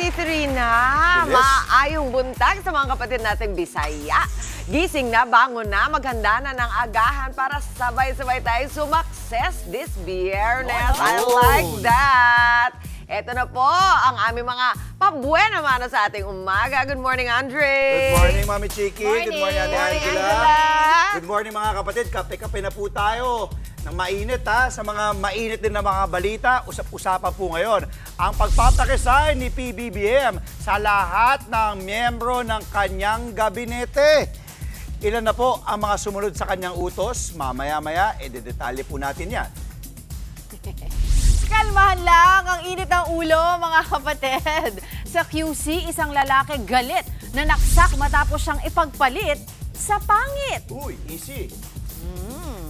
8:33 na. Maayong buntag sa mga kapatid nating Bisaya. Gising na, bangon na, maghanda na ng agahan para sabay-sabay tayo sumakses this Biyernes. I like that. Ito na po ang aming mga pabuena mana sa ating umaga. Good morning, Andre. Good morning, Mami Chiki. Morning. Good morning, Ate Morning, Angela. Angela. Good morning, mga kapatid. Kape-kape na po tayo. Nang mainit, ha? Sa mga mainit din na mga balita, usap-usapan po ngayon ang pagpaparesign ni PBBM sa lahat ng miyembro ng kanyang gabinete. Ilan na po ang mga sumunod sa kanyang utos? Mamaya-maya, detalye po natin yan. Kalmahan lang ang init ng ulo, mga kapatid. Sa QC, isang lalaki galit na naksak matapos siyang ipagpalit sa pangit. Uy, easy.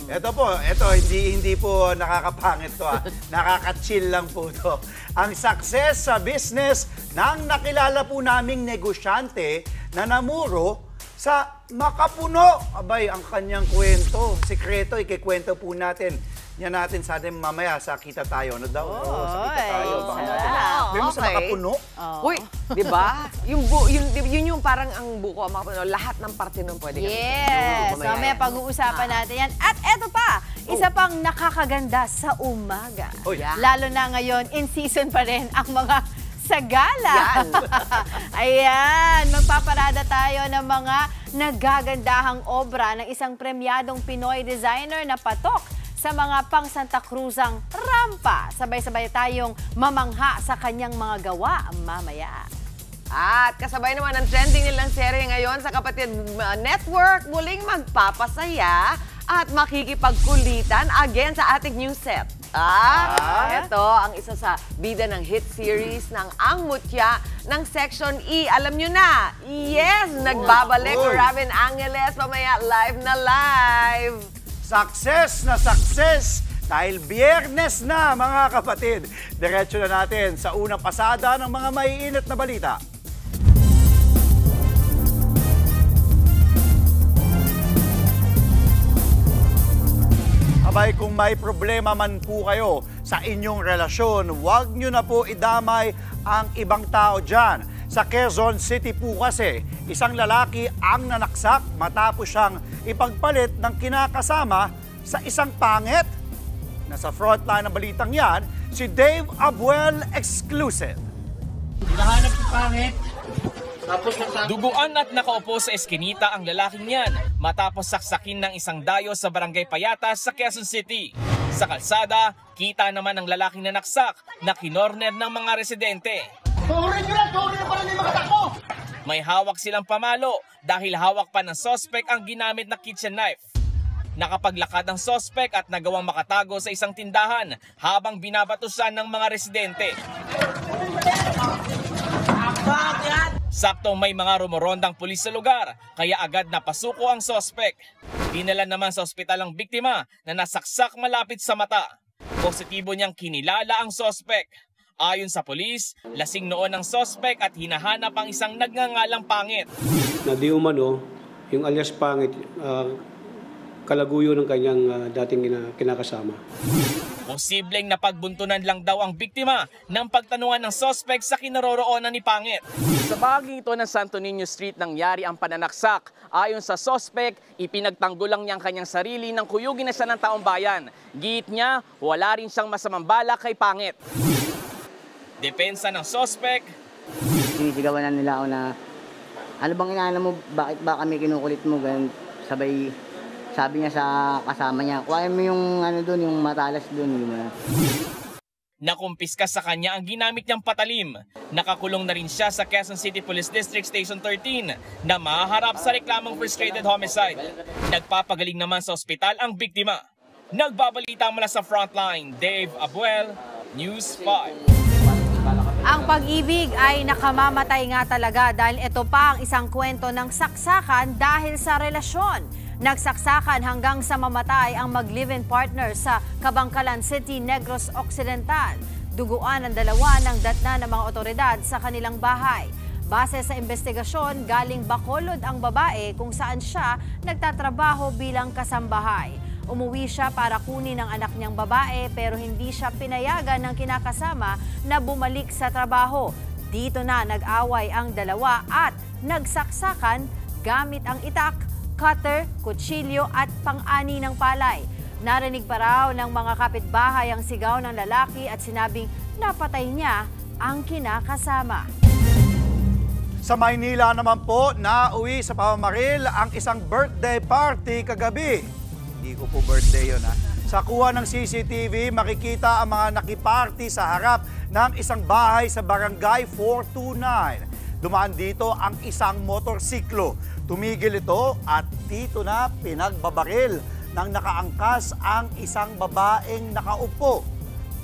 Ito po, hindi po nakakapangit to, ha. Nakaka-chill lang po to. Ang success sa business ng nakilala po naming negosyante na namuro sa Makapuno. Abay, ang kanyang kwento, sekreto, ikikwento po natin. Yan natin sa atin mamaya sa Kita Tayo. Ano daw? Sa Kita Tayo. Baka natin. May mo sa Makapuno? Uy, di ba? Yun yung parang ang buko ang Makapuno. Lahat ng parte nun pwede. Yes, mamaya pag-uusapan natin yan. At eto pa, isa pang nakakaganda sa umaga. Lalo na ngayon, in season pa rin ang mga sagala. Ayan, magpaparada tayo ng mga nagagandahang obra ng isang premyadong Pinoy designer na patok sa mga pang Santa Cruzang rampa. Sabay-sabay tayong mamangha sa kanyang mga gawa mamaya. At kasabay naman ang trending nilang serye ngayon sa Kapatid Network, muling magpapasaya at makikipagkulitan again sa ating new set. Ito ang isa sa bida ng hit series ng Ang Mutya ng Section E. Alam nyo na, yes, nagbabalik Robin Angeles mamaya live na live. Success na success dahil Biyernes na, mga kapatid. Diretso na natin sa unang pasada ng mga maiinit na balita. Abay, kung may problema man po kayo sa inyong relasyon, huwag nyo na po idamay ang ibang tao dyan. Sa Quezon City po kasi, isang lalaki ang nanaksak matapos siyang ipagpalit ng kinakasama sa isang pangit. Nasa frontline ng balitang yan, si Dave Abuel exclusive. Hinahanap si pangit. Duguan at nakaupo sa eskinita ang lalaking yan matapos saksakin ng isang dayo sa Barangay Payatas sa Quezon City. Sa kalsada, kita naman ang lalaking nanaksak na kinorner ng mga residente. Turin nyo lang! Turin nyo para hindi makatakbo! May hawak silang pamalo dahil hawak pa ng sospek ang ginamit na kitchen knife. Nakapaglakad ang sospek at nagawang makatago sa isang tindahan habang binabatusan ng mga residente. Saktong may mga rumorondang pulis sa lugar, kaya agad napasuko ang sospek. Dinala naman sa ospital ang biktima na nasaksak malapit sa mata. Positibo niyang kinilala ang sospek. Ayon sa pulis, lasing noon ang sospek at hinahanap ang isang nagngangalang pangit. Na di umano, yung alias pangit, kalaguyo ng kanyang dating kinakasama. Posibleng napagbuntunan lang daw ang biktima ng pagtanungan ng sospek sa kinaroroonan ni pangit. Sa bahagi ito ng Santo Niño Street nangyari ang pananaksak. Ayon sa sospek, ipinagtanggol lang niya ang kanyang sarili nang kuyugin na siya ng taong bayan. Giit niya, wala rin siyang masamang balak kay pangit. Depensa ng sospek. Sinisigawan na nila ako na, ano bang inaano mo, bakit ba kami kinukulit mo, ganun, sabay, sabi niya sa kasama niya, kuhain mo yung ano doon, yung matalas doon. Nakumpiska sa kanya ang ginamit niyang patalim. Nakakulong na rin siya sa Quezon City Police District Station 13 na maharap sa reklamong frustrated homicide. Nagpapagaling naman sa ospital ang biktima. Nagbabalita mula sa frontline, Dave Abuel, News 5. Ang pag-ibig ay nakamamatay nga talaga dahil ito pa ang isang kwento ng saksakan dahil sa relasyon. Nagsaksakan hanggang sa mamatay ang mag-live-in partner sa Kabangkalan City, Negros Occidental. Duguan ang dalawa ng datna ng mga otoridad sa kanilang bahay. Base sa investigasyon, galing Bacolod ang babae kung saan siya nagtatrabaho bilang kasambahay. Umuwi siya para kunin ang anak niyang babae pero hindi siya pinayagan ng kinakasama na bumalik sa trabaho. Dito na nag-away ang dalawa at nagsaksakan gamit ang itak, cutter, kutsilyo at pang-ani ng palay. Narinig pa raw ng mga kapitbahay ang sigaw ng lalaki at sinabing napatay niya ang kinakasama. Sa Maynila naman po, nauwi sa pamamaril ang isang birthday party kagabi. Hindi ko po birthday yun ha. Sa kuha ng CCTV, makikita ang mga nakiparty sa harap ng isang bahay sa barangay 429. Dumaan dito ang isang motorsiklo. Tumigil ito at dito na pinagbabaril nang nakaangkas ang isang babaeng nakaupo.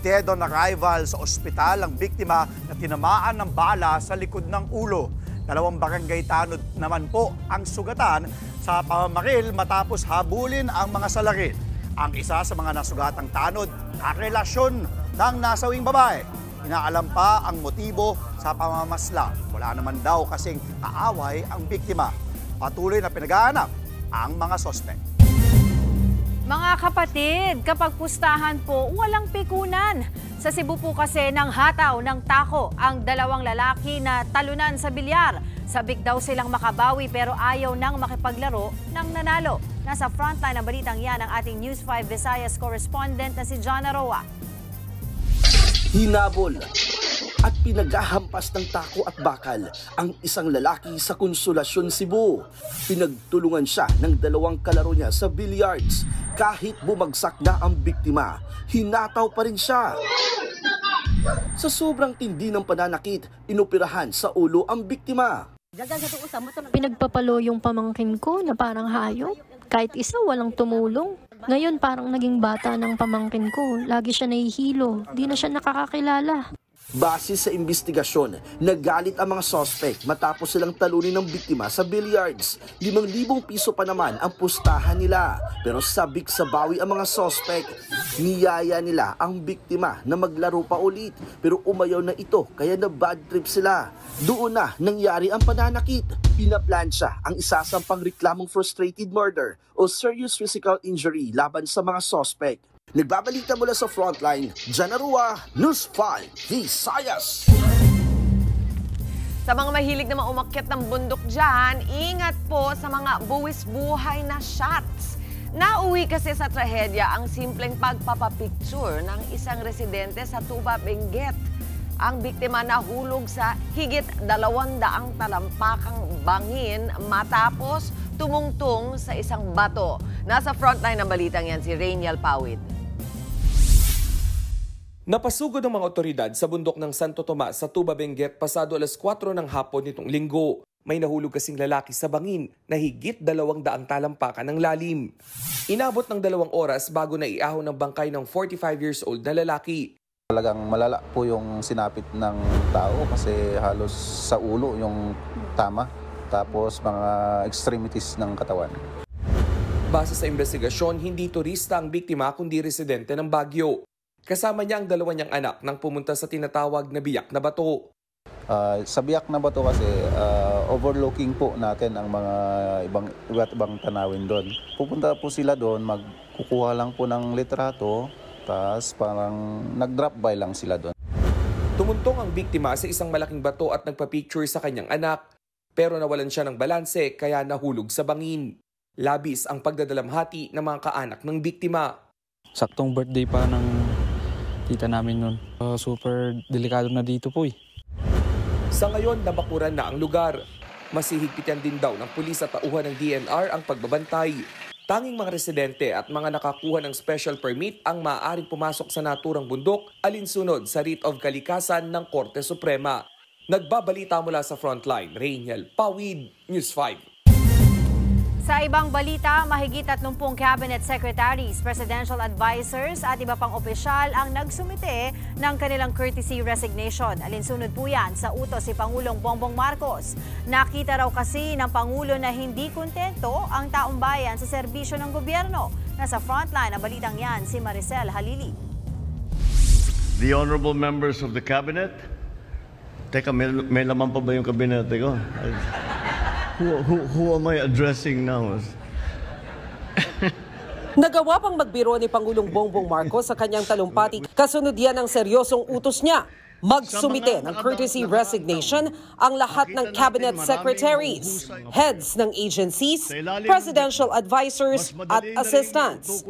Dead on arrival sa ospital ang biktima na tinamaan ng bala sa likod ng ulo. 2 barangay tanod naman po ang sugatan sa pamamaril matapos habulin ang mga salarin. Ang isa sa mga nasugatang tanod, karelasyon ng nasawing babae. Inaalam pa ang motibo sa pamamaslang. Wala naman daw kasing kaaway ang biktima. Patuloy na pinag-aanap ang mga sospek. Mga kapatid, kapag pustahan po, walang pikunan. Sa Cebu po kasi nang hataw ng tako ang 2 lalaki na talunan sa bilyar. Sabik daw silang makabawi pero ayaw nang makipaglaro ng nanalo. Nasa frontline ng balitang yan ang ating News 5 Visayas correspondent na si John Aroa. Hinabol at pinaghahampas ng tako at bakal ang isang lalaki sa Consolacion, Cebu. Pinagtulungan siya ng 2 kalaro niya sa billiards. Kahit bumagsak na ang biktima, hinataw pa rin siya. Sa sobrang tindi ng pananakit, inoperahan sa ulo ang biktima. Pinagpapalo yung pamangkin ko na parang hayop. Kahit isa walang tumulong. Ngayon parang naging bata ng pamangkin ko. Lagi siya nahihilo. Di na siya nakakakilala. Base sa investigasyon, nagalit ang mga suspect matapos silang talunin ng biktima sa billiards. 5,000 piso pa naman ang pustahan nila. Pero sabik sa bawi ang mga suspect. Niyaya nila ang biktima na maglaro pa ulit. Pero umayaw na ito kaya na bad trip sila. Doon na nangyari ang pananakit. Pinaplansya ang isasampang reklamong frustrated murder o serious physical injury laban sa mga suspect. Nagbabalita mula sa frontline, John Aroa, News 5 Visayas. Sa mga mahilig na umakyat ng bundok dyan, ingat po sa mga buwis buhay na shots. Nauwi kasi sa trahedya ang simpleng pagpapapicture ng isang residente sa Tuba, Benguet. Ang biktima nahulog sa higit 200 talampakang bangin matapos tumungtong sa isang bato. Nasa frontline ng balitang yan si Rainiel Pawid. Napasugod ng mga otoridad sa bundok ng Santo Tomas sa Tuba, Benguet pasado 4:00 ng hapon nitong linggo. May nahulog kasing lalaki sa bangin na higit 200 talampakan ng lalim. Inabot ng 2 oras bago na iahon ng bangkay ng 45 years old na lalaki. Talagang malala po yung sinapit ng tao kasi halos sa ulo yung tama, tapos mga extremities ng katawan. Base sa investigasyon, hindi turista ang biktima kundi residente ng Baguio. Kasama niya ang 2 niyang anak nang pumunta sa tinatawag na biyak na bato. Sa biyak na bato kasi overlooking po natin ang mga iba't ibang tanawin doon. Pupunta po sila doon, magkukuha lang po ng litrato, tapos parang nag-drop by lang sila doon. Tumuntong ang biktima sa isang malaking bato at nagpa-picture sa kanyang anak. Pero nawalan siya ng balanse kaya nahulog sa bangin. Labis ang pagdadalamhati ng mga kaanak ng biktima. Saktong birthday pa ng tita namin nun. Super delikado na dito po eh. Sa ngayon, nabakuran na ang lugar. Masihigpitan din daw ng pulis at tauhan ng DNR ang pagbabantay. Tanging mga residente at mga nakakuha ng special permit ang maaaring pumasok sa naturang bundok alinsunod sa writ of kalikasan ng Korte Suprema. Nagbabalita mula sa frontline, Rainiel Pawid, News 5. Sa ibang balita, mahigit 30 cabinet secretaries, presidential advisors at iba pang opisyal ang nagsumite ng kanilang courtesy resignation. Alinsunod po yan sa utos si Pangulong Bongbong Marcos. Nakita raw kasi ng Pangulo na hindi kontento ang taong bayan sa serbisyo ng gobyerno. Nasa frontline ang balitang yan si Maricel Halili. The honorable members of the cabinet. Teka, may laman pa ba yung kabinete ko? Who am I addressing now? Nagawa pang magbiro ni Pangulong Bongbong Marcos sa kanyang talumpati kasunod yan ang seryosong utos niya. Magsumite ng courtesy resignation ang lahat ng cabinet secretaries, heads ng agencies, presidential advisors at assistants.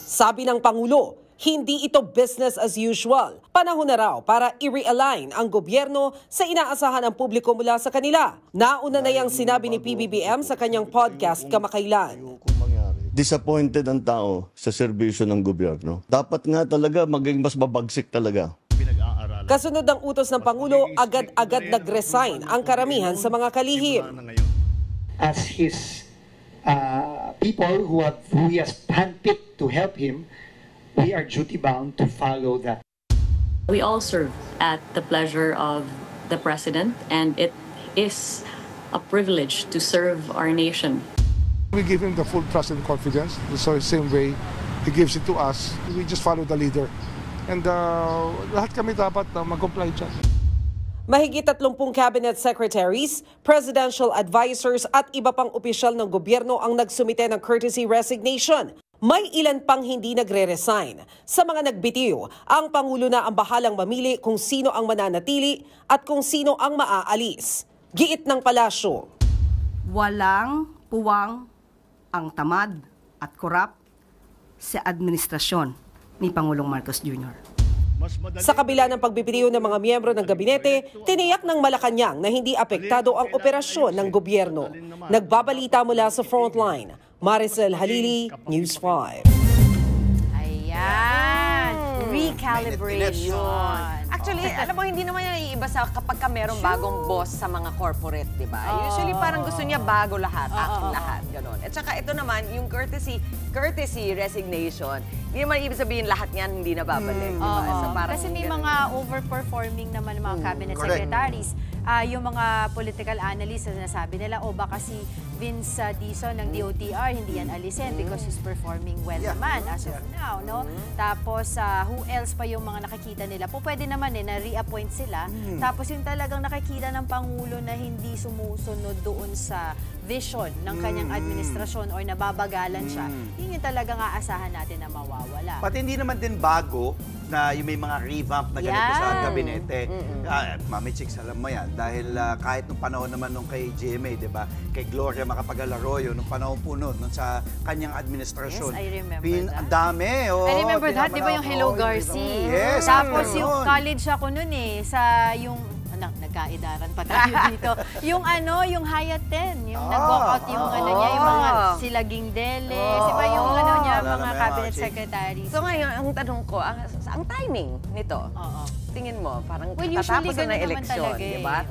Sabi ng Pangulo, hindi ito business as usual. Panahon na raw para i-realign ang gobyerno sa inaasahan ng publiko mula sa kanila. Nauna na yang sinabi ni PBBM sa kanyang podcast kamakailan. Disappointed ang tao sa serbisyo ng gobyerno. Dapat nga talaga maging mas mabagsik talaga. Kasunod ng utos ng Pangulo, agad-agad nag-resign ang karamihan sa mga kalihim. As his people who he has handpicked to help him, we are duty-bound to follow that. We all serve at the pleasure of the President, and it is a privilege to serve our nation. We give him the full trust and confidence, so the same way he gives it to us. We just follow the leader. And lahat kami dapat mag-comply dyan. Mahigit 30 cabinet secretaries, presidential advisors at iba pang opisyal ng gobyerno ang nagsumite ng courtesy resignation. May ilan pang hindi nagre-resign. Sa mga nagbitiw, ang Pangulo na ang bahalang mamili kung sino ang mananatili at kung sino ang maaalis. Giit ng palasyo. Walang puwang ang tamad at korap sa administrasyon ni Pangulong Marcos Jr. Sa kabila ng pagbibitiw ng mga miyembro ng gabinete, tiniyak ng Malacanang na hindi apektado ang operasyon ng gobyerno. Nagbabalita mula sa frontline, Maricel Halili, News 5. Ayan, recalibration. Actually, alam mo, hindi naman yan iiba sa kapag ka merong bagong boss sa mga corporate, di ba? Usually parang gusto niya bago lahat, aking lahat, gano'n. At saka ito naman, yung courtesy resignation, hindi naman ibig sabihin lahat niyan hindi na babalik, di ba? So, kasi may mga overperforming naman mga cabinet secretaries. Yung mga political analysts na nasabi nila, baka si Vince Dizon ng DOTR, hindi yan alisin because he's performing well naman as of now, no? Tapos, who else pa yung mga nakikita nila? Pwede naman na re-appoint sila. Tapos yung talagang nakikita ng Pangulo na hindi sumusunod doon sa vision ng kanyang administrasyon or nababagalan siya, yun yung talagang aasahan natin na mawawala. Pati hindi naman din bago na yung may mga revamp na ganito sa gabinete. Mami Chicks, alam mo yan. Dahil kahit nung panahon naman nung kay GMA, di ba? Kay Gloria Macapagal-Arroyo, nung panahon po nun sa kanyang administrasyon. Yes, I remember that. Ang dami. I remember that, di ba yung Hello Garci? Yes. Tapos yung college ako nun sa yung nagkaidaran pa tayo dito. Yung yung Hyatt 10, yung nag-walk out yung niya, yung mga sila Gingdeles, iba yung niya, mga cabinet secretaries. So ngayon, ang tanong ko, ang timing nito, tingin mo, parang usually tatapos na eleksyon, di ba?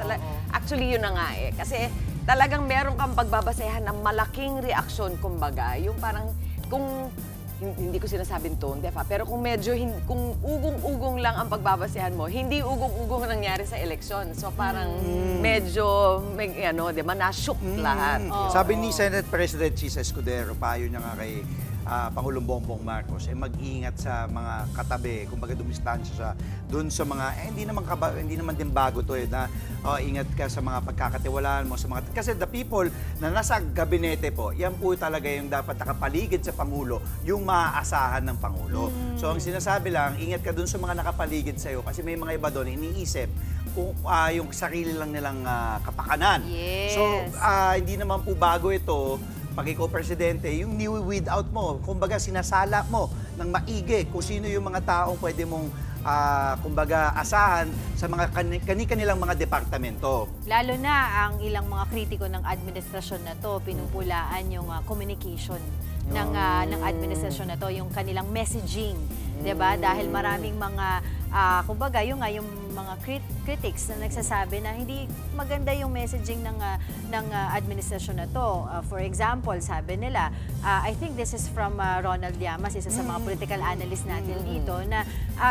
Actually, yun na nga Kasi talagang meron kang pagbabasehan ng malaking reaksyon, kumbaga. Yung parang, kung hindi ko sinasabing tone deaf, pero kung medyo, kung ugong-ugong lang ang pagbabasehan mo, hindi ugong-ugong nangyari sa eleksyon. So parang medyo, di ba, na-shook lahat. Sabi ni Senate President Chis Escudero, payo niya nga kay Pangulong Bongbong Marcos, mag-iingat sa mga katabi, kumbaga dumistansya siya doon sa mga, hindi naman din bago to na ingat ka sa mga pagkakatiwalaan mo, sa mga, kasi the people na nasa gabinete po, yan po talaga yung dapat nakapaligid sa Pangulo, yung maaasahan ng Pangulo. So ang sinasabi lang, ingat ka doon sa mga nakapaligid sa'yo, kasi may mga iba doon, iniisip, kung yung sarili lang nilang kapakanan. Yes. So hindi naman po bago ito, pag ikaw presidente, yung ni-weed out mo, kumbaga sinasala mo ng maigi kung sino yung mga taong pwede mong kumbaga asahan sa mga kanilang mga departamento. Lalo na ang ilang mga kritiko ng administrasyon na to, pinupulaan yung communication ng administrasyon na to, yung kanilang messaging, 'di ba? Dahil maraming mga kumbaga yung mga critics na nagsasabi na hindi maganda yung messaging ng administrasyon na to. For example, sabi nila, I think this is from Ronald Llamas, isa sa mga political analyst natin dito, na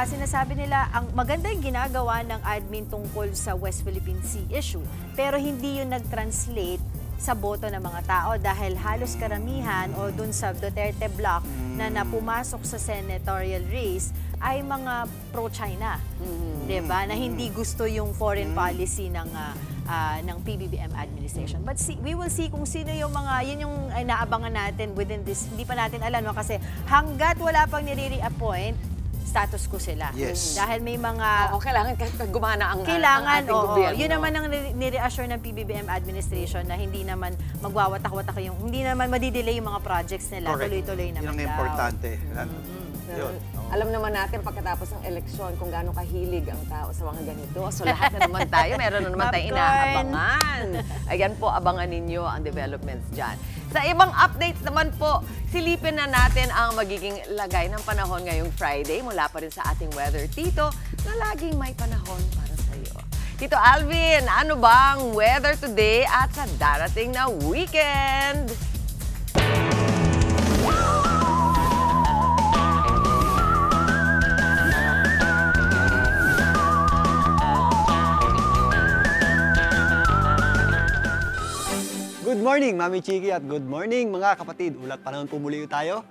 sinasabi nila ang maganda yung ginagawa ng admin tungkol sa West Philippine Sea issue, pero hindi yun nag-translate sa boto ng mga tao dahil halos karamihan o dun sa Duterte block na pumasok sa senatorial race ay mga pro-China, diba? Na hindi gusto yung foreign policy ng PBBM administration. But we will see kung sino yung mga, yun yung naabangan natin within this, hindi pa natin alam, no? Kasi hanggat wala pang nire-reappoint status quo sila. Yes. Dahil may mga... kailangan gumana ang Kailangan, ating oo. gobyerno. Yun naman ang nire-assure ng PBBM administration na hindi naman magwawatak-watak hindi naman madidelay yung mga projects nila. Correct. Tuloy-tuloy naman Yun ang daw. importante. Yun. Alam naman natin pagkatapos ng eleksyon kung gaano kahilig ang tao sa mga ganito. So lahat na naman tayo, meron na naman tayong inaabangan. Ayan po, abangan ninyo ang developments dyan. Sa ibang updates naman po, silipin na natin ang magiging lagay ng panahon ngayong Friday. Mula pa rin sa ating weather tito na laging may panahon para sa iyo. Tito Alvin, ano bang weather today at sa darating na weekend? Good morning, Mami Chiki, at good morning mga kapatid. Ulat panahon po muli tayo.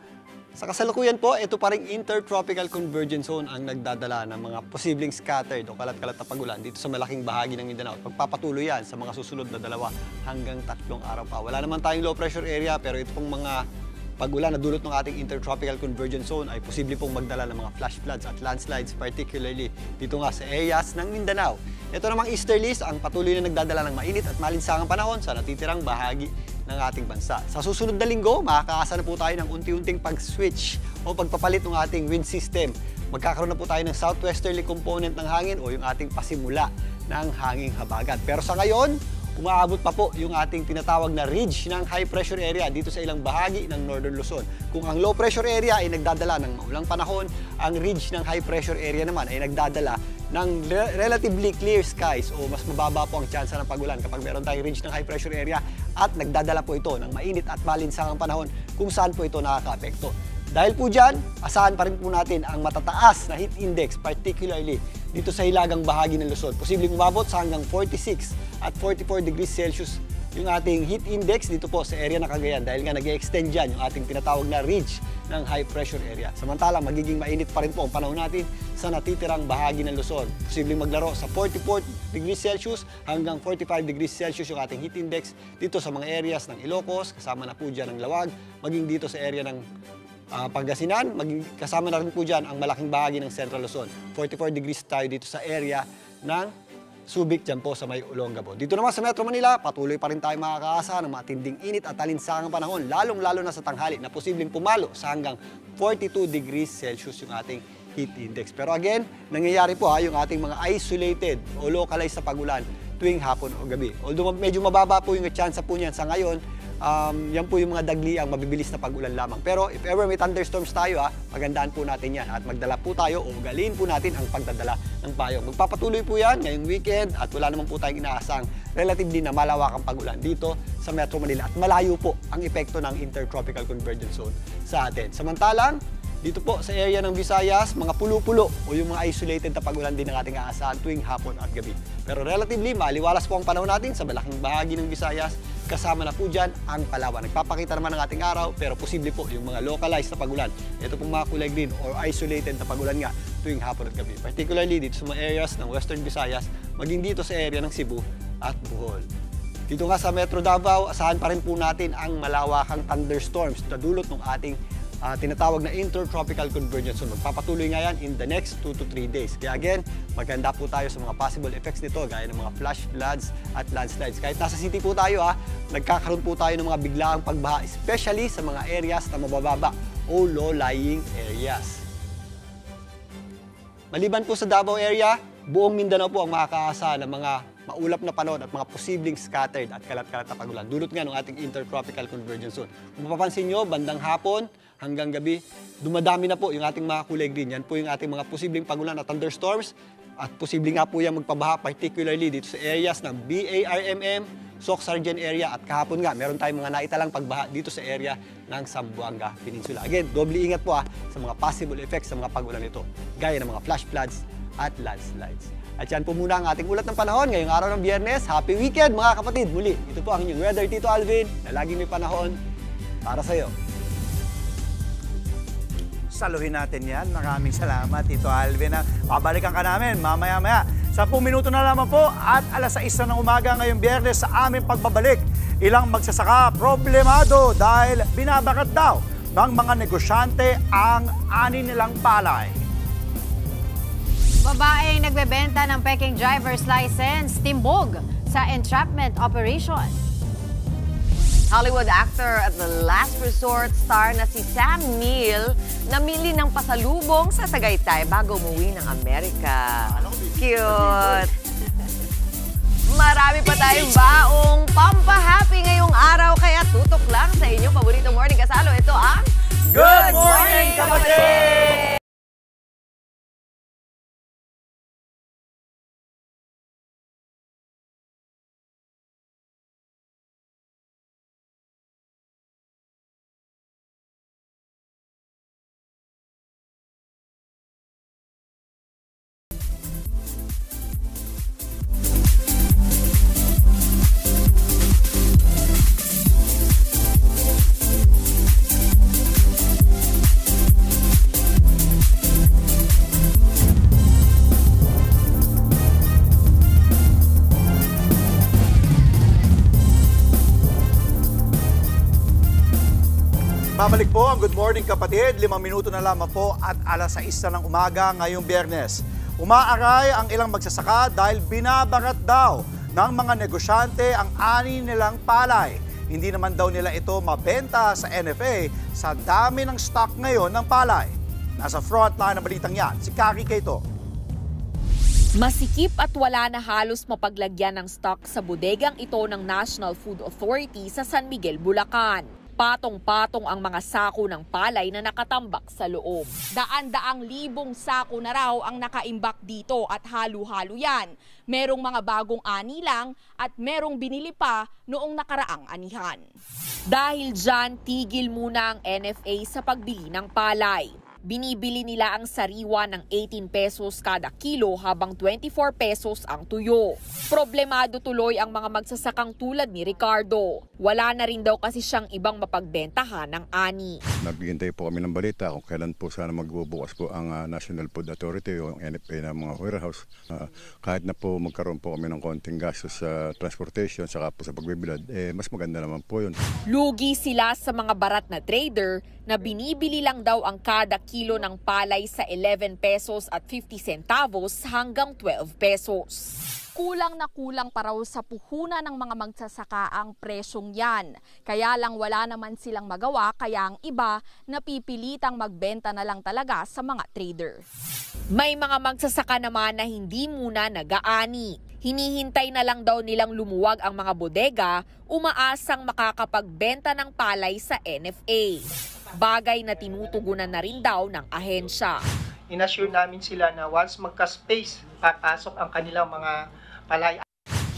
Sa kasalukuyan po, ito pa ring intertropical convergence zone ang nagdadala ng mga posibleng scattered o kalat-kalat na pagulan dito sa malaking bahagi ng Mindanao. Pagpapatuloy yan sa mga susunod na 2 hanggang 3 araw pa. Wala naman tayong low pressure area, pero ito pong mga pagulan na dulot ng ating intertropical convergence zone ay posible pong magdala ng mga flash floods at landslides, particularly dito nga sa areas ng Mindanao. Ito namang easterlies ang patuloy na nagdadala ng mainit at malinsangang panahon sa natitirang bahagi ng ating bansa. Sa susunod na linggo, makakaasa na po tayo ng unti-unting pag-switch o pagpapalit ng ating wind system. Magkakaroon na po tayo ng southwesterly component ng hangin o yung ating pasimula ng hanging habagat. Pero sa ngayon, umaabot pa po yung ating tinatawag na ridge ng high pressure area dito sa ilang bahagi ng Northern Luzon. Kung ang low pressure area ay nagdadala ng maulang panahon, ang ridge ng high pressure area naman ay nagdadala ng relatively clear skies o mas mababa po ang tsansa ng pagulan kapag meron tayong ridge ng high pressure area at nagdadala po ito ng mainit at malinsangang panahon kung saan po ito nakaka-apekto. Dahil po dyan, asahan pa rin po natin ang matataas na heat index, particularly dito sa hilagang bahagi ng Luzon. Posibleng umabot sa hanggang 46 at 44 degrees Celsius yung ating heat index dito po sa area ng Cagayan dahil nga nag-extend dyan yung ating tinatawag na ridge ng high pressure area. Samantalang magiging mainit pa rin po ang panahon natin sa natitirang bahagi ng Luzon. Posibleng maglaro sa 44 degrees Celsius hanggang 45 degrees Celsius yung ating heat index dito sa mga areas ng Ilocos, kasama na po dyan ng Lawag, maging dito sa area ng Pangasinan, kasama na rin po dyan ang malaking bahagi ng Central Luzon. 44 degrees tayo dito sa area ng Subic, dyan po sa may Olongapo. Dito naman sa Metro Manila, patuloy pa rin tayo makakaasa ng matinding init at alinsangang panahon, lalong-lalo na sa tanghali na posibleng pumalo sa hanggang 42 degrees Celsius yung ating heat index. Pero again, nangyayari po yung ating mga isolated o localized na pagulan tuwing hapon o gabi. Although medyo mababa po yung chance po niyan sa ngayon, yan po yung mga dagli ang mabibilis na pag-ulan lamang. Pero if ever may thunderstorms tayo, magandaan po natin yan at magdala po tayo o ugaliin po natin ang pagdadala ng payong. Magpapatuloy po yan ngayong weekend at wala naman po tayong inaasang relatively na malawakang pag-ulan dito sa Metro Manila at malayo po ang epekto ng intertropical convergence zone sa atin. Samantalang, dito po sa area ng Visayas, mga pulo-pulo o yung mga isolated na pag-ulan din ang ating aasahan tuwing hapon at gabi. Pero relatively, maliwalas po ang panahon natin sa malaking bahagi ng Visayas. Kasama na po dyan ang Palawan. Nagpapakita naman ng ating araw, pero posible po yung mga localized na pag-ulan. Ito pong mga kulay green or isolated na pag-ulan nga tuwing hapon at gabi. Particularly dito sa mga areas ng Western Visayas, maging dito sa area ng Cebu at Bohol. Dito nga sa Metro Davao, asahan pa rin po natin ang malawakang thunderstorms na dulot ng ating tinatawag na intertropical convergence zone. Magpapatuloy nga yan in the next 2 to 3 days. Kaya again, maganda po tayo sa mga possible effects nito gaya ng mga flash floods at landslides. Kahit nasa city po tayo, nagkakaroon po tayo ng mga biglaang pagbaha, especially sa mga areas na mabababa o low-lying areas. Maliban po sa Davao area, buong Mindanao po ang makakaasa ng mga maulap na panahon at mga posibleng scattered at kalat-kalat na pagulan. Dulot nga ng ating intertropical convergence zone. Kung mapapansin nyo, bandang hapon hanggang gabi, dumadami na po yung ating mga kulay green. Yan po yung ating mga posibleng pagulan at thunderstorms at posibleng nga po yung magpabaha, particularly dito sa areas ng BARMM, Soc-Sargen area at kahapon nga, meron tayong mga naitalang pagbaha dito sa area ng Zamboanga Peninsula. Again, doble ingat po sa mga possible effects sa mga pagulan nito, gaya ng mga flash floods at landslides. At yan po muna ang ating ulat ng panahon ngayong araw ng Biyernes. Happy weekend mga kapatid! Muli, ito po ang inyong weather, Tito Alvin, na laging may panahon para sa'yo. Saluhin natin yan. Maraming salamat, Tito Alvin. Babalikan ka namin mamaya-maya. 10 minuto na lamang po at alas 6 ng umaga ngayong Biyernes sa aming pagbabalik. Ilang magsasaka problemado dahil binabakat daw ng mga negosyante ang ani nilang palay. Babaeng nagbebenta ng peking driver's license, timbog sa entrapment operation. Hollywood actor at the last resort star na si Sam Neill namili ng pasalubong sa Tagaytay bago umuwi ng Amerika. Cute! Marami pa tayong baong pampahappy ngayong araw, kaya tutok lang sa inyong paboritong morning kasalo. Ito ang Good Morning Kapatid! Babalik po ang Good Morning Kapatid, 5 minuto na lamang po at alas 6 na ng umaga ngayong Biyernes. Umaaray ang ilang magsasaka dahil binabarat daw ng mga negosyante ang ani nilang palay. Hindi naman daw nila ito mabenta sa NFA sa dami ng stock ngayon ng palay. Nasa frontline ng balitang yan, si Kaki Keito. Masikip at wala na halos mapaglagyan ng stock sa bodegang ito ng National Food Authority sa San Miguel, Bulacan. Patong-patong ang mga sako ng palay na nakatambak sa loob. Daan-daang libong sako na raw ang nakaimbak dito at halo-halo yan. Merong mga bagong ani lang at merong binili pa noong nakaraang anihan. Dahil dyan, tigil muna ang NFA sa pagbili ng palay. Binibili nila ang sariwa ng 18 pesos kada kilo habang 24 pesos ang tuyo. Problemado tuloy ang mga magsasakang tulad ni Ricardo. Wala na rin daw kasi siyang ibang mapagbentahan ng ani. Nagbigintay po kami ng balita kung kailan po sana magbubukas po ang National Food Authority o ang NFA ng mga warehouse. Kahit na po magkaroon po kami ng konting gastos sa transportation saka po sa pagbibilad, mas maganda naman po yun. Lugi sila sa mga barat na trader na binibili lang daw ang kada kilo ng palay sa 11 pesos at 50 centavos hanggang 12 pesos. Kulang na kulang pa raw sa puhunan ng mga magsasaka ang presyong yan. Kaya lang wala naman silang magawa, kaya ang iba napipilitang magbenta na lang talaga sa mga trader. May mga magsasaka naman na hindi muna nag-aani. Hinihintay na lang daw nilang lumuwag ang mga bodega, umaasang makakapagbenta ng palay sa NFA. Bagay na tinutugunan na rin daw ng ahensya. Inassure namin sila na once magka-space, papasok ang kanilang mga palay.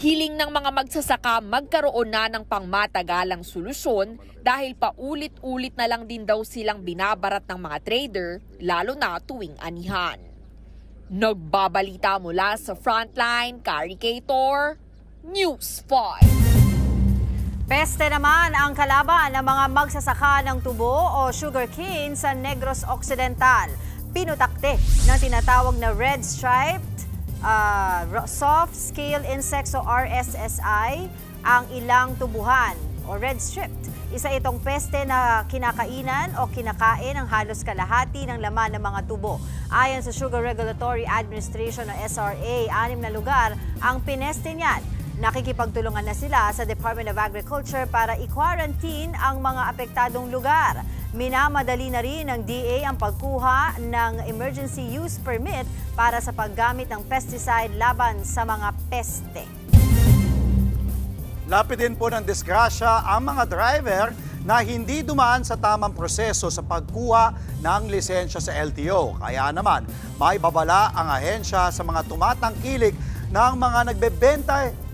Hiling ng mga magsasaka magkaroon na ng pangmatagalang solusyon dahil paulit-ulit na lang din daw silang binabarat ng mga trader, lalo na tuwing anihan. Nagbabalita mula sa Frontline, Kari Kator, News 5. Peste naman ang kalaban ng mga magsasaka ng tubo o sugarcane sa Negros Occidental. Pinutakte ng tinatawag na red striped soft scale insects o RSSI ang ilang tubuhan o red striped. Isa itong peste na kinakainan o kinakain ang halos kalahati ng laman ng mga tubo. Ayon sa Sugar Regulatory Administration o SRA, 6 na lugar ang pineste niyan. Nakikipagtulungan na sila sa Department of Agriculture para i-quarantine ang mga apektadong lugar. Minamadali na rin ng DA ang pagkuha ng emergency use permit para sa paggamit ng pesticide laban sa mga peste. Lapit din po ng disgrasya ang mga driver na hindi dumaan sa tamang proseso sa pagkuha ng lisensya sa LTO. Kaya naman, may babala ang ahensya sa mga tumatangkilik ng mga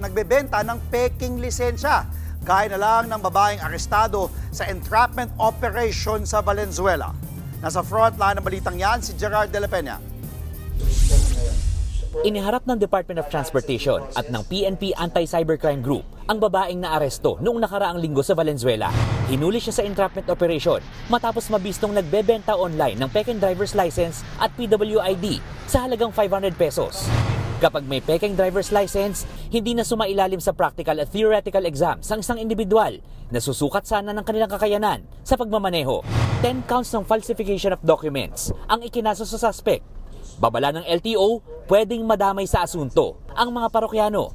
nagbebenta ng peking lisensya. Gaya na lang ng babaeng arestado sa entrapment operation sa Valenzuela. Nasa frontline ng balitang yan si Gerard de la Peña. Iniharap ng Department of Transportation at ng PNP Anti-Cybercrime Group ang babaeng naaresto noong nakaraang linggo sa Valenzuela. Hinuli siya sa entrapment operation matapos mabistong nagbebenta online ng peking driver's license at PWID sa halagang 500 pesos. Kapag may peking driver's license, hindi na sumailalim sa practical at theoretical exams ang isang individual na susukat sana ng kanilang kakayanan sa pagmamaneho. 10 counts ng falsification of documents ang ikinaso sa suspect. Babala ng LTO, pwedeng madamay sa asunto ang mga parokyano.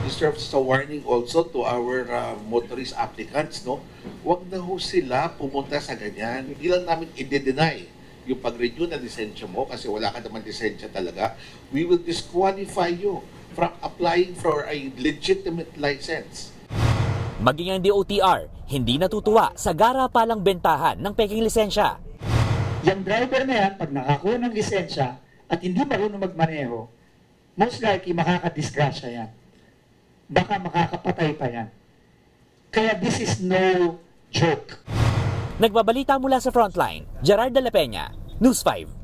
This serves as a warning also to our motorist applicants, no? Huwag na ho sila pumunta sa ganyan. Hindi lang namin i-deny yung pag-renew na lisensya mo kasi wala ka naman lisensya talaga. We will disqualify you from applying for a legitimate license. Maging ang DOTR, hindi natutuwa sa gara palang bentahan ng peking lisensya. Yung driver na yan, pag nakakuha ng lisensya at hindi marunong magmaneho, most likely makakadisgrasya yan. Baka makakapatay pa yan. Kaya this is no joke. Nagbabalita mula sa Frontline, Gerard de la Peña, News 5.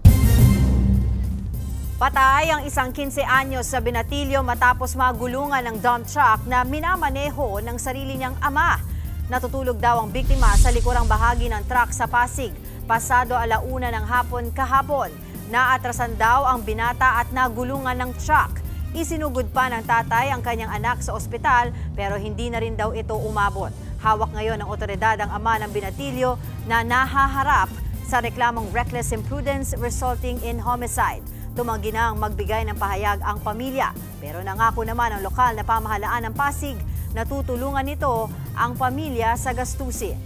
Patay ang isang 15 anyos sa Binatilyo matapos magulungan ng dump truck na minamaneho ng sarili niyang ama. Natutulog daw ang biktima sa likurang bahagi ng truck sa Pasig. Pasado 1:00 ng hapon kahapon. Naatrasan daw ang binata at nagulungan ng truck. Isinugod pa ng tatay ang kanyang anak sa ospital pero hindi na rin daw ito umabot. Hawak ngayon ng otoridad ang ama ng Binatilyo na nahaharap sa reklamong reckless imprudence resulting in homicide. Tumanggi na ang magbigay ng pahayag ang pamilya. Pero nangako naman ang lokal na pamahalaan ng Pasig na tutulungan nito ang pamilya sa gastusin.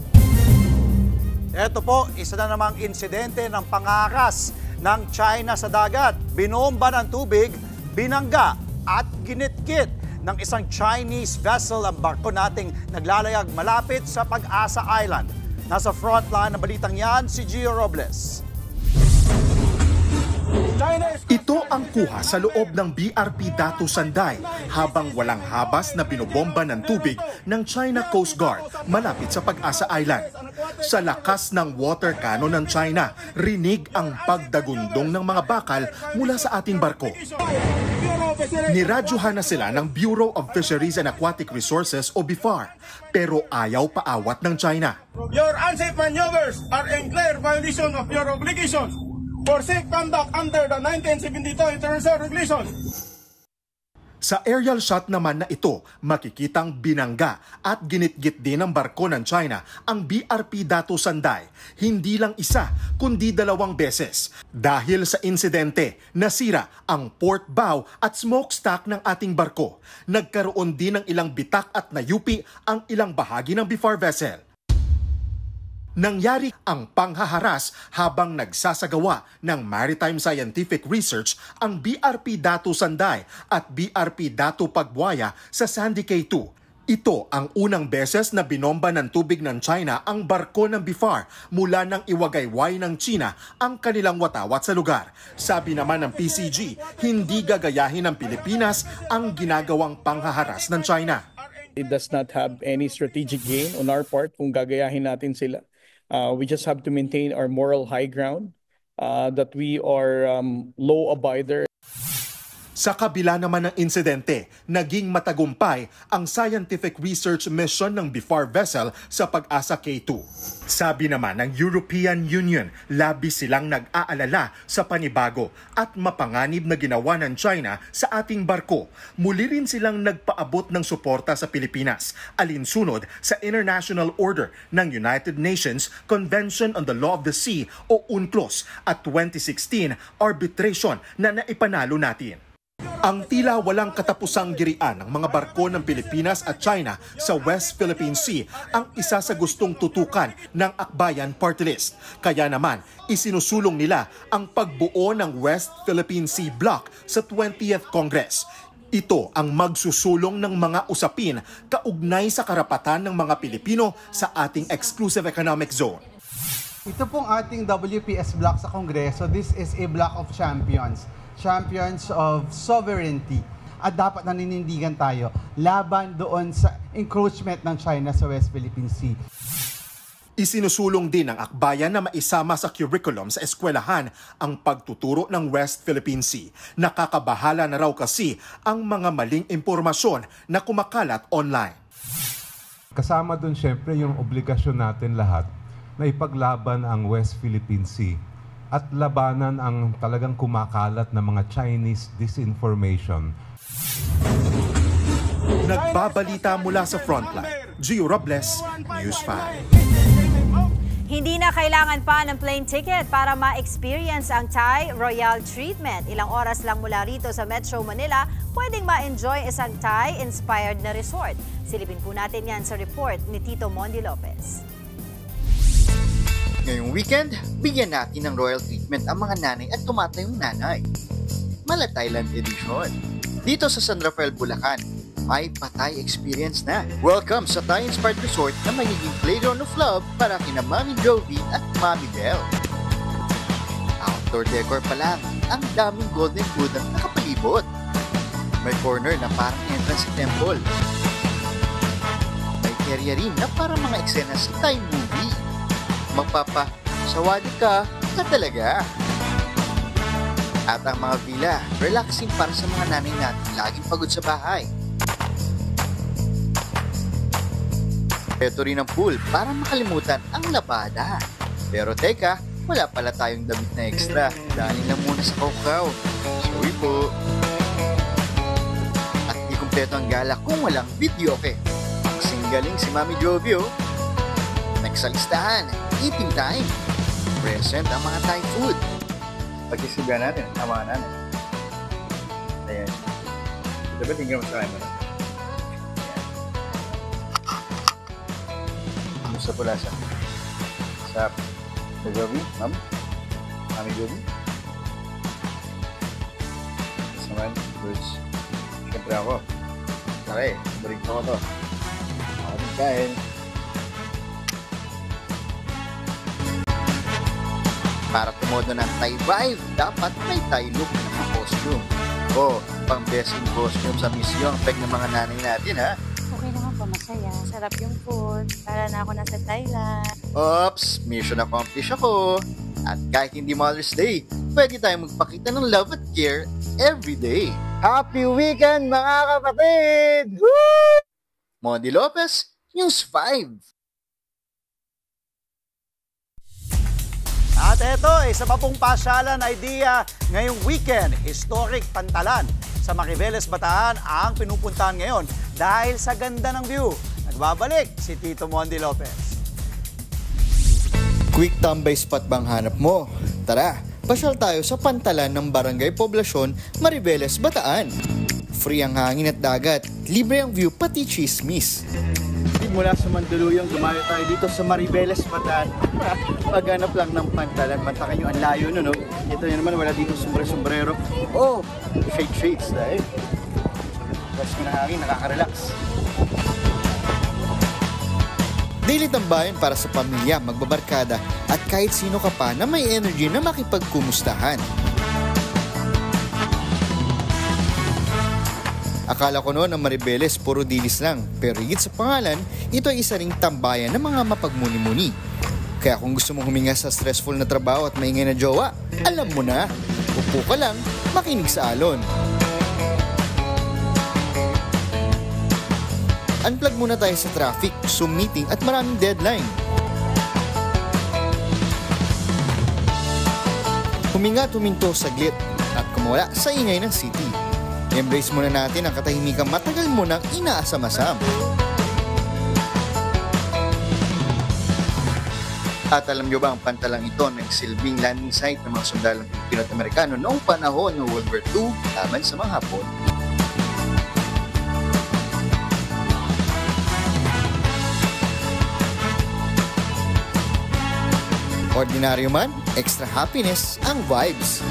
Ito po, isa na namang insidente ng pangaras ng China sa dagat. Binomba ng tubig, binangga at ginitkit ng isang Chinese vessel ang barko nating naglalayag malapit sa Pag-asa Island. Nasa frontline ng balitang yan, si Gio Robles. Ito ang kuha sa loob ng BRP Datu Sanday habang walang habas na binobomba ng tubig ng China Coast Guard malapit sa Pag-asa Island. Sa lakas ng water cannon ng China, rinig ang pagdagundong ng mga bakal mula sa ating barko. Niradyohan na sila ng Bureau of Fisheries and Aquatic Resources o BIFAR, pero ayaw paawat ng China. Your unsafe maneuvers are in clear violation of your obligations for safe conduct under the 1972 International Regulations. Sa aerial shot naman na ito, makikitang binangga at ginitgit din ng barko ng China ang BRP Datu Sanday. Hindi lang isa, kundi 2 beses. Dahil sa insidente, nasira ang port bow at smokestack ng ating barko. Nagkaroon din ng ilang bitak at nayupi ang ilang bahagi ng BIFAR vessel. Nangyari ang panghaharas habang nagsasagawa ng maritime scientific research ang BRP Datu Sanday at BRP Datu Pagbuaya sa Sandy Cay 2. Ito ang unang beses na binomba ng tubig ng China ang barko ng BIFAR mula nang iwagayway ng China ang kanilang watawat sa lugar. Sabi naman ng PCG, hindi gagayahin ng Pilipinas ang ginagawang panghaharas ng China. It does not have any strategic gain on our part kung gagayahin natin sila. We just have to maintain our moral high ground, that we are law abider. Sa kabila naman ng insidente, naging matagumpay ang scientific research mission ng BIFAR vessel sa Pag-asa K2. Sabi naman ng European Union, labis silang nag-aalala sa panibago at mapanganib na ginawa ng China sa ating barko. Muli rin silang nagpaabot ng suporta sa Pilipinas, alinsunod sa International Order ng United Nations Convention on the Law of the Sea o UNCLOS at 2016 arbitration na naipanalo natin. Ang tila walang katapusang girian ng mga barko ng Pilipinas at China sa West Philippine Sea ang isa sa gustong tutukan ng Akbayan Party List. Kaya naman, isinusulong nila ang pagbuo ng West Philippine Sea Bloc sa 20th Congress. Ito ang magsusulong ng mga usapin kaugnay sa karapatan ng mga Pilipino sa ating exclusive economic zone. Ito pong ating WPS block sa Kongreso, this is a block of champions. Champions of sovereignty. At dapat naninindigan tayo laban doon sa encroachment ng China sa West Philippine Sea. Isinusulong din ng Akbayan na maisama sa curriculum sa eskwelahan ang pagtuturo ng West Philippine Sea. Nakakabahala na raw kasi ang mga maling impormasyon na kumakalat online. Kasama doon syempre yung obligasyon natin lahat na ipaglaban ang West Philippine Sea at labanan ang talagang kumakalat na mga Chinese disinformation. Nagbabalita mula sa Frontline, Gio Robles, News 5. Hindi na kailangan pa ng plane ticket para ma-experience ang Thai Royal Treatment. Ilang oras lang mula rito sa Metro Manila, pwedeng ma-enjoy isang Thai-inspired na resort. Silipin po natin yan sa report ni Tito Mondi Lopez. Ngayong weekend, bigyan natin ng royal treatment ang mga nanay at tumatayong nanay. Mala Thailand Edition. Dito sa San Rafael, Bulacan, may Patay experience na. Welcome sa Thai-inspired resort na magiging playground of love para kina Mami Jovi at Mami Belle. Outdoor decor pa lang, ang daming golden food ang nakapalibot. May corner na parang entrance sa temple. May area rin na parang mga eksena sa Thai movie. Magpapasawadi ka na talaga. At ang mga villa, relaxing para sa mga nanay natin laging pagod sa bahay. Ito rin ang pool para makalimutan ang labada. Pero teka, wala pala tayong damit na extra. Dahil lang muna sa Kaukaw. Sorry po. At di kumpleto ang gala kung walang video okay. Kasing galing si Mami Jovi, oh. Next sa listahan, eating time. Present ang mga Thai food. Pagkisigahan natin, tama na. Ayan. Ito ba tingnan mo sa akin mo? Sa pulasa. Sa Jovi, ma'am? Mami Jovi? Saman, goods. Siyempre ako. Okay, balik ko to. Ako din kain. Para tumodo ng Thai vibe, dapat may Thai look ng costume. O, pang best in costume sa misyon peg ng mga nanay natin, ha? Okay naman po, masaya. Sarap yung food. Para na ako nasa Thailand. Ops, mission accomplished ako. At kahit hindi Mother's Day, pwede tayong magpakita ng love at care every day. Happy weekend, mga kapatid! Woo! Mondi Lopez, News 5. At eto, isa pa pong pasyalan idea ngayong weekend, historic Pantalan sa Mariveles, Bataan ang pinupuntahan ngayon dahil sa ganda ng view. Nagbabalik si Tito Mondi Lopez. Quick tambay spot bang hanap mo? Tara, pasyal tayo sa Pantalan ng Barangay Poblasyon, Mariveles, Bataan. Free ang hangin at dagat, libre ang view pati chismis. Mula sa Mandaluyong, dumayo tayo dito sa Mariveles, Bataan. Paghanap lang ng Pantalan, mantakan nyo ang layo no? Ito yun naman, wala dito sombrero. Oh, shades dahil. Basta na hangin, nakaka-relax. Daily tambayan para sa pamilya, magbabarkada at kahit sino ka pa na may energy na makipagkumustahan. Akala ko noon ang Mariveles puro dilis lang, pero higit sa pangalan, ito ay isa ring tambayan ng mga mapagmuni-muni. Kaya kung gusto mong huminga sa stressful na trabaho at maingay na jowa, alam mo na, upo ka lang, makinig sa alon. Unplug muna tayo sa traffic, Zoom meeting at maraming deadline. Huminga at huminto saglit at kumawala sa ingay ng city. Embrace muna natin ang katahimikang matagal mo nang inaasam-asam. At alam nyo ba ang Pantalang ito nagsilbing landing site ng mga sundalong Pilipino at Amerikano noong panahon ng World War II laban sa mga Hapon. Ordinaryo man, extra happiness ang vibes.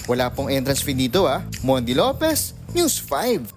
Wala pong entrance fee dito ha. Mondi Lopez, News 5.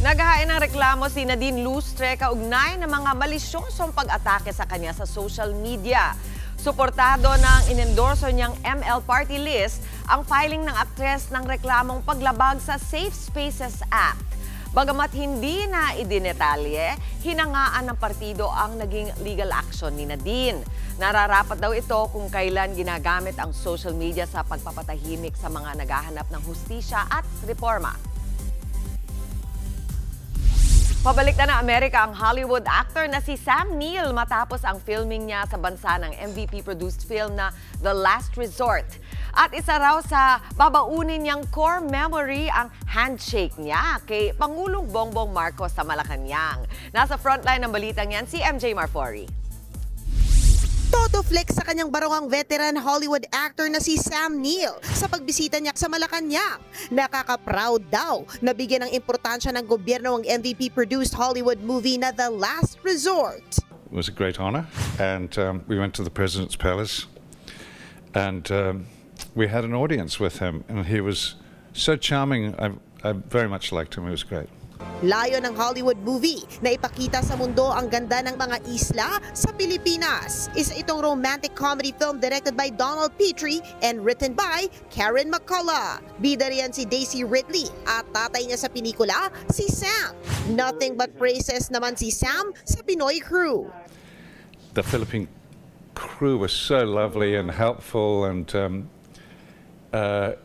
Naghahain ng reklamo si Nadine Lustre kaugnay ng mga malisyosong pag-atake sa kanya sa social media. Suportado ng inendorso niyang ML Party List ang filing ng aktres ng reklamong paglabag sa Safe Spaces Act. Bagamat hindi na idinetalye, hinangaan ng partido ang naging legal action ni Nadine. Nararapat daw ito kung kailan ginagamit ang social media sa pagpapatahimik sa mga naghahanap ng hustisya at reforma. Pabalik na ng Amerika ang Hollywood actor na si Sam Neill matapos ang filming niya sa bansa ng MVP-produced film na The Last Resort. At isa raw sa babaunin niyang core memory ang handshake niya kay Pangulong Bongbong Marcos sa Malacanang. Nasa frontline ng balitang yan si MJ Marfori. Todo flex sa kanyang barongang veteran Hollywood actor na si Sam Neill sa pagbisita niya sa Malacanang. Nakaka-proud daw na bigyan ng importansya ng gobyerno ang MVP-produced Hollywood movie na The Last Resort. It was a great honor, and we went to the President's Palace, and we had an audience with him, and he was so charming. I very much liked him. It was great. Layo ng Hollywood movie na ipakita sa mundo ang ganda ng mga isla sa Pilipinas. Isa itong romantic comedy film directed by Donald Petrie and written by Karen McCullough. Bida riyan si Daisy Ridley at tatay niya sa pelikula, si Sam. Nothing but praises naman si Sam sa Pinoy crew. The Philippine crew was so lovely and helpful, and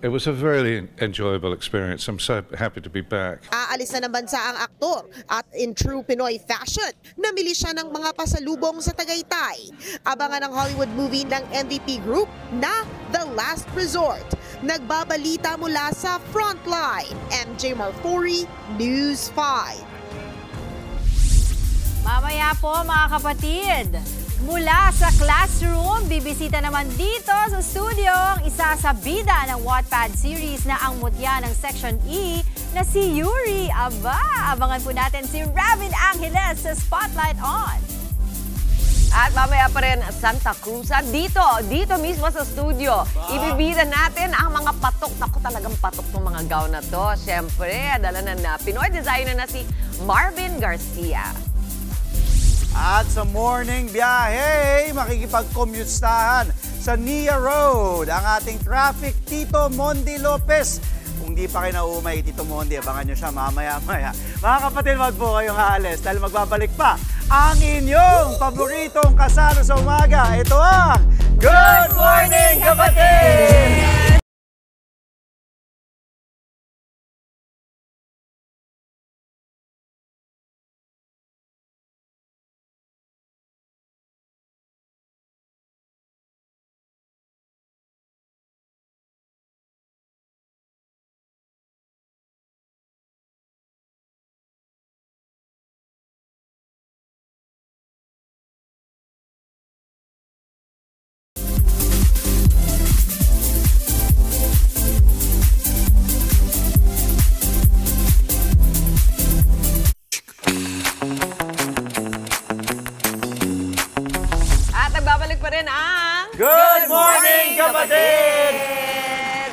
it was a very enjoyable experience. I'm so happy to be back. Aalis na ng bansa ang aktor at in true Pinoy fashion, namili siya ng mga pasalubong sa Tagaytay. Abangan ang Hollywood movie ng MVP Group na The Last Resort. Nagbabalita mula sa Frontline, MJ Marfori, News 5. Mamaya po mga kapatid, mula sa classroom, bibisita naman dito sa studio ang isa sa bida ng Wattpad series na ang mutya ng Section E na si Yuri. Aba, abangan po natin si Ravin Angeles sa Spotlight On. At mamaya pa rin Santa Cruz. Dito mismo sa studio, ibibida natin ang mga patok. Naku, talagang patok ng mga gown na to. Siyempre, dala na Pinoy designer na si Marvin Garcia. At sa morning biyahe, makikipag-commutahan sa Nia Road ang ating traffic Tito Mondi Lopez. Kung di pa kayo naumay, Tito Mondi, abangan nyo siya mamaya-maya. Mga kapatid, wag po kayong haalis dahil magbabalik pa ang inyong paboritong kasalo sa umaga. Ito ang Good Morning Kapatid! Good Morning Kapatid!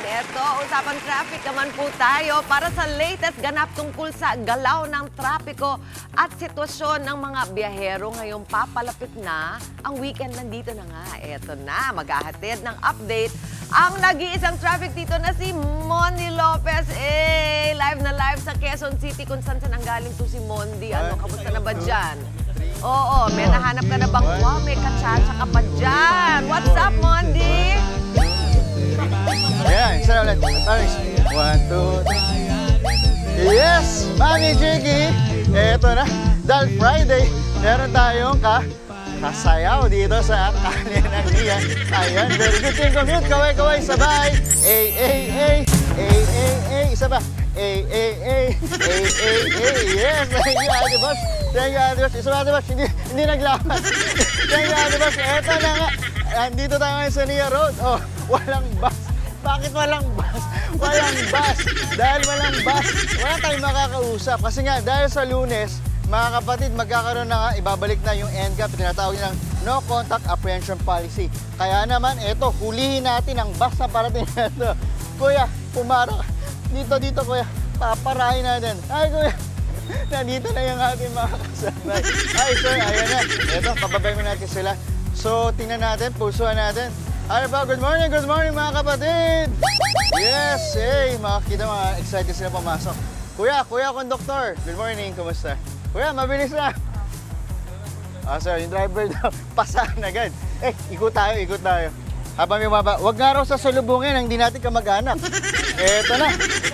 Ito, usapan traffic naman po tayo para sa latest ganap tungkol sa galaw ng trapiko at sitwasyon ng mga biyahero ngayong papalapit na ang weekend. Nandito na nga. Ito na, maghahatid ng update ang nag-iisang traffic dito na si Mondi Lopez. Live na live sa Quezon City kung saan nanggaling to si Mondi. Ano, kamusta na ba dyan? Oo, may nahanap ka na bang may kachacha ka pa dyan? What's up, Mondi? Ayan, isa na ulit. 1, 2, 3. Yes, Mami Jiggy! Eto na, dahil Friday, meron tayong kasayaw dito sa kalye ng Nia. Ayan, very good team commute. Kaway-kaway, sabay. Isa ba? Yes, thank you, Ate Boss. Thank you, Ate Boss. Isa ba, Ate Boss? Hindi naglaban. Thank you, Ate Boss. Eto na nga. Andito tayo ngayon sa Nia Road. Oh, walang bus. Bakit walang bus? Walang bus. Dahil walang bus, wala tayong makakausap. Kasi nga, dahil sa Lunes, mga kapatid, magkakaroon na nga, ibabalik na yung NCAP, tinatawag nilang No Contact Apprehension Policy. Kaya naman, eto, hulihin natin ang bus na parating na ito. Kuya, pumarok. Dito, kuya. Paparahin natin. Ay, kuya. Nandito na yung ating mga kasabay. Ay, sir, ayan na. Eto, pababay mo natin sila. So, tingnan natin, pusuan natin. Ano ba? Good morning mga kapatid! Yes, hey, makakita mga excited sila pumasok. Kuya, konduktor. Good morning, kumusta? Kuya, mabilis na. Sir, yung driver daw, pasahan agad. Ikot tayo. Habang may maba, wag nga raw sa salubungin ang hindi natin kamag-anak. Eto na,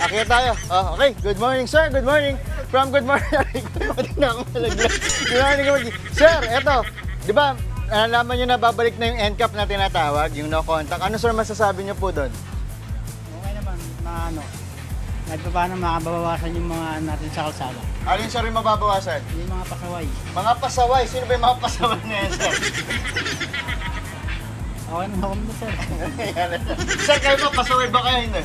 akit tayo. Okay, good morning, sir, good morning. From Good Morning, Good morning, sir, eto, di ba, nalaman nyo na babalik na yung NCAP na tinatawag, yung no contact. Ano sir masasabi nyo po doon? kahit pa paano makabawasan yung mga natin sa kalsada. Alin sir yung mababawasan? Yung mga pasaway. Mga pasaway? Sino ba yung mga pasaway na yan, sir? Okay na ako mo, sir. Sir, kayo ba? Pasaway ba kayo hindi?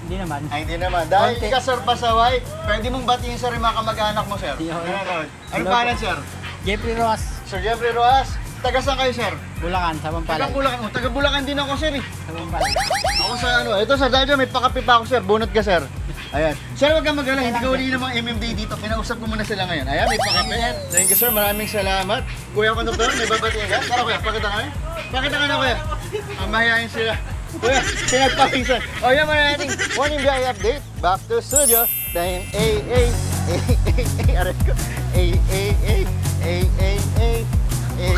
Hindi naman. Ay, hindi naman. Dahil ka, sir, pasaway, pwede mong batiin, sir, yung mga kamag-anak mo, sir. Ano pangalan, sir? Jeffrey Roas. Sir Jeffrey Roas. Taga saan kayo, sir? Bulacan, sa Pampalay. Taga Bulacan. Oh, taga Bulacan din ako, sir, eh. Sa Pampalay. Ako sa ano. Ito, sir, dahil dyan, may pakapi pa ako, sir. Bunot ka, sir. Ayan. Sir, wag kang mag-alala. Hindi ko uli ng mga MMD dito. Kinausap ko muna sila ngayon. Ayan, may pakapi yan. Thank you, sir. Maraming salamat. Kuya Conductor, may babatiin ka? Tara, kuya. Pakita ka na. Pakita ka na, kuya. Mahihayin sila. Kuya, pinagpakisan. O, yan muna natin. Morning BI update. Back to studio. Dahil aray ko.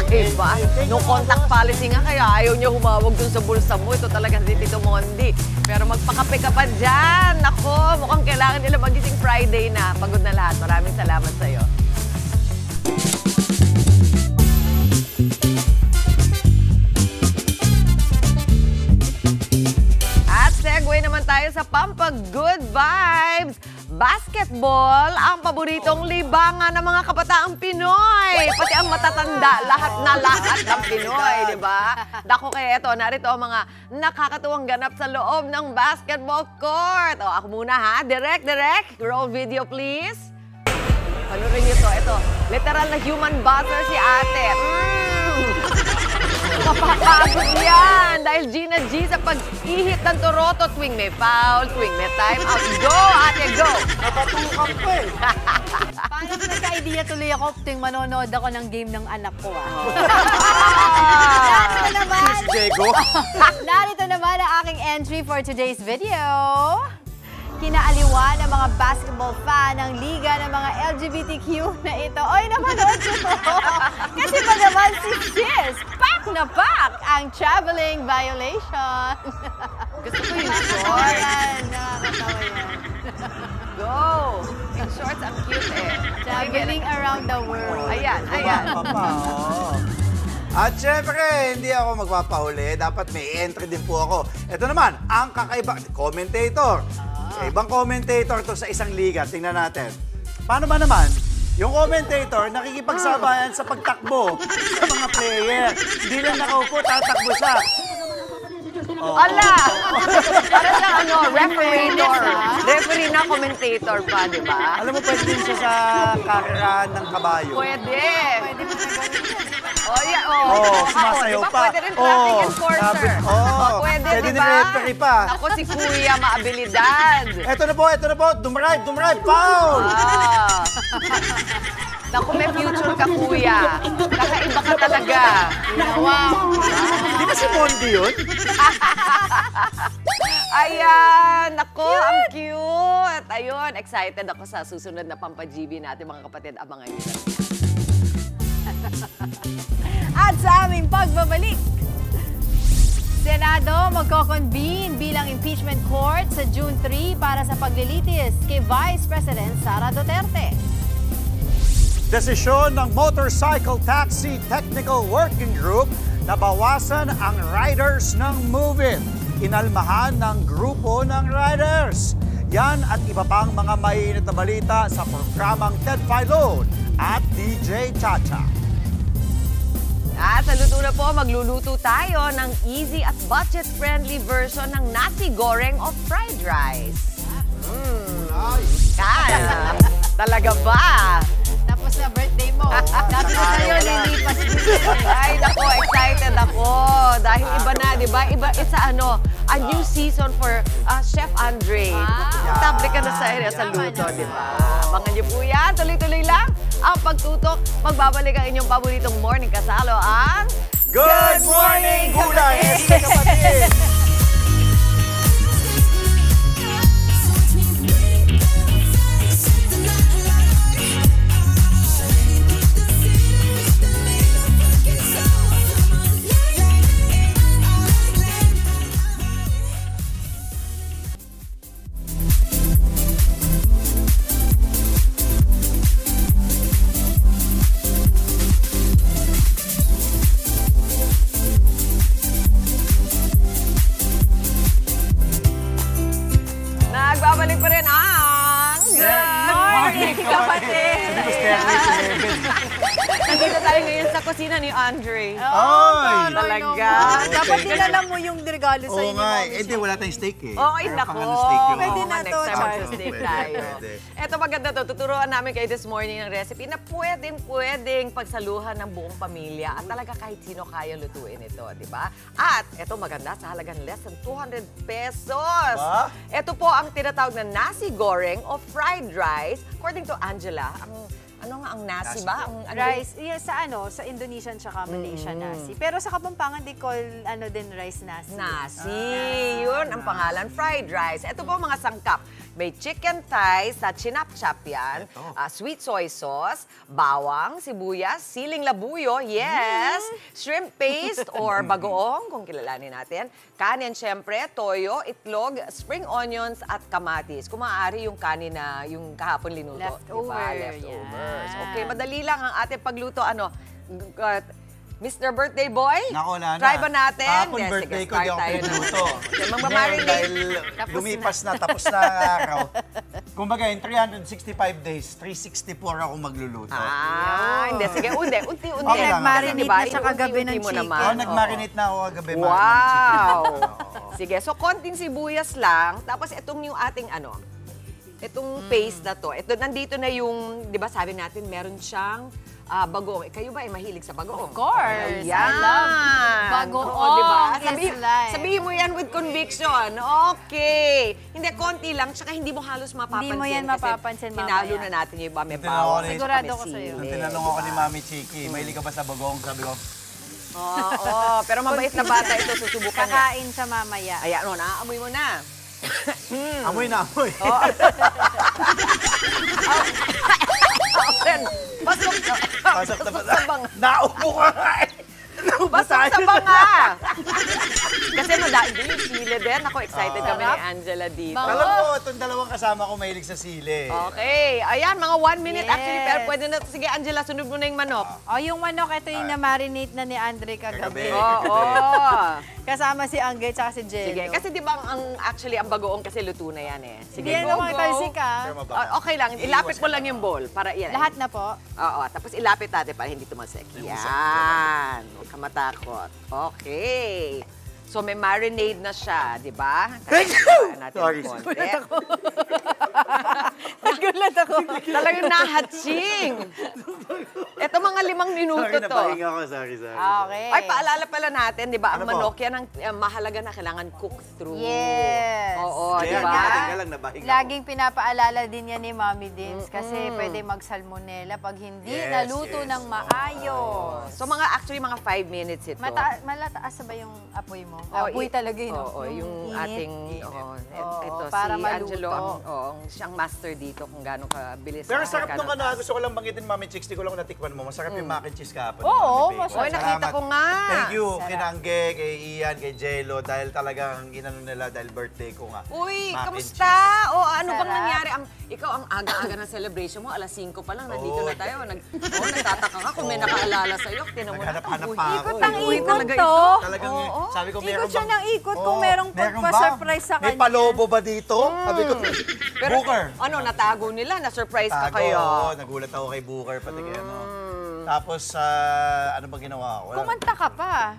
Diba? Nung contact policy nga kaya ayaw niya humawag dun sa bulsa mo. Ito talaga si Tito Mondi. Pero magpakape ka pa dyan. Nako, mukhang kailangan nila magising Friday na. Pagod na lahat. Maraming salamat sa'yo. At segue naman tayo sa Pampag Good Vibes. Basketball, ang paboritong libangan ng mga kabataang Pinoy. Pati ang matatanda, lahat ng Pinoy, di ba? Dako kaya ito, narito ang mga nakakatuwang ganap sa loob ng basketball court. O, ako muna ha. Direct. Roll video, please. Panurin niyo to. Ito, literal na human buzzer si ate. Kapapagod yan dahil Gina G sa pag-ihit ng Toronto tuwing may foul, tuwing may time out. Go, ate, go! Napatukang pa eh. Paano nagka-idea tuloy ako tuwing manonood ako ng game ng anak ko Narito naman ang aking entry for today's video. Kinaaliwan ng mga basketball fan ng liga ng mga LGBTQ na ito. Oy, napanood ko! Kasi pa naman si Sis, pack na pack ang traveling violation. Gusto ko yung shorts. Ayan, nakakatawa yan. Go! Yung shorts, ang cute eh. Traveling around the world. Ayan. At syempre, hindi ako magpapahuli. Dapat may entry din po ako. Ito naman, ang kakaiba, commentator. Ibang commentator to sa isang liga. Tingnan natin. Paano ba naman? Yung commentator, nakikipagsabayan sa pagtakbo sa mga player. Hindi lang nakaupo, tatakbo siya. Ala! Para sa referee na commentator pa, di ba? Alam mo, pwede din siya sa karera ng kabayo. Pwede. Pwede mo na gawin yan. Sumasayaw diba? pa. Pwede rin traffic enforcer. Pwede, diba? din referee pa. Ako si Kuya, maabilidad. Ito na po. Dumrive, foul! Naku, may future ka, Kuya. Kakaiba ka talaga. Wow. Di ba si Mondi yun? Ayan, naku, ang cute. Ayun, excited ako sa susunod na Pampa-GB natin, mga kapatid. Abangan nyo. At sa aming pagbabalik, Senado magko-convene bilang impeachment court sa June 3 para sa paglilitis kay Vice President Sara Duterte. Desisyon ng Motorcycle Taxi Technical Working Group na bawasan ang riders ng MOVE-IT. Inalmahan ng grupo ng riders. Yan at iba pang mga mainit na balita sa programang Ted Filon at DJ Chacha. At sa luto na po, magluluto tayo ng easy at budget-friendly version ng nasi goreng o fried rice. Talaga ba? Tapos na birthday mo. Sabi ko sa'yo, lilipas din. Ay, naku, excited ako. Dahil iba na, di ba? Iba, it's a new season for Chef Andre. Table ka na sa luto, di ba? Abangan niyo po yan. Tuloy-tuloy lang ang pagtutok. Magbabalik ang inyong paboritong morning kasalo ang Good Morning Gulay! Kapatid! kusina ni Andre. Ay! Talaga. Dapat kilala mo yung regalo sa Oo inyo. nga, hindi, wala tayong steak eh. Oo, ay nako. Pwede na to, Next time Charles. mag-steak tayo. Ito maganda to. Tuturuan namin kayo this morning ng recipe na pwedeng pagsaluhan ng buong pamilya at talaga kahit sino kaya lutuin ito, di ba? At ito maganda sa halagang less than 200 pesos. Ito po ang tinatawag na nasi goreng o fried rice. According to Angela, ano nga ang nasi ba? Ang Rice, sa Indonesian tsaka Malaysia nasi. Pero sa Kapampangan, they call din rice nasi. Nasi. Yun ang pangalan, fried rice. Ito po mga sangkap. May chicken thighs na chinap-chap yan, sweet soy sauce, bawang, sibuyas, siling labuyo, yes, shrimp paste or bagoong, kung kilalanin natin, kanin syempre, toyo, itlog, spring onions at kamatis. Kung maaari yung kanin na yung kahapon linuto. Leftover. Leftovers. Okay, madali lang ang ating pagluto. Mr. Birthday Boy? Nako, Nana. Try ba natin? Kahapon Yes, birthday sige, ko, di ako start tayo na. pinuluto. Magmamarinate. Dahil lumipas na, tapos na ang araw. Kumbaga, in 365 days, 364 ako magluluto. Hindi. Sige, unti-unti. Okay lang. Nag-marinate na siya kagabi ng chicken. Nag-marinate na ako kagabi. Wow! Sige, so konting sibuyas lang. Tapos itong yung ating itong paste na to. Ito, nandito na yung, di ba sabi natin, meron siyang bagoong. Kayo ba ay mahilig sa bagoong? Of course. Ayan. I love bagoong. Diba? Is life. Sabihin mo yan with conviction. Okay. Hindi, konti lang. Tsaka hindi mo halos mapapansin. Hindi mo yan mapapansin mamaya. Hinalo na natin yung iba. May bawang. Sigurado ko sa'yo. Nung tinanong ako ni Mami Chiki, mahilig ka ba sa bagoong? Sabi ko, Oo, pero mabait na bata ito. Susubukan niya. Kakain sa mamaya. Ayan, naamoy mo na. Amoy na amoy. Pasok sa banga. Naupo ka nga eh. Pasok sa banga. Kasi madaan din yung sili din. Ako, excited kami ni Angela dito. Alam ko, itong dalawang kasama ko mahilig sa sili. Okay. Ayan, mga 1 minute actually. Pero pwede na. Sige, Angela, sunod mo na yung manok. Yung manok, ito yung na-marinate na ni Andre kagabi. Oo. Kasama si Angge at si Jello. Sige, kasi di ba actually ang bagoong kasi luto na yan eh. Sige, Hindi naman talsik Okay lang, ilapit mo lang yung bowl para yan. Lahat na po? Oo, tapos ilapit natin para hindi tumasik. Yan, huwag ka matakot. Okay. So may marinade na siya, di ba? Sorry. Nagulat ako. Talagang nahatsing. Ito mga 5 minuto Sorry, to. napahinga ko. Sorry. Okay. Ay, paalala pala natin, di ba, ang Ano po? manok yan ang mahalaga na kailangan cook through. Yes. Oo, di Kaya ba? nga, lang, nabahinga ako. Laging pinapaalala din yan ni Mami Dins kasi pwede mag-salmonella pag hindi naluto ng maayos. So actually mga 5 minutes ito. Malataas ba yung apoy mo? Apoy talaga yun. Oo, yung init. ating, ito, para si maluto. Angelo, siyang master dito kung gaano kabilis. Pero sarap nung gusto ko lang banggitin, Mami Chicks, di ko lang natikman mo. Masarap yung mac and cheese kahapon. Oo, Oy, nakita ko nga. Thank you, kay Angge, kay Ian, kay Jello, dahil talagang inano nila dahil birthday ko nga. Uy, Mac and kamusta? O ano bang Sarap. nangyari? Ikaw ang aga-aga ng celebration mo, alas 5 pa lang, nandito na tayo. Nagtataka ka kung may nakaalala sa'yo. Tinan mo na. Naghanap-hanap pa ako. Ikot ang Uy, ikot talaga to. Talagang, sabi ko, Ikot siya ng ikot kung merong pagpa-surprise sa kanya. May palobo ba dito? Sabi ko, Pero Booker. natago nila, na-surprise ka Tago, kayo. nagulat ako kay Booker, pati kay ano. Tapos, ano ba ginawa ko? Kumanta ka pa.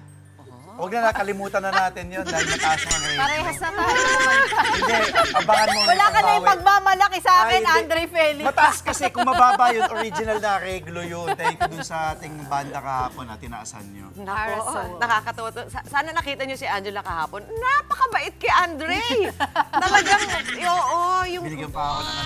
Huwag na nakalimutan na natin yun dahil mataas ang rating. Parehas na tayo kumanta. Hindi, abangan mo. Wala ka na yung pagmamalaki sa akin, Ay, hindi. Andre Felix. Mataas kasi kung mababa yun, original na reglo yun. Thank you dun sa ating banda kahapon na tinaasan nyo. Nako, nakakatawa to. Sana nakita niyo si Angela kahapon. Napakabait kay Andre. Talagang, yung... Binigyan pa ako ng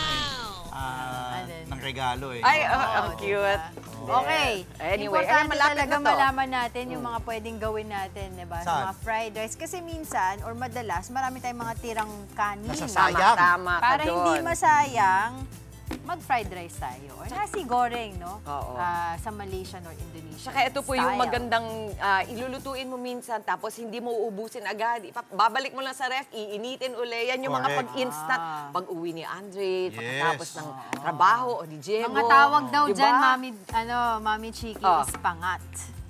ng regalo eh. Ay, ang cute. Okay. Anyway, Importante malapit talaga na to. malaman natin yung mga pwedeng gawin natin, diba? Sa Saan? mga fried rice. Kasi minsan, or madalas, marami tayong mga tirang kanin. Nasasayang. Tama ka Para doon. hindi masayang, mag-fried rice tayo. Or nasi goreng, no? Oo. Sa Malaysian or Indonesian Saka ito po yung style. magandang ilulutuin mo minsan tapos hindi mo uubusin agad. Babalik mo lang sa ref, iinitin uli. Yan yung mga Correct. pag-instant. Pag-uwi ni Andre, pagkatapos ng trabaho o ni Diego. Mga tawag daw Diba? dyan, Mami Chiki, is pangat.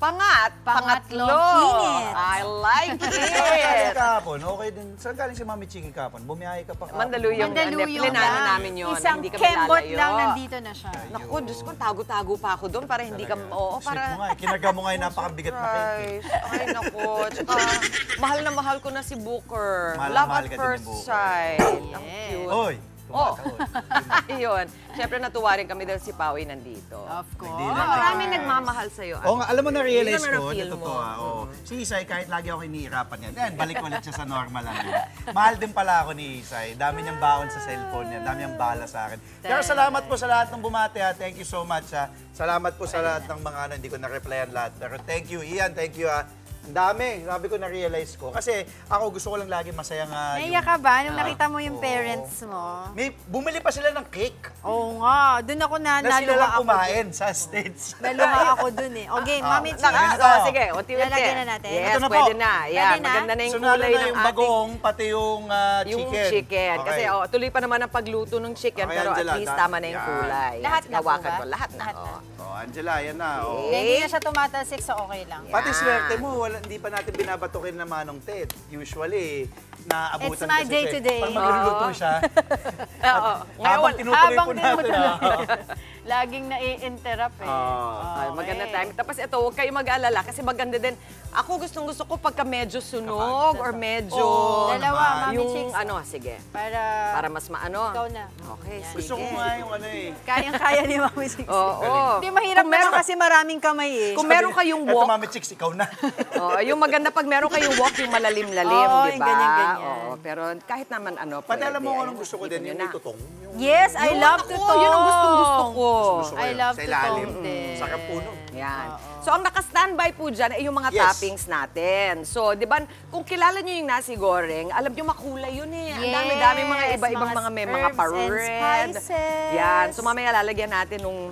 Pangatlo. Init. I like Saan it. kahapon? Okay din. Saan galing si Mami Chiki kahapon? Bumiyahe ka pa kahapon. Mandaluyong plinano namin yun. Isang hindi kami kembot lalayo. lang nandito na siya. Naku, Diyos ko, tago-tago pa ako doon para hindi ka, Sweet mo nga. Kinaga mo nga yung napakabigat na cake. Ay, naku. Tsaka, mahal na mahal ko na si Booker. Mahal na Love mahal at ka din ni first Booker. sight. Ang cute. Oy! Ayun. Siyempre, natuwa rin kami dahil si Pawi nandito. Of course. Maraming nagmamahal sa'yo. Oo nga, alam mo na-realize Hindi naman ko, na-feel ito mo. to Si Isay, kahit lagi ako hinihirapan niya, then balik ulit siya sa normal lang. Mahal din pala ako ni Isay. Dami niyang baon sa cellphone niya, dami niyang bala sa akin. Pero salamat po sa lahat ng bumati ha. Thank you so much ha. Salamat po sa lahat ng mga hindi ko na-replyan lahat. Pero thank you, Ian. Thank you ha. Ang dami. Sabi ko, na-realize ko. Kasi ako gusto ko lang lagi masaya nga. Naiyak ka ba nung nakita mo yung parents mo? Bumili pa sila ng cake. Oo nga. Doon ako Na sila naluha lang ako. kumain sa States. Naluha ako doon eh. Okay, Mami Chiki. Sige, unti-unti. Lalagyan na natin. Yes, Ito na po. pwede na. Yan, Pwede na? maganda na yung Sunod kulay na ng yung ating... bagong, pati yung Yung chicken. chicken. Okay. Kasi tuloy pa naman ang pagluto ng chicken, Okay, pero Angela, at least tama na yung yan. kulay. Lahat na po Hawakan ba? ko. Lahat na. Angela, yan na. Hindi na siya tumatalsik, so okay lang. Pati swerte mo, hindi pa natin binabatukin na Manong Ted. Usually, naabutan It's my kasi day siya. to day. Pag magluluto siya, Oo. habang tinutuloy po natin. Laging nai-interrupt eh. Maganda time. Tapos ito, huwag kayo mag-alala kasi maganda din. Ako gustong-gusto ko pagka medyo sunog or medyo... Dalawa, Mami yung Chicks. sige. Para mas maano. ikaw na. Okay, sige. Gusto ko nga yung Kayang-kaya ni Mami Chicks. Oo. Hindi, mahirap naman kasi maraming kamay eh. Kung meron kayong Ito, walk, Mami Chicks, ikaw na. yung maganda pag meron kayong walk, yung malalim-lalim, Oo, di yung ba? ganyan-ganyan. Oo, pero kahit naman Pati alam mo pwede. anong gusto ko din, yung may tutong. Yes, I love to talk. Yun ang gustong-gusto ko. I love Sa to ilalim. talk din. Sa kapuno. Yan. So, ang naka-standby po dyan ay yung mga toppings natin. So, di ba, kung kilala nyo yung nasi goreng, alam nyo makulay yun eh. Ang dami-dami mga Yes, iba-ibang mga may mga herbs and pa-red. spices. Yan. So, mamaya lalagyan natin nung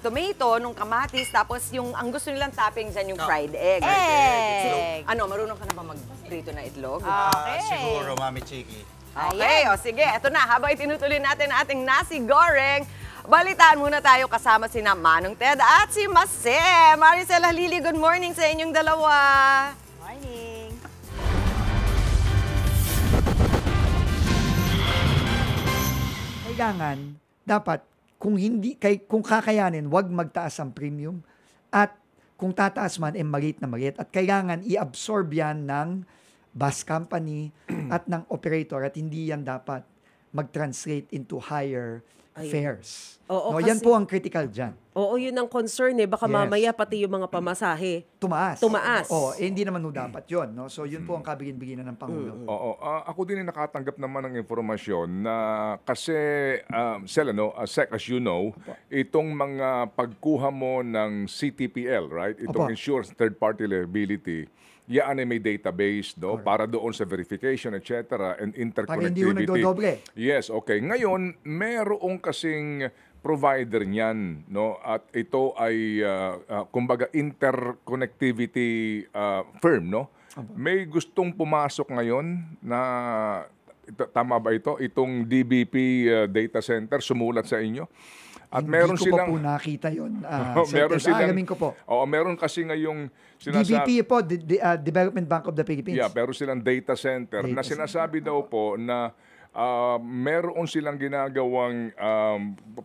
tomato, nung kamatis, tapos yung ang gusto nilang toppings dyan, yung fried egg. Egg. So, marunong ka na ba mag-prito na itlog? Okay. Siguro, Mami Chiki. Okay, sige, eto na. Habang itinutuloy natin ang ating nasi goreng, balitaan muna tayo kasama si Manong Ted at si Mase. Maricel Halili, good morning sa inyong dalawa. Morning. Kailangan, dapat, kung kakayanin, wag magtaas ang premium. At kung tataas man, maliit na maliit. At kailangan i-absorb yan ng bus company at ng operator. At hindi yan dapat mag-translate into higher fares. Oo, Yan kasi- po ang critical dyan. Oo, yun ang concern eh. Baka Yes. mamaya pati yung mga pamasahe. Tumaas. Tumaas. Hindi naman dapat yun. No? So yun po ang kabigin-biginan ng Pangulo. Oo, ako din ay nakatanggap naman ng informasyon na kasi, Sel, Sec, as you know, itong mga pagkuha mo ng CTPL, right? Itong Opo. Insurance Third-Party Liability, yan ay may database para doon sa verification, etc. and Para hindi ho interconnectivity. nagdodoble. Yes, okay. Ngayon, merong kasing provider niyan, no? At ito ay kumbaga interconnectivity firm, no? May gustong pumasok ngayon na tama ba ito? Itong DBP data center sumulat sa inyo. At meron Hindi ko silang pa po nakita yun. meron silang Alamin ko po. Oo, meron kasi ngayong DBP po, Development Bank of the Philippines. Yeah, pero silang data center na sinasabi daw po na meron silang ginagawang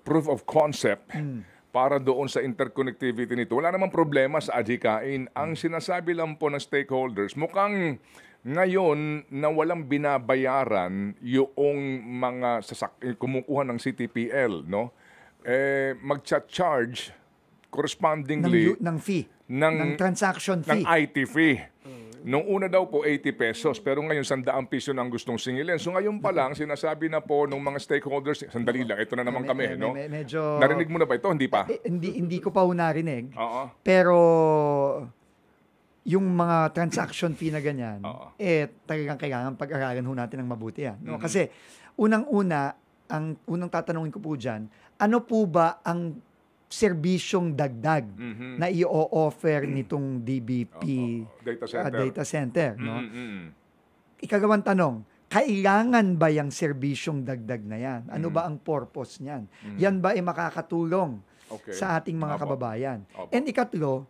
proof of concept para doon sa interconnectivity nito. Wala namang problema sa adhikain. Ang sinasabi lang po ng stakeholders, mukhang ngayon na walang binabayaran yung mga kumukuha ng CTPL, no? Mag-charge correspondingly ng fee. Ng transaction fee. Ng IT fee. Nung una daw po 80 pesos, pero ngayon 100 piso na ang gustong singilin. So ngayon pa lang, sinasabi na po ng mga stakeholders, sandali lang, ito na naman kami, no? Medyo, narinig mo na ba ito? Hindi pa? Hindi ko pa narinig. Oo. Pero yung mga transaction fee na ganyan, talagang kailangan pag-aralan ho natin ng mabuti yan. No? Kasi unang-una, ang unang tatanungin ko po dyan, ano po ba ang serbisyong dagdag na i-offer nitong DBP data center, no? Ikagawang tanong, kailangan ba yung serbisyong dagdag na yan? Ano ba ang purpose niyan? Yan ba ay makakatulong sa ating mga kababayan? And ikatlo,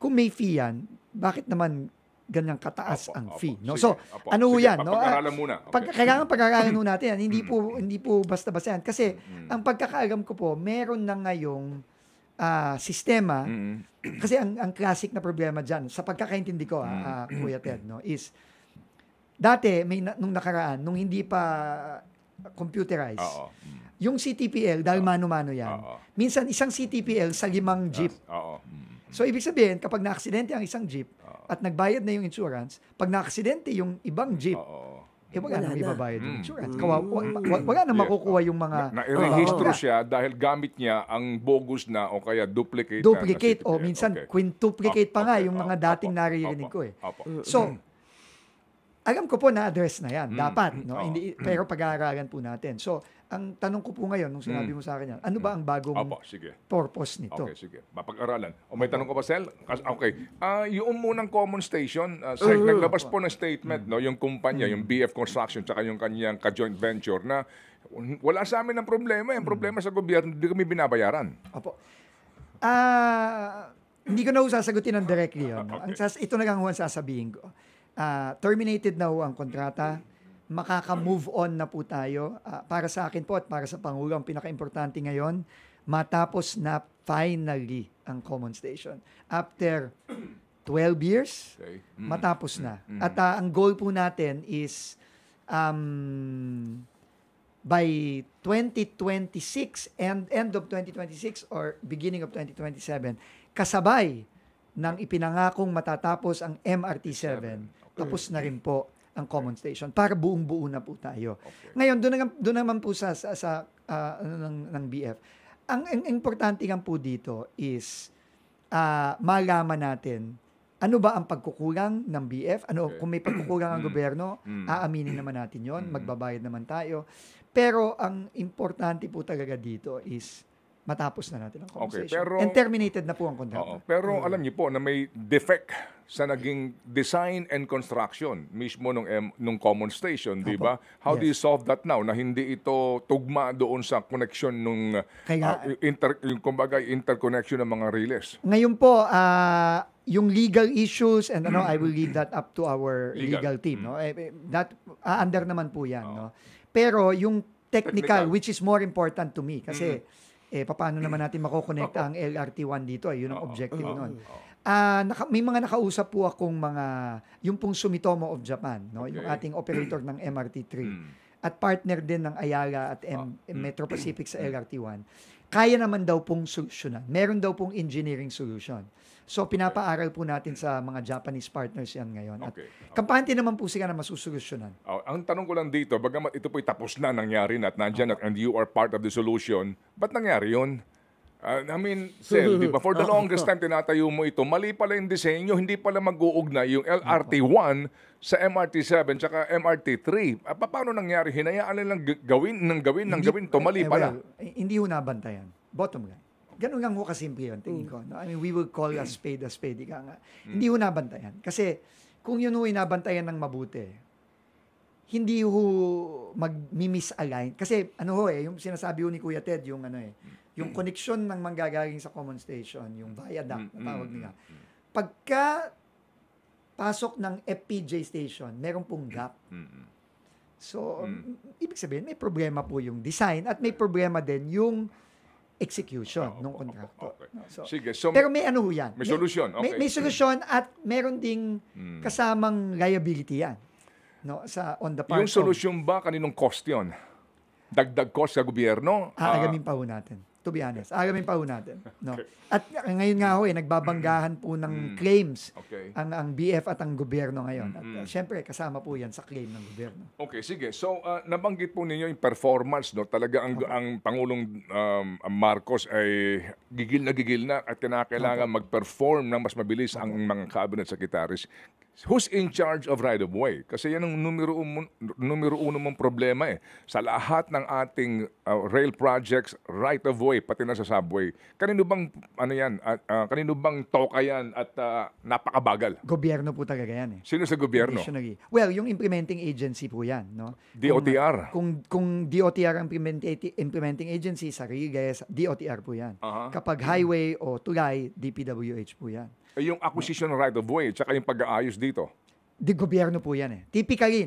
kung may fee yan, bakit naman ganyang kataas ang fee, no? Sige, So, ano ho sige, yan, no? pag-aralan muna. Okay. Kailangan pag-aralan ho natin yan. Hindi po basta-basta yan. Kasi, ang pagkakaalam ko po, meron na ngayong sistema, kasi ang classic na problema dyan, sa pagkakaintindi ko, Kuya Ted, no, is, dati, nung nakaraan, nung hindi pa computerized, yung CTPL, dahil mano-mano yan, minsan isang CTPL sa 5 jeep. So, ibig sabihin, kapag na-aksidente ang isang jeep, at nagbayad na yung insurance, pag na-aksidente yung ibang jeep, wala nang ibabayad yung insurance. Wala nang makukuha yung mga... Na-rehistro siya dahil gamit niya ang bogus na o kaya duplicate. Duplicate o minsan quintuplicate pa nga yung mga dating naririnig ko eh. So, alam ko po na-address na yan. Dapat. No? Pero pag-aaralan po natin. So, ang tanong ko po ngayon, nung sinabi mo sa akin yan, ano ba ang bagong purpose nito? Okay, sige. Mapag-aralan. O may tanong ko pa, Sel? Okay. Yung munang common station, naglabas po ng statement, no, yung kumpanya, yung BF Construction, tsaka yung kanyang ka-joint venture na wala sa amin ang problema. Yung problema sa gobyerno, hindi kami binabayaran. Opo. Hindi ko na sasagutin ng directly yun. No? Ito na lang ang sasabihin ko. Terminated na ho ang kontrata. Makaka-move on na po tayo. Para sa akin po at para sa Pangulo, ang pinaka-importante ngayon, matapos na finally ang common station. After 12 years, matapos na. At ang goal po natin is by 2026 and end of 2026 or beginning of 2027, kasabay ng ipinangakong matatapos ang MRT7, tapos na rin po ang common station para buong-buo na po tayo. Ngayon, doon naman po sa ng BF. Ang importante lang po dito is malaman natin ano ba ang pagkukulang ng BF? Kung may pagkukulang ang gobyerno, aaminin naman natin yon, magbabayad naman tayo. Pero ang importante po talaga dito is matapos na natin ang conversation. And terminated na po ang kontrata. Pero alam niyo po na may defect sa naging design and construction mismo nung common station, di ba? How do you solve that now na hindi ito tugma doon sa connection nung interconnection ng mga relays? Ngayon po, yung legal issues and I will leave that up to our legal team, no? That under naman po 'yan, no? Pero yung technical, which is more important to me kasi paano naman natin makokonekta ang LRT1 dito? Yun ang objective nun. May mga nakausap po akong yung pong Sumitomo of Japan, no? Yung ating operator ng MRT3 at partner din ng Ayala at Metro Pacific sa LRT1. Kaya naman daw pong solusyonan. Meron daw pong engineering solution. So, pinapaaral po natin sa mga Japanese partners yan ngayon. At kampante naman po sila na masusolusyonan. Ang tanong ko lang dito, bagamat ito po'y tapos na, nangyari na at nandyan and you are part of the solution, ba't nangyari yun? Sel, di ba, for the longest time tinatayo mo ito, mali pala yung disenyo, hindi pala mag-uugnay yung LRT1 sa MRT7 tsaka MRT3. Paano nangyari? Hinayaan lang gawin, to mali pala. Hindi ho nabantayan. Bottom line. Ganun lang ho kasimple yun, tingin ko. No? We will call a spade. Ika nga. Hindi ho nabantayan. Kasi kung yun ho nabantayan ng mabuti, hindi ho mag-misalign. Kasi yung sinasabi ho ni Kuya Ted, yung yung connection ng manggagaling sa common station, yung viaduct, na tawag nila. Pagka pasok ng FPJ station, meron pong gap. So, ibig sabihin, may problema po yung design at may problema din yung execution ng kontrakto. Sige, pero may ho yan. May solusyon. Okay. May solusyon at meron ding kasamang liability yan. No, on the part yung solusyon ba, kaninong cost yun? Dagdag cost sa gobyerno? Aagamin pa ho natin. To be honest. Aagamin pa ho natin. No? At ngayon nga ho, nagbabanggahan po ng claims ang BF at ang gobyerno ngayon. At syempre, kasama po yan sa claim ng gobyerno. Okay, sige. So, nabanggit po ninyo yung performance, no? Talaga ang Pangulong Marcos ay gigil na at kinakailangan mag-perform ng mas mabilis ang mga cabinet secretaries. who's in charge of right-of-way? Kasi yan ang numero uno mong problema eh. Sa lahat ng ating rail projects, right-of-way, pati na sa subway. Kanino bang, kanino bang toka yan at napakabagal? Gobyerno po talaga yan eh. Sino sa gobyerno? Well, yung implementing agency po yan. No? DOTR? Kung DOTR ang implementing agency, sa Rigas, DOTR po yan. Kapag highway o tulay, DPWH po yan. Yung acquisition ng right-of-way, tsaka yung pag-aayos dito. Di gobyerno po yan eh. Typically,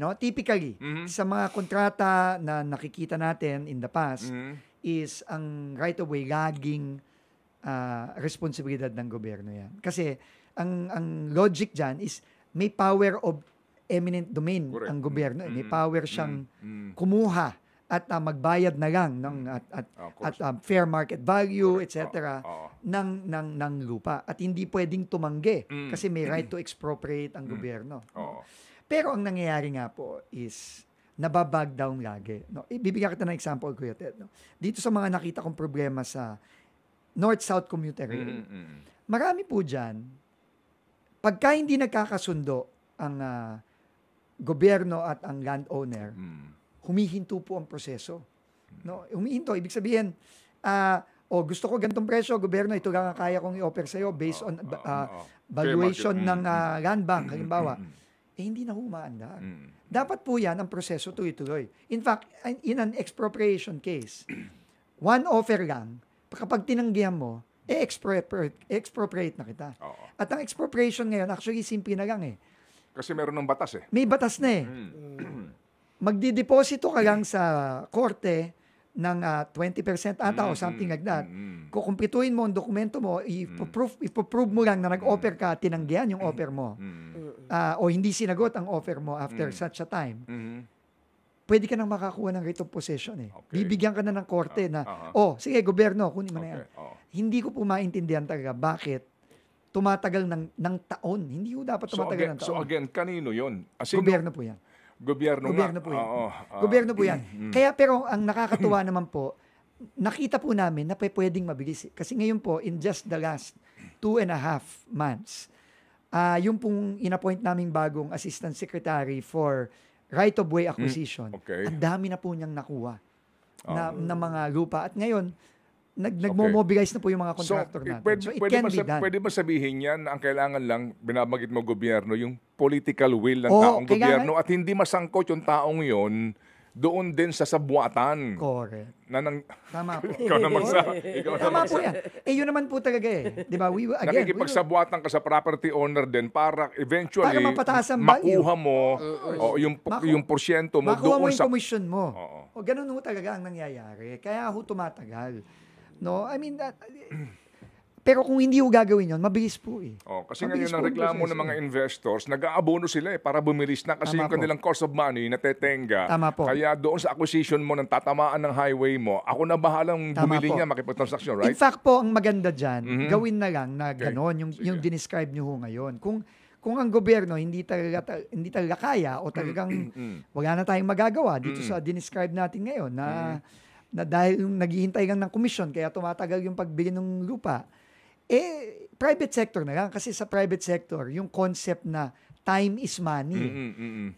sa mga kontrata na nakikita natin in the past, is ang right-of-way laging responsibilidad ng gobyerno yan. Kasi ang logic dyan is may power of eminent domain ang gobyerno. May power siyang kumuha at magbayad na lang at fair market value, etc. ng lupa. At hindi pwedeng tumanggi kasi may right to expropriate ang gobyerno. Pero ang nangyayari nga po is nababag down lagi. No? Ibibigyan kita ng example, Kuya Ted. No? Dito sa mga nakita kong problema sa North-South Commuter Rail, marami po dyan, pagka hindi nagkakasundo ang gobyerno at ang landowner, humihinto po ang proseso. No? Humihinto, ibig sabihin, gusto ko ganitong presyo, gobyerno, ito lang ang kaya kong i-offer sa'yo based on valuation ng land bank, halimbawa. Hindi na humaandar. Dapat po yan ang proseso tuloy-tuloy. In fact, in an expropriation case, one offer lang, kapag tinanggihan mo, expropriate na kita. At ang expropriation ngayon, actually, simple na lang eh. Kasi meron ng batas eh. May batas na eh. Magdideposito ka lang sa korte ng 20% ata o something like that. Kukumpituin mo ang dokumento mo, ipoprove mo lang na nag-offer ka, tinanggihan yung offer mo. O hindi sinagot ang offer mo after such a time. Pwede ka nang makakuha ng writ of possession eh. Bibigyan ka na ng korte na, sige, gobyerno, kunin mo na yan. Hindi ko po maintindihan talaga bakit tumatagal ng taon. Hindi ko dapat tumatagal ng taon. So again, kanino yun? Gobyerno po yan. Gobyerno po yan. Gobyerno po yan. Kaya pero ang nakakatuwa naman po, nakita po namin na pwedeng mabilis. Kasi ngayon po, in just the last 2.5 months, yung pong inappoint naming bagong Assistant Secretary for Right-of-Way Acquisition, ang dami na po niyang nakuha na mga lupa. At ngayon, nagmo-mobilize na po yung mga contractor natin. So it can be done. Pwede ba sabihin yan na ang kailangan lang, binabagit mo gobyerno, yung political will ng taong gobyerno at hindi masangkot yung taong yon doon din sa sabuatan. Correct. Tama po. Ikaw naman Tama po yan. Yun naman po talaga eh. Di ba? Nakikipagsabuatan ka sa property owner din para eventually para mapataas ang value. Makuha mo yung porsyento mo makuha doon mo yung commission mo. Ganun ho talaga ang nangyayari. Kaya ho tumatagal. No, I mean pero kung hindi ho gagawin yon, mabilis po eh. Kasi ngayon ang reklamo ng mga investors, nag-aabono sila para bumilis na kasi yung kanilang cost of money natetenga. Tama po. Kaya doon sa acquisition mo ng tatamaan ng highway mo, ako na bahalang bumili niya, makipagtransaksyon, right? In fact po, ang maganda dyan, gawin na lang na gano'n, yung dinescribe nyo ho ngayon. Kung ang gobyerno hindi talaga kaya o talagang wala na tayong magagawa dito sa dinescribe natin ngayon na dahil naghihintay lang ng komisyon kaya tumatagal yung pagbili ng lupa, private sector na lang. Kasi sa private sector, yung concept na time is money.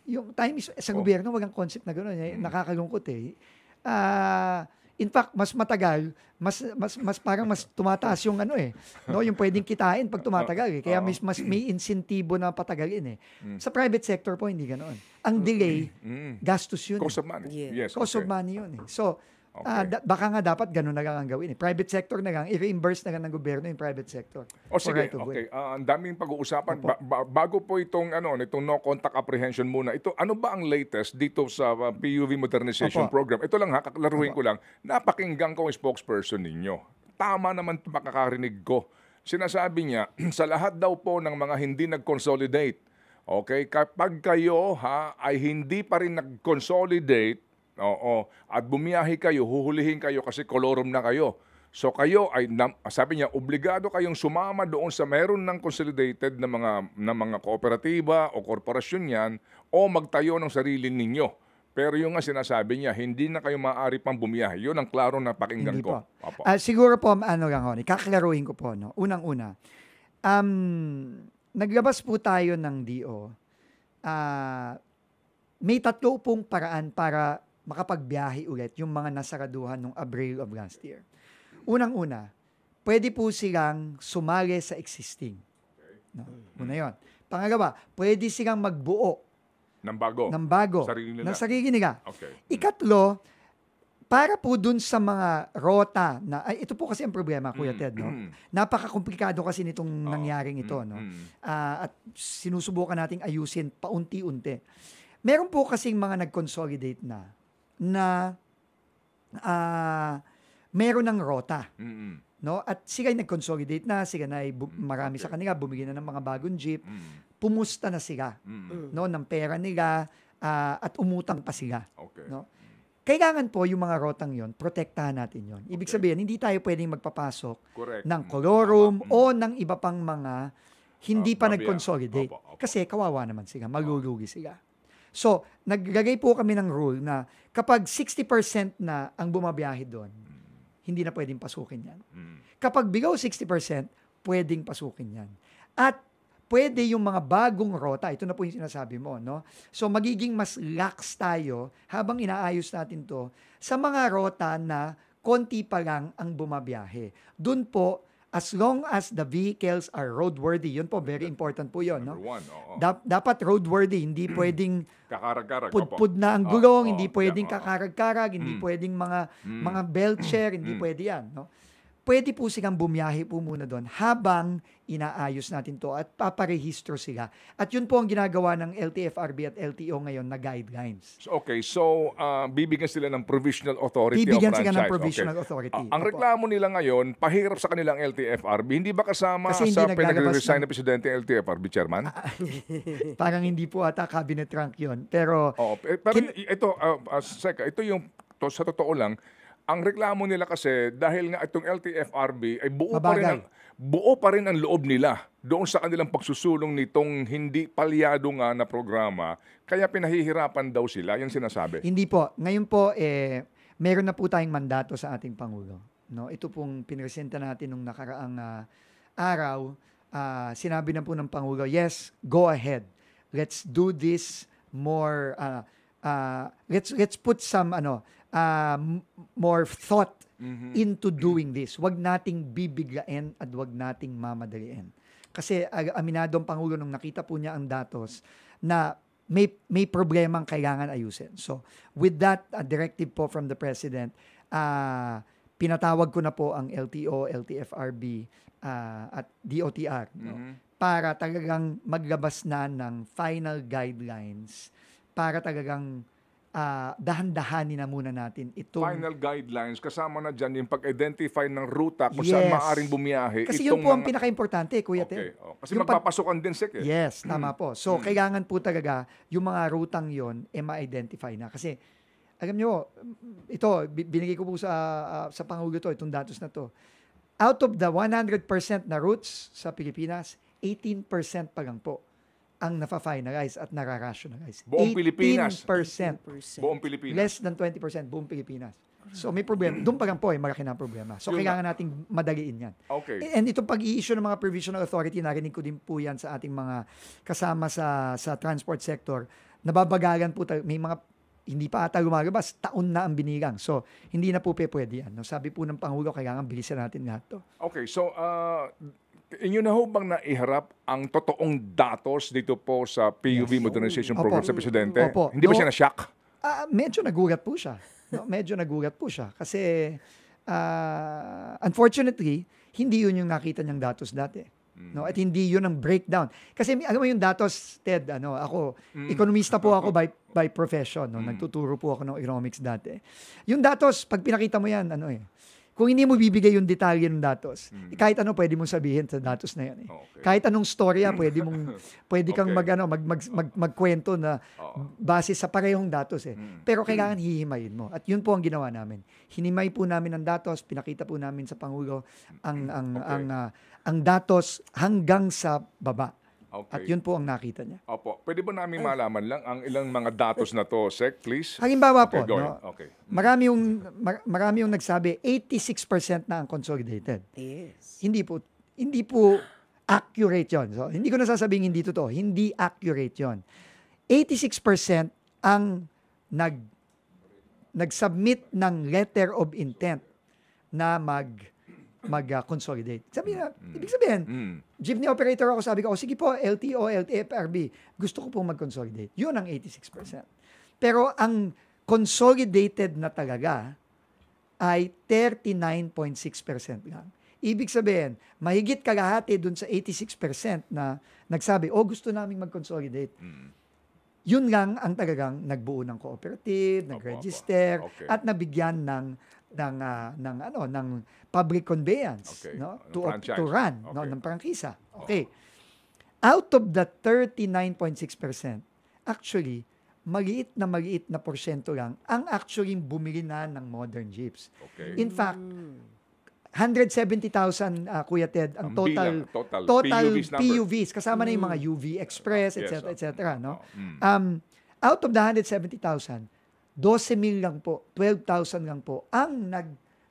Yung time is, sa gobyerno, walang concept na gano'n. Nakakalungkot eh. In fact, mas matagal, parang mas tumataas yung no, yung pwedeng kitain pag tumatagal eh. Kaya mas may insentibo na patagalin eh. Sa private sector po, hindi ganoon. Ang delay, gastos yun. Cost of money. Yes, cost of money yun eh. So, baka nga dapat gano'n na lang ang gawin eh. Private sector na lang, i-reimburse na lang ng gobyerno yung private sector. Sige, okay. Ang daming pag-uusapan. Bago po itong no contact apprehension muna, ano ba ang latest dito sa PUV modernization program? Ito lang kaklaruhin ko lang. Napakinggan ko ang spokesperson ninyo. Tama naman makakarinig ko. Sinasabi niya, sa lahat daw po ng mga hindi nag-consolidate, okay, kapag kayo ay hindi pa rin nag-consolidate, at bumiyahe kayo, huhulihin kayo kasi kolorum na kayo. So kayo ay, sabi niya, obligado kayong sumama doon sa meron ng consolidated na mga kooperatiba o korporasyon yan o magtayo ng sarili ninyo. Pero yung nga sinasabi niya, hindi na kayo maaari pang bumiyahe. Yun ang klaro na pakinggan ko. Siguro po, kaklaruhin ko po, no? Unang-una, naglabas po tayo ng DO. May 3 pong paraan para makapagbiyahe ulit yung mga nasaraduhan nung Abril of last year. Unang-una, pwede po silang sumali sa existing. No? Una yun. Pangalawa, pwede silang magbuo ng bago. Sarili nila. Okay. Ikatlo, para po dun sa mga rota na, ito po kasi ang problema, Kuya Ted, no? Napaka-komplikado kasi nitong nangyaring ito, no? At sinusubukan nating ayusin paunti-unti. Meron po kasing mga nag-consolidate na meron ng rota. No? At sila ay nag-consolidate na, sila na marami sa kanila, bumili na ng mga bagong jeep, pumusta na sila, no? Ng pera nila, at umutang pa sila. Okay. No? Kailangan po yung mga rotang yon, protektahan natin yon. Ibig sabihin, hindi tayo pwedeng magpapasok ng colorum o ng iba pang mga hindi pa nag-consolidate. Kasi kawawa naman sila, malulugi sila. So, naglagay po kami ng rule na kapag 60% na ang bumabiyahe doon, hindi na pwedeng pasukin yan. Kapag below 60%, pwedeng pasukin yan. At pwede yung mga bagong rota, ito na po yung sinasabi mo, no? So, magiging mas lax tayo habang inaayos natin to sa mga rota na konti pa lang ang bumabiyahe. Doon po, as long as the vehicles are roadworthy, yun po, very important po yun, no? Dapat roadworthy, hindi pwedeng kakarag-karag. pudpud na ang gulong, hindi pwedeng kakarag-karag, hindi pwedeng mga belt share, hindi pwede yan, no? Pwede po silang bumiyahe po muna doon habang inaayos natin to at paparehistro sila. At yun po ang ginagawa ng LTFRB at LTO ngayon na guidelines. Okay, so bibigyan sila ng provisional authority Bibigyan of franchise. sila ng provisional authority. Ang reklamo nila ngayon, pahirap sa kanilang LTFRB. Hindi ba kasama Kasi sa hindi pinag-resign na presidente ng LTFRB, Chairman? Parang hindi po ata cabinet rank yun. Pero, ito yung, sa totoo lang, ang reklamo nila kasi dahil nga itong LTFRB ay buo pa rin ang loob nila doon sa kanilang pagsusulong nitong hindi palyado nga na programa, kaya pinahihirapan daw sila, yung sinasabi. Hindi po. Ngayon po, meron na po tayong mandato sa ating Pangulo. No? Ito pong pinresenta natin nung nakaraang araw. Sinabi na po ng Pangulo, yes, go ahead. Let's do this more, let's put some, more thought into doing this. Wag nating bibiglain at wag nating mamadaliin. Kasi aminado ang Pangulo nung nakita po niya ang datos na may problemang kailangan ayusin. So, with that directive po from the President, pinatawag ko na po ang LTO, LTFRB, at DOTR, para talagang maglabas na ng final guidelines para talagang dahan-dahanin na muna natin itong final guidelines, kasama na dyan yung pag-identify ng ruta kung saan maaaring bumiyahe. Kasi yun po ang pinaka-importante, Kuya Ted. Kasi magpapasokan din, Sek. Yes, tama po. So, kailangan po talaga yung mga rutang yon ma-identify na. Kasi, alam nyo, ito, binigay ko po sa Pangulo to, itong datos na to. Out of the 100% na routes sa Pilipinas, 18% pa lang po ang nafa-finalize at nara-rationalize. Buong Pilipinas. 18%. Buong Pilipinas. Less than 20% buong Pilipinas. So may problema. Doon pa lang po malaki na problema. So kailangan nating madaliin yan. Okay. And itong pag-i-issue ng mga provisional authority, narinig ko din po yan sa ating mga kasama sa transport sector. Nababagalan po, may mga hindi pa ata lumalabas, taon na ang binilang. So hindi na po pwede yan. No? Sabi po ng Pangulo, kailangan bilisan natin lahat to. Okay, so inyo na ho bang naiharap ang totoong datos dito po sa PUV Modernization Program sa Presidente? Opo. Hindi ba siya na-shock? Medyo nagulat po siya. No? Medyo nagulat po siya. Kasi, unfortunately, hindi yun yung nakita niyang datos dati. No? At hindi yun ang breakdown. Kasi alam mo yung datos, Ted, ako, ekonomista po ako by profession. No? Nagtuturo po ako ng economics dati. Yung datos, pag pinakita mo yan, kung hindi mo bibigay yung detalye ng datos, kahit ano pwede mong sabihin sa datos na yan. Okay. Kahit anong storya, pwede kang magkwento na base sa parehong datos. Pero kailangan hihimayin mo. At yun po ang ginawa namin. Hinimay po namin ang datos, pinakita po namin sa Pangulo ang datos hanggang sa baba. Okay. At yun po ang nakita niya. Opo. Pwede ba namin malaman lang ang ilang mga datos na to, Sec, please? Halimbawa po, okay. Marami yung nagsabi 86% na ang consolidated. Yes. Hindi po accurate yon. So, hindi ko nasasabing hindi totoo. Hindi accurate yon. 86% ang nag-submit ng letter of intent na mag-consolidate. Ibig sabihin, jeepney operator ako, sabi ko, sige po, LTO, LTFRB, gusto ko pong mag-consolidate. Yun ang 86%. Pero ang consolidated na talaga ay 39.6% lang. Ibig sabihin, mahigit kalahati dun sa 86% na nagsabi, gusto naming mag-consolidate. Yun lang ang talagang nagbuo ng cooperative, nag-register, at nabigyan ng public conveyance, to run, ng prangkisa. Okay. Out of the 39.6%, actually, maliit na porsyento lang ang actually bumili na ng modern jeeps. Okay. In fact, 170,000, Kuya Ted, ang total PUVs, kasama na yung mga UV Express, etc. No? Out of the 170,000, 12,000 lang po, 12,000 lang po ang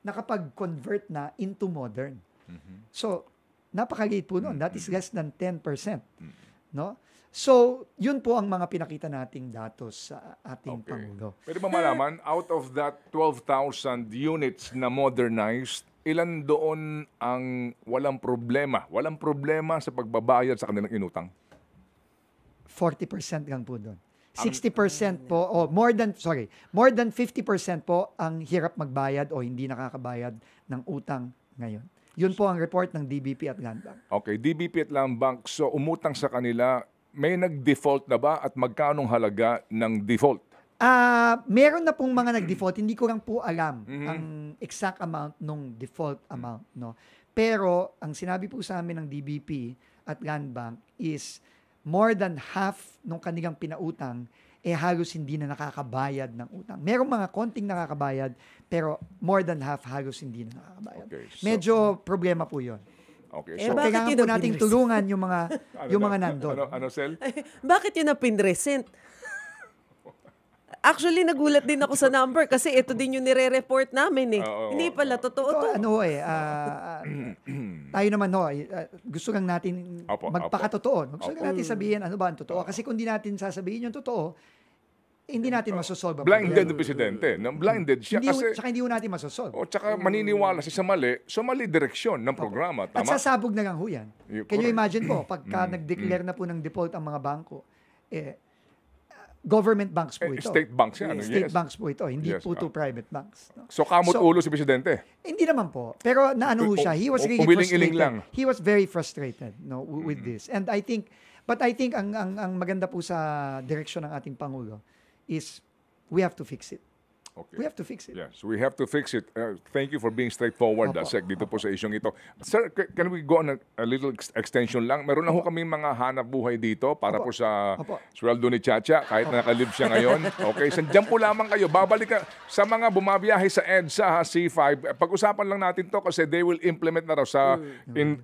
nakapag-convert na into modern. So, napakaliit po nun. That is less than 10%. No? So, yun po ang mga pinakita nating datos sa ating Pangulo. Pwede ba malaman, out of that 12,000 units na modernized, ilan doon ang walang problema sa pagbabayad sa kanilang inutang? 40% lang po doon. 60% po, more than 50% po ang hirap magbayad o hindi nakakabayad ng utang ngayon. Yun po ang report ng DBP at Land Bank. Okay, DBP at Land Bank. So, umutang sa kanila, may nag-default na ba at magkanong halaga ng default? Meron na pong mga nag-default. Hindi ko lang po alam ang exact amount nung default amount. No? Pero, ang sinabi po sa amin ng DBP at Land Bank is more than half nung kanilang pinautang halos hindi na nakakabayad ng utang. Merong mga konting nakakabayad, pero more than half halos hindi na nakakabayad. Okay, so, medyo problema po yun. Okay, so kailangan po nating tulungan yung mga nandun. Ano, Sel? Bakit yun na pinresent? Actually, nagulat din ako sa number kasi ito din yung nire-report namin Hindi pala, totoo to. Tayo naman gusto lang natin magpakatotoo. Gusto lang natin sabihin ano ba ang totoo. Kasi kung di natin sasabihin yung totoo, hindi natin masosolve. Blinded ang presidente. Blinded siya kasi... Tsaka hindi natin masosolve. Tsaka maniniwala siya sa mali direksyon ng programa. Tama? At sasabog na lang ho yan. Can you imagine po, pagka nag-declare na po ng default ang mga bangko, government banks po ito. State banks yan. State banks po ito. Hindi po to private banks. No? So, kamot-ulo si presidente? Hindi naman po. Pero naano siya. He was really frustrated. He was very frustrated with this. And I think ang maganda po sa direksyon ng ating Pangulo is we have to fix it. Okay. We have to fix it. Yes, we have to fix it. Thank you for being straightforward, Sec, dito po sa isyong ito. Sir, can we go on a little extension lang? Meron na ho kami mga hanap buhay dito para po sa sweldo ni Chacha, kahit nakalib siya ngayon. Okay, sandiyan po lamang kayo. Babalik ka sa mga bumabiyahe sa EDSA, C5. Pag-usapan lang natin to kasi they will implement na raw sa in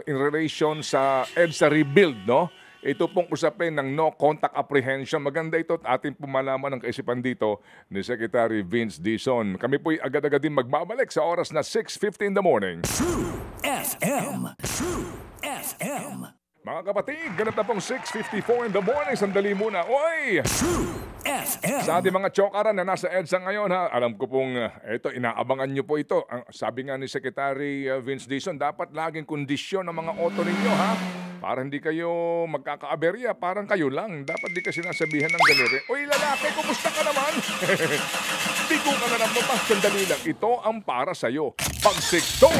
relation sa EDSA rebuild, no? Ito pong usapin ng no contact apprehension. Maganda ito at ating pumalaman ng kaisipan dito ni Secretary Vince Dizon. Kami po'y agad-agad din magbabalik sa oras na 6:50 in the morning. True FM. True FM. Mga kapatid, ganap na pong 6:54 in the morning. Sandali muna. Oy! True FM. Sa ating mga chokaran na nasa EDSA ngayon, alam ko pong ito, inaabangan nyo po ito. Sabi nga ni Secretary Vince Dizon, dapat laging kondisyon ng mga auto ninyo, para hindi kayo magkakaaberya, parang kayo lang. Dapat di ka sinasabihan ng ganire. Uy, lalaki, kumusta ka naman? Bigo ka na naman, sandali lang. Ito ang para sa'yo. Pagsikto!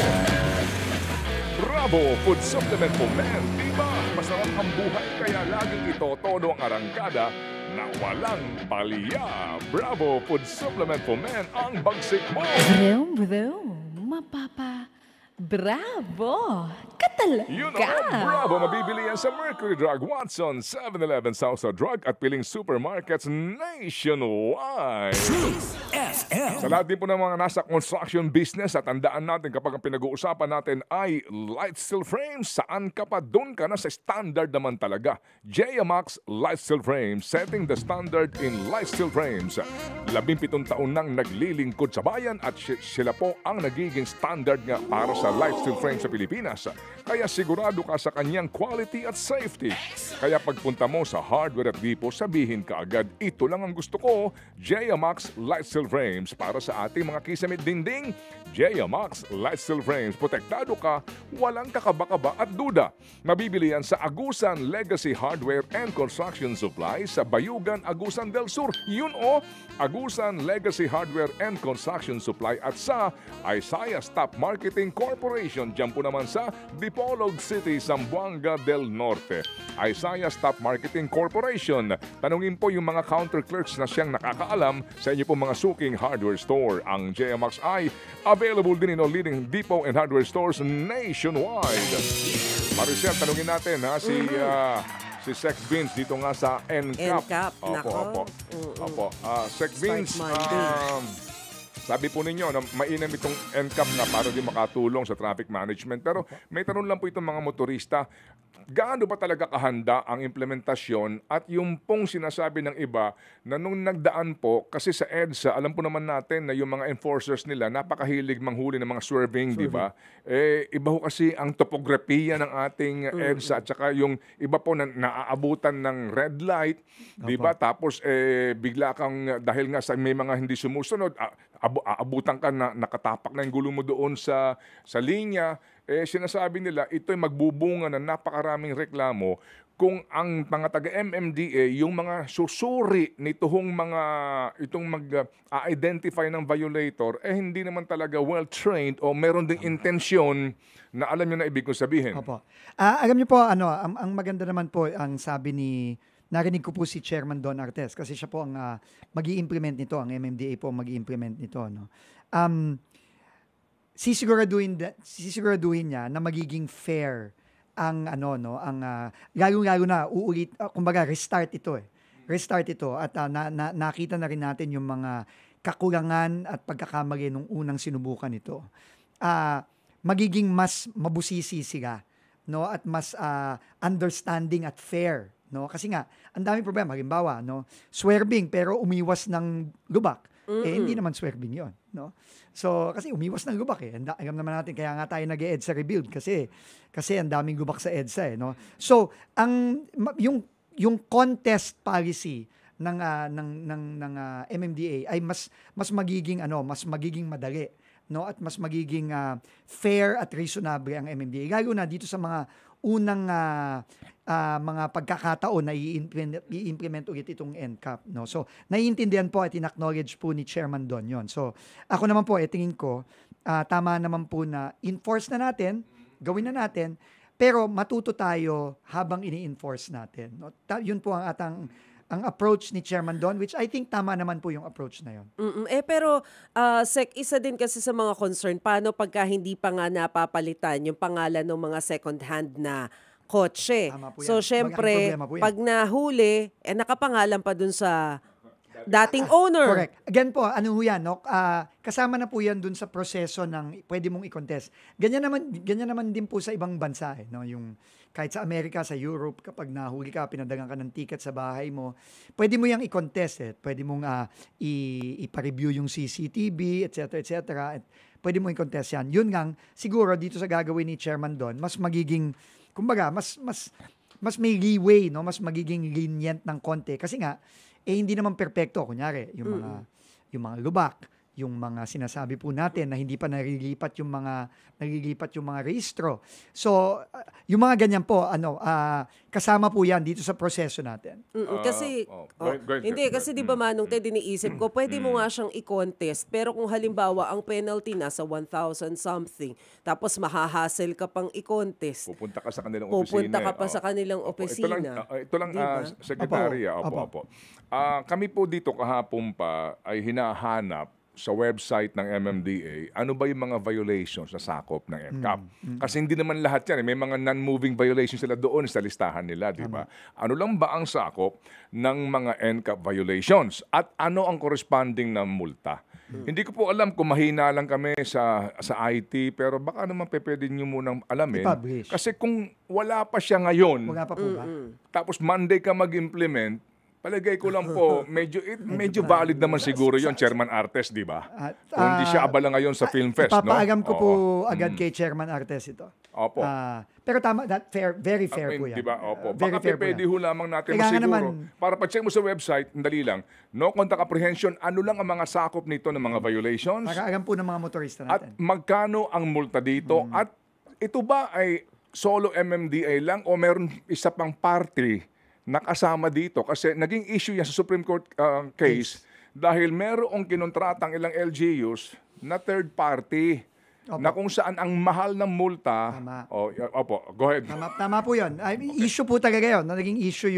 Bravo Food Supplement for Men. Diba? Masarap ang buhay, kaya laging ito todo ang arangkada na walang palya. Bravo Food Supplement for Men ang bagsik mo. Mapapa. Bravo! Katalaga! You know, bravo! Mabibili yan sa Mercury Drug, Watson, 7-Eleven, Southside Drug at piling supermarkets nationwide. Truth FM. Sa lahat din po ng mga nasa construction business at tandaan natin kapag ang pinag-uusapan natin ay light steel frames, saan ka pa? Doon ka na sa standard naman talaga. JMax Light Steel Frames, setting the standard in light steel frames. 17 taon nang naglilingkod sa bayan at sila po ang nagiging standard nga para sa sa light steel frame sa Pilipinas. Kaya sigurado ka sa kanyang quality at safety. Kaya pagpunta mo sa Hardware at Depot, sabihin ka agad, ito lang ang gusto ko, JMax Light Steel Frames para sa ating mga kisamit dingding. JMax Light Steel Frames, protektado ka, walang kakaba-kaba at duda. Mabibili yan sa Agusan Legacy Hardware and Construction Supply sa Bayugan, Agusan del Sur. Yun Agusan Legacy Hardware and Construction Supply at sa Isaiah Top Marketing Corporation. Diyan po naman sa Dipolog City, Zamboanga del Norte. Isaiah Top Marketing Corporation. Tanungin po yung mga counter clerks na siyang nakakaalam sa inyo po mga suking hardware store. Ang JMax ay available din in all leading depot and hardware stores nationwide. Maricel, tanungin natin si Sec Vince dito nga sa NCAP. Opo. Sec Vince, sabi po ninyo, mainam itong NCAP na para din makatulong sa traffic management. Pero may tanong lang po itong mga motorista, gaano ba talaga kahanda ang implementasyon at yung pong sinasabi ng iba na nung nagdaan po, kasi sa EDSA, alam po naman natin na yung mga enforcers nila, napakahilig manghuli ng mga swerving, di ba? Iba ho kasi ang topografiya ng ating EDSA at saka yung iba po na naaabutan ng red light, di ba? Tapos bigla kang, dahil nga sa may mga hindi sumusunod, aabutan ka na nakatapak na yung gulo mo doon sa linya, sinasabi nila ito'y magbubunga ng napakaraming reklamo kung ang mga taga-MMDA, yung mga susuri nitong mag-identify ng violator, hindi naman talaga well-trained o meron ding intensyon na alam nyo na ibig kong sabihin. Opo. Alam nyo po, ang maganda naman po, ang sabi narinig ko po si Chairman Don Artes kasi siya po ang mag-i-implement nito, ang MMDA po mag-i-implement nito. No? Sisiguraduhin niya na magiging fair ang lalo na kumbaga restart ito at nakita na rin natin yung mga kakulangan at pagkakamali nung unang sinubukan ito. Magiging mas mabusisi sila, no, at mas understanding at fair, no, kasi nga ang daming problema, halimbawa, no, swerving pero umiwas ng lubak. Hindi naman swerving 'yon, no? So, kasi umiwas ng lubak alam naman natin kaya nga tayo nag-EDSA rebuild kasi ang daming lubak sa EDSA, no? So, yung contest policy ng MMDA ay mas magiging madali, no? At mas magiging fair at reasonable ang MMDA. Lalo na dito sa mga unang mga pagkakataon na i-implement ulit itong NCAP, no? So, naiintindihan po at in-acknowledge po ni Chairman Don yon. So, ako naman po, tingin ko, tama naman po na enforce na natin, gawin na natin, pero matuto tayo habang ini-enforce natin. No? Yun po ang approach ni Chairman Don, which I think tama naman po yung approach na yun. Pero, Sec, isa din kasi sa mga concern, paano pagka hindi pa nga napapalitan yung pangalan ng mga second-hand na kotse? So, syempre, pag nahuli, nakapangalan pa dun sa dating owner. Correct. Again po, no? Kasama na po yan dun sa proseso ng pwede mong i-contest. Ganyan naman din po sa ibang bansa, no? Yung kahit sa Amerika, sa Europe, kapag nahuli ka, pinadagan ka ng ticket sa bahay mo, pwede mo yang i-contest. Pwede mong ipa-review yung CCTV, etc. Pwede mo i-contest yan. Yun nga, siguro dito sa gagawin ni Chairman Don, mas magiging, kumbaga, mas may leeway, no? Mas magiging lenient ng konti. Kasi nga, hindi naman perpekto. Kunyari, yung mga lubak, yung mga sinasabi po natin na hindi pa nalilipat yung mga rehistro. So, yung mga ganyan po, kasama po yan dito sa proseso natin. Kasi, kasi di ba Manong Ted, iniisip ko, pwede mo nga siyang i-contest, pero kung halimbawa ang penalty nasa 1,000 something, tapos mahahassle ka pang i-contest. Pupunta ka sa kanilang opisina. Pupunta ka pa sa kanilang opisina. Ito lang, diba? Secretary. Opo. Kami po dito kahapon pa ay hinahanap sa website ng MMDA, ano ba yung mga violations na sakop ng NCAP? Kasi hindi naman lahat yan. May mga non-moving violations sila doon sa listahan nila, di ba? Ano lang ba ang sakop ng mga NCAP violations? At ano ang corresponding na multa? Hindi ko po alam kung mahina lang kami sa IT, pero baka naman pwede nyo munang alamin. I-publish. Kasi kung wala pa siya ngayon, wala pa po ba? Tapos Monday ka mag-implement, palagay ko lang po, medyo valid naman siguro yon, Chairman Artes, di ba? Kung hindi siya abala ngayon sa Film Fest, no? Ipapaagam ko po agad kay Chairman Artes ito. Opo. Pero tama, very fair po yan. Diba? Opo. Very Baka fair po pwede yan. ho lamang natin Kailangan masiguro. naman- Para pag-check mo sa website, dali lang, no contact apprehension, ano lang ang mga sakop nito ng mga violations? Para agam po ng mga motorista At natin. magkano ang multa dito? At ito ba ay solo MMDA lang o meron isa pang party na kasama dito? Kasi naging issue yan sa Supreme Court case dahil merong kinontratang ilang LGUs na third party na kung saan ang mahal ng multa. Opo, go ahead. Tama po yun. Issue po talaga yun. Naging issue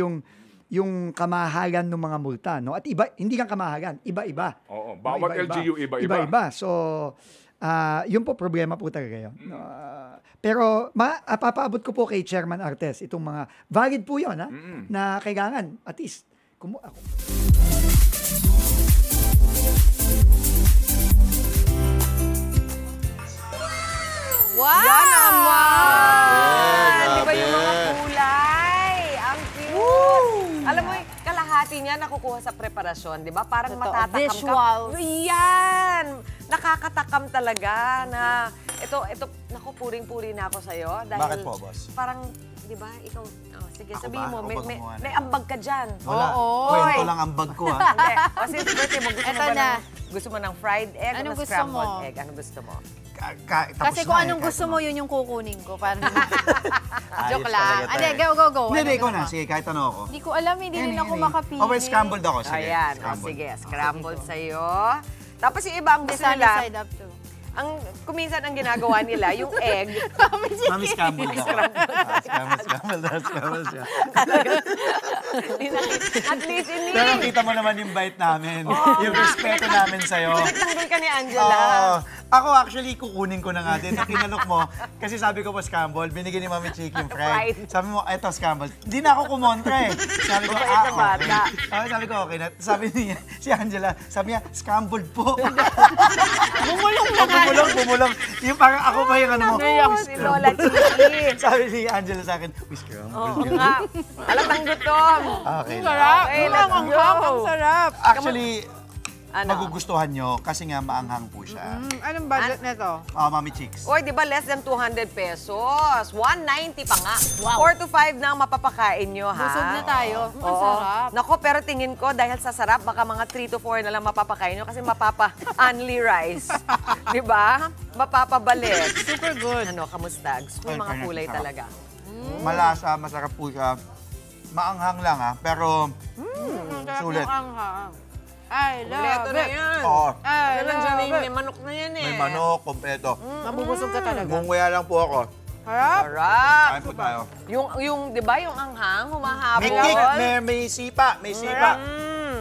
yung kamahalan ng mga multa. No? At iba, hindi kang kamahalan, iba-iba. Oo, bawat LGU iba-iba. Iba-iba. So, yun po problema po talaga yun. Pero papaabot ko po kay Chairman Artes itong mga valid po yun, na kailangan at least Wow! Yan naman! Di ba yung mga kulay? Ang cute! Alam mo, kalahati niya nakukuha sa preparasyon, di ba? Parang matatakam visuals. ka. Yan! Nakakatakam talaga na ito, naku, puring-puri na ako sa'yo. Dahil Bakit po, boss? Parang, di ba, ikaw, sige, Ako sabihin ba? mo, Ako ba gumawa may ambag ka dyan. Wala. Oo. Kwento lang ang bag ko, ha? Hindi. O, since birthday mo, gusto mo ng fried egg Anong o ng gusto scrambled mo? egg? Anong gusto mo? Kasi kung anong gusto mo, yun yung kukunin ko. Parang joke lang. Hindi, go. Hindi, ikaw na. Sige, kahit ano ako. Hindi ko alam, hindi rin ako makapili. Okay, scrambled ako. Sige. Ayan, sige, scrambled sa'yo. Tapos yung iba, ang gusto nila, side up too. Kuminsan ang ginagawa nila, yung egg. Mami, scrambled ako. Scrambled siya. At least ini. Pero kita mo naman yung bite namin. Yung respeto namin sa'yo. Nagtanggol ka ni Angela. Ako actually, kukunin ko na nga din. Nakinalok mo. Kasi sabi ko po scrambled, binigyan ni Mami chicken fried. Sabi mo, eto scrambled. Di na ako kumontra eh. Sabi ko, okay. Sabi ko, okay na. Sabi niya, si Angela, sabi niya, scrambled po. Bumulong. Yung parang ako ba yung ano mo? Si Lola Chiki. Sabi ni Angela sa akin, scrambled. Oo nga. Alatang gutom. Okay. Ang sarap. Actually, magugustuhan nyo kasi nga maanghang po siya. Anong budget nito? Mami Chicks. Oy, di ba less than 200 pesos? 190 pa nga. 4 to 5 na ang mapapakain nyo, ha? Busog na tayo. Ang Oo. sarap. Nako, pero tingin ko dahil sa sarap, baka mga 3 to 4 na lang mapapakain nyo kasi mapapa-only rice. Di ba? Mapapabalik. Super good. Ano, kamusta? Gusto ko yung mga kulay talaga. Malasa, masarap po siya. Maanghang lang ha, pero sulit. I love Kompleto na it. yan. Oo. May manok na yan eh. May manok, kompleto. Mabubusog ka talaga. Munguya lang po ako. Sarap. Kain po tayo. Yung, di ba, yung anghang, humahabol. May kick, may sipa, may sipa.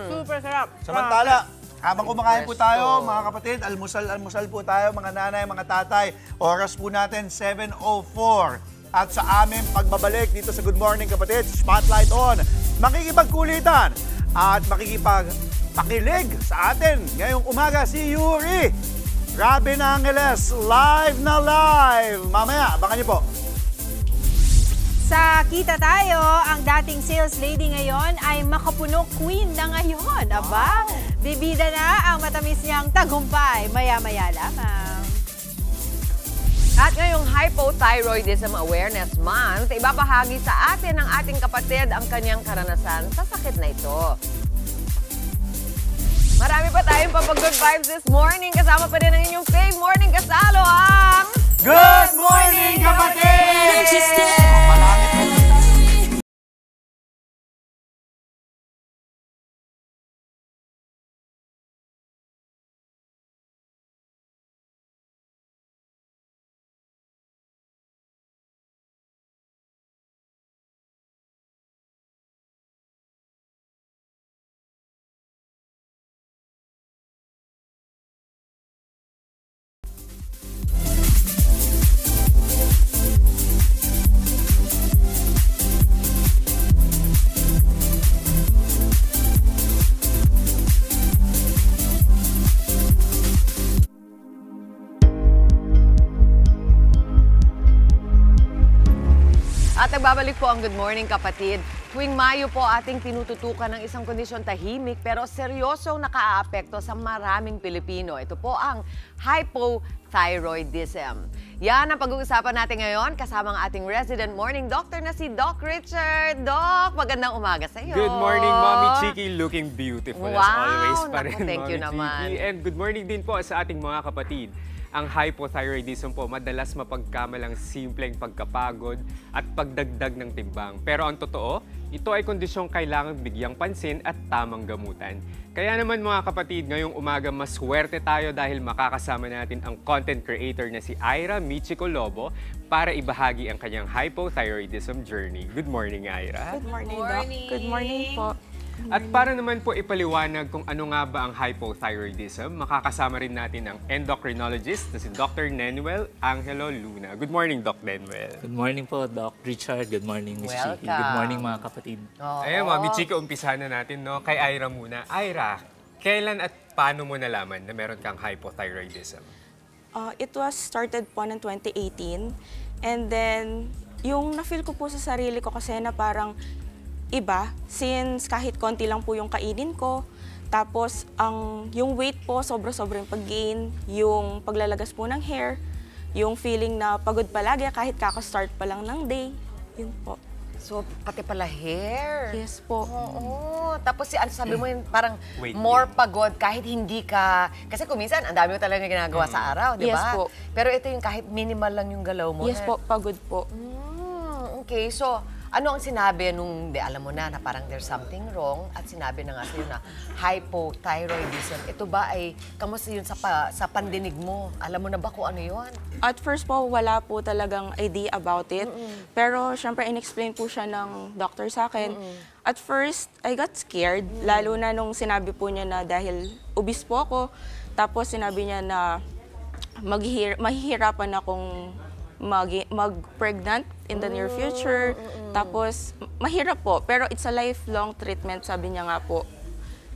Super sarap. Samantala, habang kumakain po tayo, mga kapatid, almusal po tayo, mga nanay, mga tatay. Oras po natin, 7:04. At sa aming pagbabalik dito sa Good Morning Kapatid, Spotlight On, makikipagkulitan at makikipagpakilig sa atin ngayong umaga si Yuri Robin Angeles, live na live. Mamaya, abangan niyo po. Sa Kita Tayo, ang dating sales lady ngayon ay makapuno queen na ngayon. Aba, bibida na ang matamis niyang tagumpay. Maya-maya lamang. At ngayong Hypothyroidism Awareness Month, ibabahagi sa atin ng ating kapatid ang kanyang karanasan sa sakit na ito. Marami pa tayong papag-good vibes this morning. Kasama pa din ang inyong fave morning kasalo ang... Good Morning Kapatid! At nagbabalik po ang Good Morning Kapatid. Tuwing Mayo po ating tinututukan ng isang kondisyon tahimik pero seryosong nakaaapekto sa maraming Pilipino. Ito po ang hypothyroidism. Yan ang pag-uusapan natin ngayon kasama ang ating resident morning doctor na si Doc Richard. Doc, magandang umaga sa iyo. Good morning, Mommy Chiki. Looking beautiful as always pa rin, thank you Mommy naman. Chiki. And good morning din po sa ating mga kapatid. Ang hypothyroidism po madalas mapagkamalang simpleng pagkapagod at pagdagdag ng timbang. Pero ang totoo, ito ay kondisyong kailangang bigyang pansin at tamang gamutan. Kaya naman mga kapatid, ngayong umaga maswerte tayo dahil makakasama natin ang content creator na si Ira Michiko Lobo para ibahagi ang kanyang hypothyroidism journey. Good morning, Ira. Good morning, Doc. Good morning po. At para naman po ipaliwanag kung ano nga ba ang hypothyroidism, makakasama rin natin ang endocrinologist na si Dr. Nenuel Angelo Luna. Good morning, Doc Nenuel. Good morning po, Doc Richard. Good morning, Miss Chiki. Good morning, mga kapatid. Ayan, Mami Chiki, umpisahan na natin, no? Kay Ira muna. Ira, kailan at paano mo nalaman na meron kang hypothyroidism? It was started po ng 2018. And then, yung na-feel ko po sa sarili ko kasi na parang iba, since kahit konti lang po yung kainin ko, tapos yung weight po, sobra-sobra yung pag-gain, yung paglalagas po ng hair, yung feeling na pagod palagi kahit kaka-start pa lang ng day, yun po. So, pati pala hair? Yes po. Oo. Tapos sabi mo yun, parang Weight more pagod kahit hindi ka... Kasi kuminsan, ang dami mo talaga ginagawa sa araw, di ba? Yes po. Pero ito yung kahit minimal lang yung galaw mo. Yes po, pagod po. Okay, so ano ang sinabi nung, alam mo na parang there's something wrong at sinabi na nga sa'yo na hypothyroidism. Ito ba ay, kamusta yun sa pandinig mo? Alam mo na ba kung ano yun? At first po, wala po talagang idea about it. Pero syempre, in-explain po siya ng doctor sa akin. At first, I got scared. Lalo na nung sinabi po niya na dahil obese po ako. Tapos sinabi niya na mahihirapan akong mag-pregnant in the near future. Tapos, mahirap po. Pero it's a lifelong treatment, sabi niya nga po.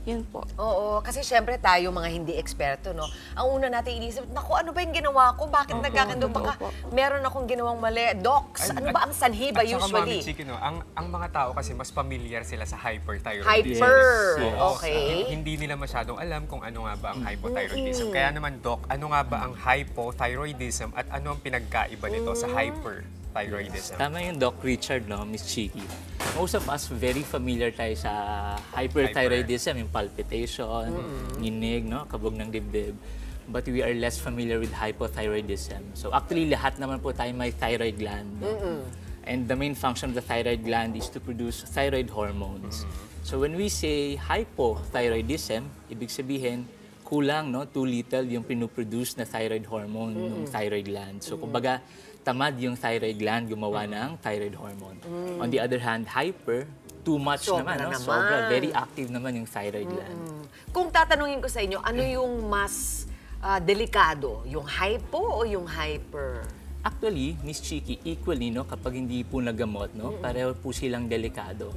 Yun po. Oo, kasi syempre tayo mga hindi eksperto, no? Ang una natin inisip, naku, ano ba yung ginawa ko? Bakit nagkakando? Baka meron akong ginawang mali. Docs, ano ba ang sanhi ba usually? At saka, Mami Chiki, no, ang mga tao kasi mas familiar sila sa hyperthyroidism. Hyper! Yes. Okay. Hindi nila masyadong alam kung ano nga ba ang hypothyroidism. Kaya naman, Doc, ano nga ba ang hypothyroidism at ano ang pinagkaiba nito sa hyperthyroidism? Tama yung Doc Richard, no, Miss Chiki. Most of us very familiar tayo sa hyperthyroidism, yung palpitation, nginig, no, kabog ng dibdib. But we are less familiar with hypothyroidism. So actually, lahat naman po tayo may thyroid gland. No? And the main function of the thyroid gland is to produce thyroid hormones. So when we say hypothyroidism, ibig sabihin, kulang, no, too little yung pinuproduce na thyroid hormone ng thyroid gland. So kumbaga, tamad yung thyroid gland gumawa ng thyroid hormone. On the other hand, hyper, too much naman, no? Sobra, very active naman yung thyroid gland. Kung tatanungin ko sa inyo, ano yung mas delikado? Yung hypo o yung hyper? Actually, Miss Chiki, equally, no, kapag hindi po nagamot, no, pareho po silang delikado.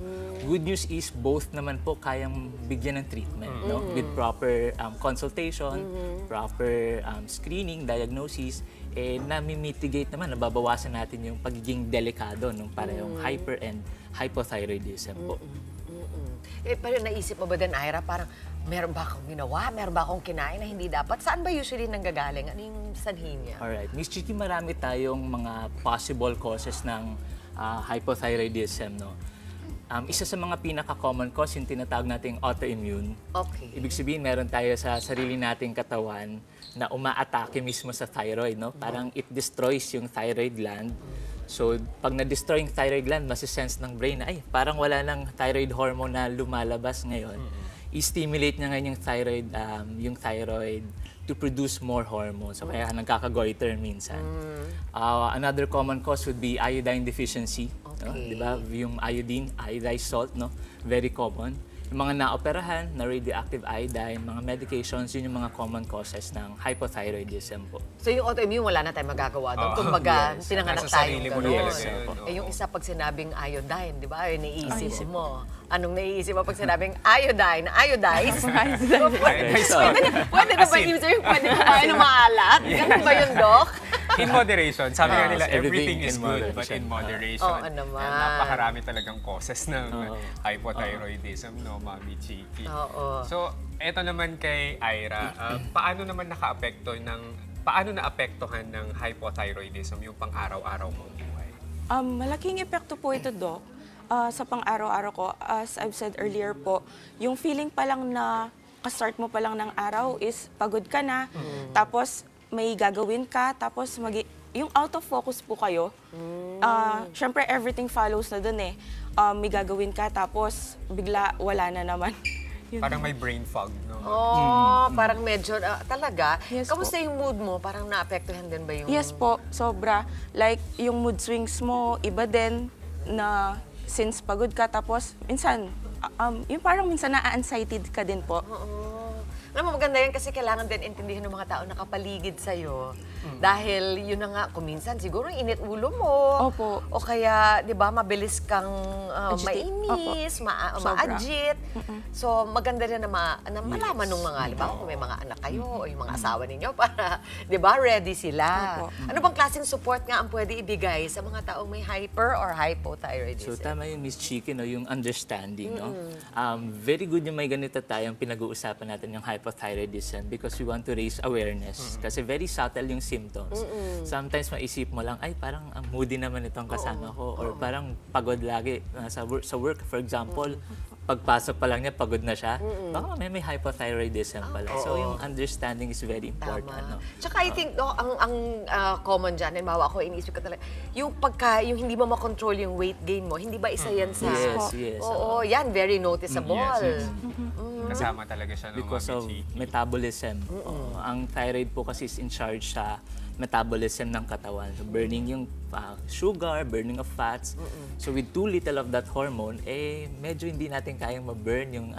Good news is both naman po kayang bigyan ng treatment, no, with proper consultation, proper screening, diagnosis, nami-mitigate naman, nababawasan natin yung pagiging delikado ng parehong hyper and hypothyroidism po. Pero naisip mo ba din, Ira, parang meron ba akong ginawa? Meron ba akong kinain na hindi dapat? Saan ba usually nanggagaling? Ano yung sanhi niya? Alright. Miss Chiki, marami tayong mga possible causes ng hypothyroidism, no? Isa sa mga pinaka-common cause yung tinatawag nating autoimmune. Okay. Ibig sabihin, meron tayo sa sarili nating katawan na umaatake mismo sa thyroid, no? Parang it destroys yung thyroid gland. So, pag na-destroy yung thyroid gland, masisense ng brain na, ay, parang wala ng thyroid hormone na lumalabas ngayon. I-stimulate niya ngayon yung thyroid to produce more hormones. So, kaya nagkakagoiter minsan. Another common cause would be iodine deficiency. No? Diba? Yung iodine, iodized salt, no? Very common. Yung mga naoperahan na radioactive iodine, mga medications, yun yung mga common causes ng hypothyroidism po. So yung autoimmune, wala na tayong magagawa doon. Kumbaga, pinanganak tayong gano'n. Yung isa pag sinabing iodine, di ba? Yung naiisip mo. Anong naiisip mo pag sinabing iodine? Iodize? Pwede na ba yung pwede kumain ng maalat? Ganun ba yun, Doc? In moderation. Sabi nga nila, Everything everything is in good, but moderation. in moderation. Oo naman. Napakarami talagang causes ng hypothyroidism, no, Mami Chiki. Oo. So, eto naman kay Ira, paano naman paano naapektuhan ng hypothyroidism yung pang-araw-araw mong buhay? Malaking epekto po ito, Doc. Sa pang-araw-araw ko, as I've said earlier po, yung feeling pa lang na ka-start mo pa lang ng araw is pagod ka na, tapos may gagawin ka, tapos yung out of focus po kayo, syempre everything follows na dun eh. May gagawin ka, tapos bigla wala na naman. Parang may brain fog, no? Parang medyo, talaga. Yes Kamusta po. yung mood mo? Parang naapektuhan din ba yung... Yes po, sobra. Like, yung mood swings mo, iba din na since pagod ka, tapos minsan, yung parang minsan na-anxiety ka din po. Alam mo, maganda yan kasi kailangan din intindihan ng mga tao nakapaligid sa'yo. Dahil yun na nga, kuminsan siguro init ulo mo. Opo. O kaya, di ba, mabilis kang mainis, Opo. ma-agit. So, maganda rin na malaman ng mga, halimbawa, kung may mga anak kayo o yung mga asawa ninyo para, di ba, ready sila. Opo. Ano bang klaseng support nga ang pwede ibigay sa mga taong may hyper or hypothyroidism? So tama yung Miss Chiki, no, yung understanding. No? Very good yung may ganito tayong pinag-uusapan natin yung hypothyroidism because we want to raise awareness. Kasi very subtle yung symptoms. Sometimes maisip mo lang, ay parang moody naman itong kasama ko or parang pagod lagi sa work. For example, pagpasok pa lang niya, pagod na siya. Baka may hypothyroidism pala. So yung understanding is very important. No? Tsaka I think, no, ang common dyan, halimbawa ako, iniisip ko talaga, yung hindi mo makontrol yung weight gain mo, hindi ba isa yan sa... Yes. Oo, yan, very noticeable. Yes. Kasama talaga siya ng because of metabolism. Ang thyroid po kasi is in charge sa metabolism ng katawan. So burning yung sugar, burning of fats. So with too little of that hormone, medyo hindi natin kayang ma-burn yung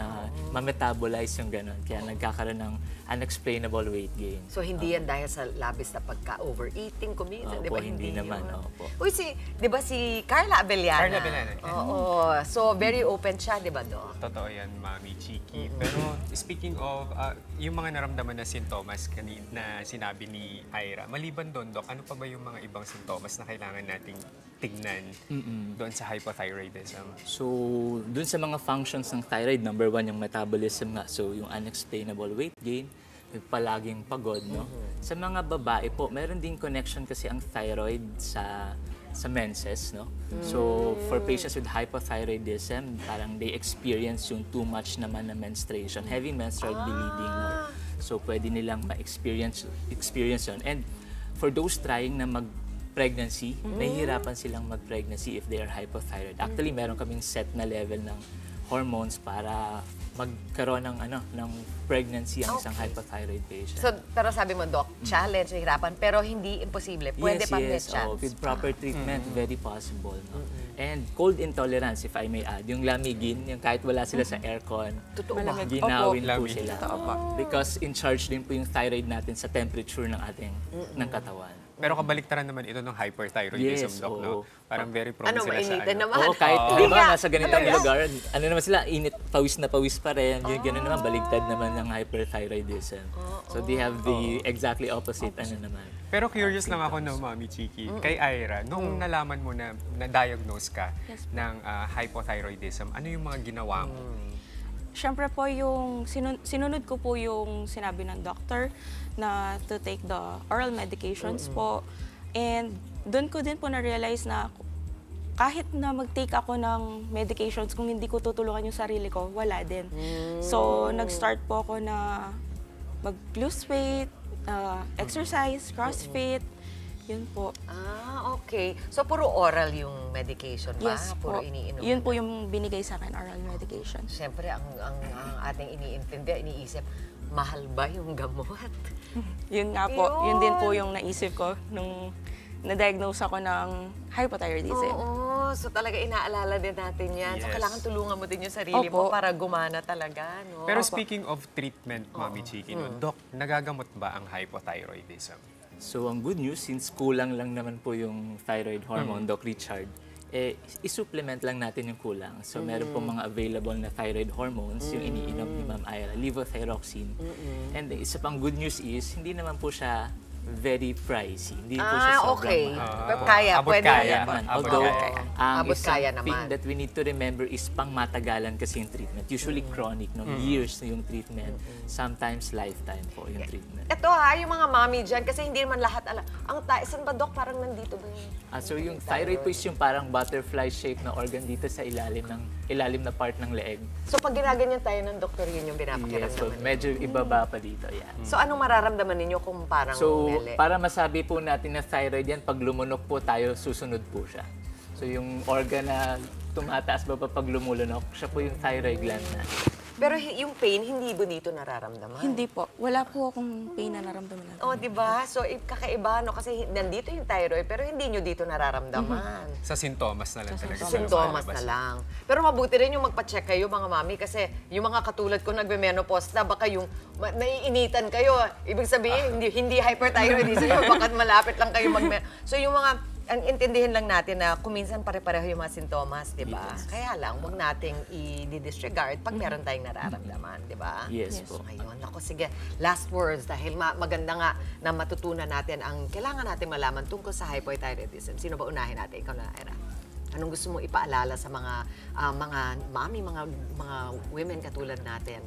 ma-metabolize yung gano'n. Kaya nagkakaroon ng unexplainable weight gain. So hindi yan dahil sa labis na pagka-overeating kuminsan, di ba? Hindi naman. Uy, di ba si Carla Abellana? Carla Abellana. Oo. So very open siya, di ba, Do? Totoo yan, Mami Chiki. Pero speaking of, yung mga naramdaman na sintomas na sinabi ni Ira, maliban doon, Doc, ano pa ba yung mga ibang sintomas na kailangan nating tignan doon sa hypothyroidism? So, doon sa mga functions ng thyroid, number 1 yung metabolism nga. So, yung unexplainable weight gain, yung palaging pagod, no? Sa mga babae po, meron din connection kasi ang thyroid sa menses, no? So, for patients with hypothyroidism, parang they experience yung too much naman na menstruation, heavy menstrual bleeding, no? So, pwede nilang ma-experience yun. And for those trying na mag-pregnancy, nahihirapan silang mag-pregnancy if they are hypothyroid. Actually, meron kaming set na level ng hormones para magkaroon ng pregnancy ang isang hypothyroid patient. So, pero sabi mo, Doc, challenge, nahihirapan, pero hindi imposible. Pwede pa may chance. With proper treatment, very possible. No? And cold intolerance, if I may add, yung lamigin, yung kahit wala sila sa aircon, ginawin po sila. Because in charge din po yung thyroid natin sa temperature ng ating ng katawan. Pero kabaliktaran naman ito ng hyperthyroidism, Doc, no? Parang very prone sila sa naman. Oo, kahit nasa ganitong lugar, naman sila, init, pawis na pawis pa rin. Yung gano'n naman, baligtad naman ng hyperthyroidism. So they have the exactly opposite naman. Pero curious lang ako, no, Mami Chiki, kay Ira, nung nalaman mo na na-diagnose ka ng hypothyroidism, ano yung mga ginawa mo? Siyempre po yung sinunod ko po yung sinabi ng doctor na to take the oral medications po. And doon ko din po na-realize na kahit na mag-take ako ng medications, kung hindi ko tutulungan yung sarili ko, wala din. So, nag-start po ako na mag-lose weight, exercise, CrossFit, yun po. Okay. So, puro oral yung medication ba? Yes Puro po. iniinom? Yun po yung binigay sa akin, oral medication. Siyempre, ang ating iniisip, mahal ba yung gamot? Yun nga po. Yun din po yung naisip ko nung na-diagnose ako ng hypothyroidism. Oo. So, talaga inaalala din natin yan. So, kailangan tulungan mo din yung sarili mo para gumana talaga, no? Pero speaking of treatment, Mami Chiki, no, Doc, nagagamot ba ang hypothyroidism? So, ang good news, since kulang lang naman po yung thyroid hormone, Doc Richard, isupplement lang natin yung kulang. So, meron pong mga available na thyroid hormones, yung iniinom ni Ma'am Ira, levothyroxine. And isa pang good news is, hindi naman po siya very pricey. Hindi po siya sobrang okay. mahal. Kaya, Abot pwede kaya naman. naman. Although, ang Abot isang kaya thing naman. that we need to remember is pang matagalan kasi yung treatment. Usually chronic, no? Years na yung treatment. Sometimes lifetime po yung treatment. Ito yung mga mami dyan, kasi hindi naman lahat alam. Saan ba, Doc? Parang nandito ba yun? So yung thyroid po is yung parang butterfly shape na organ dito sa ilalim na part ng leeg. So pag ginaganyan tayo ng doktor, yun yung Yes, so pinapakiramdaman. medyo ibaba pa dito, yeah. So anong mararamdaman ninyo kung parang So, mele? para masabi po natin na thyroid yan, pag lumunok po tayo, susunod po siya. So, yung organ na tumataas ba pag lumulunok, siya po yung thyroid gland na. Pero yung pain, hindi ba dito nararamdaman? Hindi po. Wala po akong pain na naramdaman. Oh, di ba? So, kakaiba, no? Kasi nandito yung thyroid, pero hindi nyo dito nararamdaman. Sa sintomas na lang talaga. Sintomas na lang. Pero mabuti rin yung magpa-check kayo, mga mami, kasi yung mga katulad ko nagme-menopause na, baka yung naiinitan kayo. Ibig sabihin, hindi hyperthyroidism, baka malapit lang kayo So, yung mga ang intindihin lang natin na kuminsan pare-pareho yung mga sintomas, di ba? Yes. Kaya lang, huwag nating i-disregard pag meron tayong nararamdaman, di ba? Yes po. Ngayon, ako, sige, last words, dahil maganda nga na matutunan natin ang kailangan natin malaman tungkol sa hypothyroidism. Sino ba unahin natin? Ikaw na, Ira. Anong gusto mo ipaalala sa mga mami, mga women katulad natin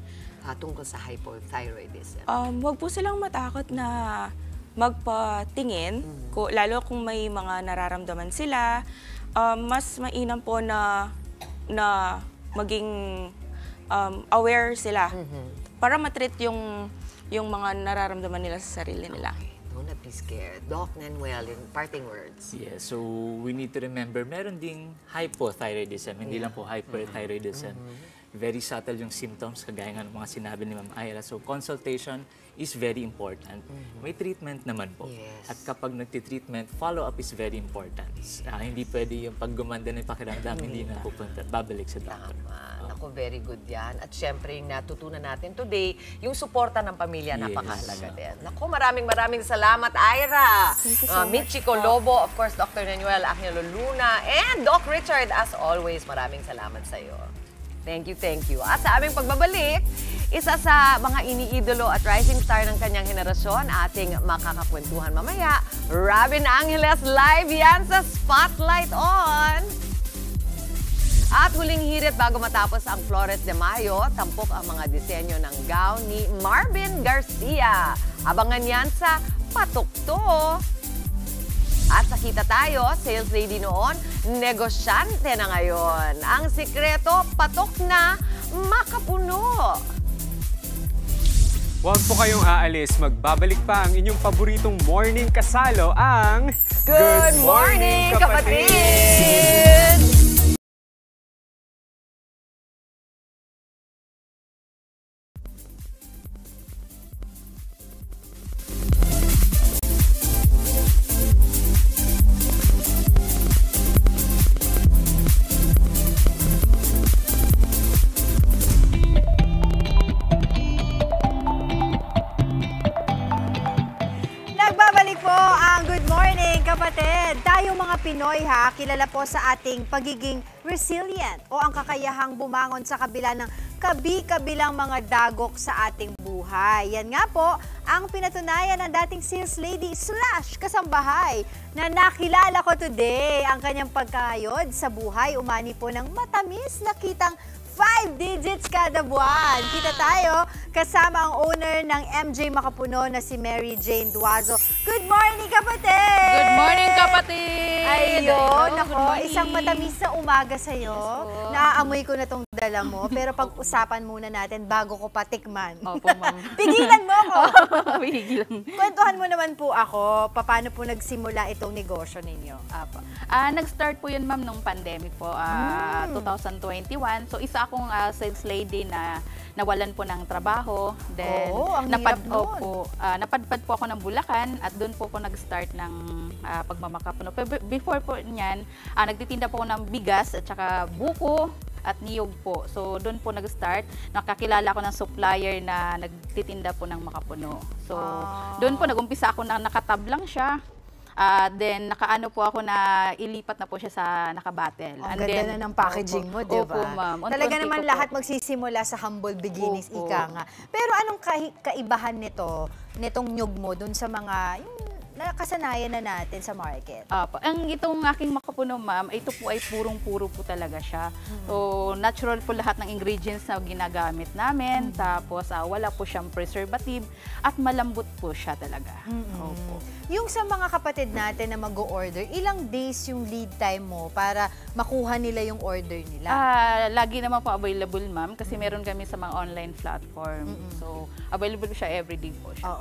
tungkol sa hypothyroidism? Huwag po silang matakot na magpatingin, lalo kung may mga nararamdaman sila. Mas mainam po na maging aware sila para matreat yung mga nararamdaman nila sa sarili nila. Do not be scared. Doc Nanuel, in parting words. Yeah, so we need to remember, meron ding hypothyroidism, hindi lang po hyperthyroidism. Very subtle yung symptoms, kagaya nga ng mga sinabi ni Ma'am Ira. So consultation is very important. May treatment naman po. Yes. At kapag nagtitreatment, follow-up is very important. Hindi pwede yung pag gumanda ng pakiramdam, hindi na pupunta, babalik sa doctor. Ako, very good yan. At syempre, yung natutunan natin today, yung suporta ng pamilya, Yes. napakahalaga din. Naku, maraming salamat, Ira. Thank you so much Michiko po. Lobo, of course, Dr. Nanuel Acnelo Luna, and Doc Richard, as always, maraming salamat sa iyo. Thank you, thank you. At sa aming pagbabalik, isa sa mga iniidolo at rising star ng kanyang henerasyon, ating makakakwentuhan mamaya, Robin Angeles, live yan sa Spotlight On! At huling hirit bago matapos ang Flores de Mayo, tampok ang mga disenyo ng gown ni Marvin Garcia. Abangan yan sa Patukto. At nakita tayo, sales lady noon, negosyante na ngayon. Ang sikreto, patok na makapuno. Huwag po kayong aalis. Magbabalik pa ang inyong paboritong morning kasalo, ang Good morning, kapatid! Nagbabalik po ang Good Morning, kapatid. Tayo mga Pinoy kilala po sa ating pagiging resilient o ang kakayahang bumangon sa kabila ng kabi-kabilang mga dagok sa ating buhay. Yan nga po ang pinatunayan ng dating sales lady / kasambahay na nakilala ko today. Ang kanyang pagkayod sa buhay umani po ng matamis na kitang 5 digits kada buwan. Kita tayo kasama ang owner ng MJ Makapuno na si Mary Jane Duazo. Good morning, kapatid! Good morning, kapatid! Ayun, Good ako, morning. isang matamis na umaga sa'yo. Naaamoy ko na tong dala mo, pero pag-usapan muna natin bago ko patikman. Opo, ma'am. Pigilan mo ako! Pigilan. Kwentuhan mo naman po ako, paano po nagsimula itong negosyo ninyo? Apo. Nag-start po yun, ma'am, nung pandemic po, 2021. So, isa akong sales lady na nawalan po ng trabaho. Then, ang hirap nun. napadpad po ako ng Bulacan at doon po ako nag-start ng pagmamakapuno. Pero before po niyan, nagtitinda po ako ng bigas at saka buko at niyog po. So, doon po nag-start. Nakakilala ko ng supplier na nagtitinda po ng makapuno. So, doon po nag-umpisa ako na nakatablang siya. Then, nakaano po ako na ilipat na po siya sa nakabattle. Ang ganda na ng packaging mo, di ba? Opo, ma'am. Talaga naman lahat magsisimula sa humble beginnings, ika nga. Pero anong kaibahan nitong nyug mo dun sa mga nakasanayan na natin sa market? Ang itong aking makapuno, ma'am, ito po ay purong-puro po talaga siya. So, natural po lahat ng ingredients na ginagamit namin. Tapos, wala po siyang preservative at malambot po siya talaga. Opo. Yung sa mga kapatid natin na mag-o-order, ilang days yung lead time mo para makuha nila yung order nila? Lagi naman po available, ma'am, kasi meron kami sa mga online platform. So, available siya everyday po siya.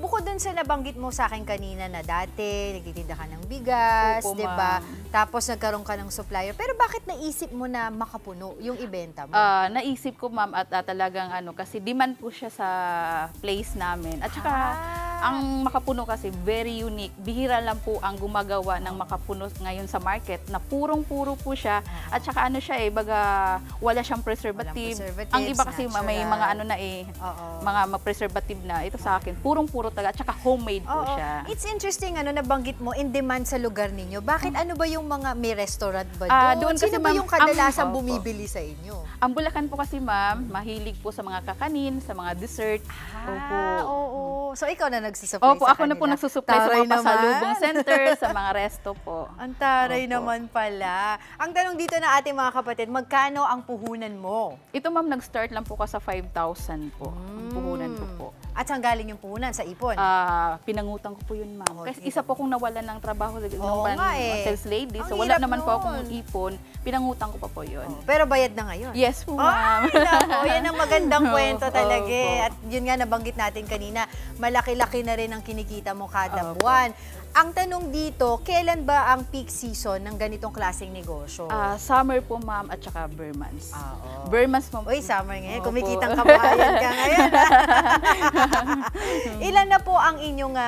Bukod dun sa nabanggit mo sa akin kanina na dati, nagtitinda ka ng bigas, di ba? Tapos nagkaroon ka ng supplier. Pero bakit naisip mo na makapuno yung ibenta mo? Naisip ko, ma'am, at talagang kasi demand po siya sa place namin. At saka, ang makapuno kasi very unique. Bihira lang po ang gumagawa ng makapuno ngayon sa market na purong-puro po siya. At saka siya baga wala siyang preservative. Ang iba kasi may mga mga preservative na. Ito sa akin, purong-puro talaga. At saka homemade po siya. It's interesting, nabanggit mo, in demand sa lugar ninyo. Bakit ano ba yung mga, may restaurant ba doon? Sino ba yung kadalasang bumibili sa inyo? Ang Bulacan po kasi, ma'am, mahilig po sa mga kakanin, sa mga dessert. Oo. So, ikaw na nagsusupply Opo, sa ako na po nagsusupply sa mga pasalubong center, sa mga resto po. Ang taray naman pala. Ang tanong dito na ating mga kapatid, magkano ang puhunan mo? Ito, ma'am, nag-start lang po ka sa 5,000 po. Ang puhunan ko po. At saan galing yung puhunan? Sa ipon? Pinangutang ko po yun, ma'am. Kasi isa po kong nawalan ng trabaho nung sales lady. So, Ang wala hirap naman po akong nun. ipon. Pinangutang ko pa po yun. Pero bayad na ngayon? Yes po, ma'am. Yan ang magandang kwento talaga. Opo. At yun nga, nabanggit natin kanina, malaki-laki na rin ang kinikita mo kada buwan. Ang tanong dito, kailan ba ang peak season ng ganitong klaseng negosyo? Summer po, ma'am, at saka bare months. Bare months, ma'am. Uy, summer ngayon. Kumikitang kabayan ka ngayon. Ilan na po ang inyong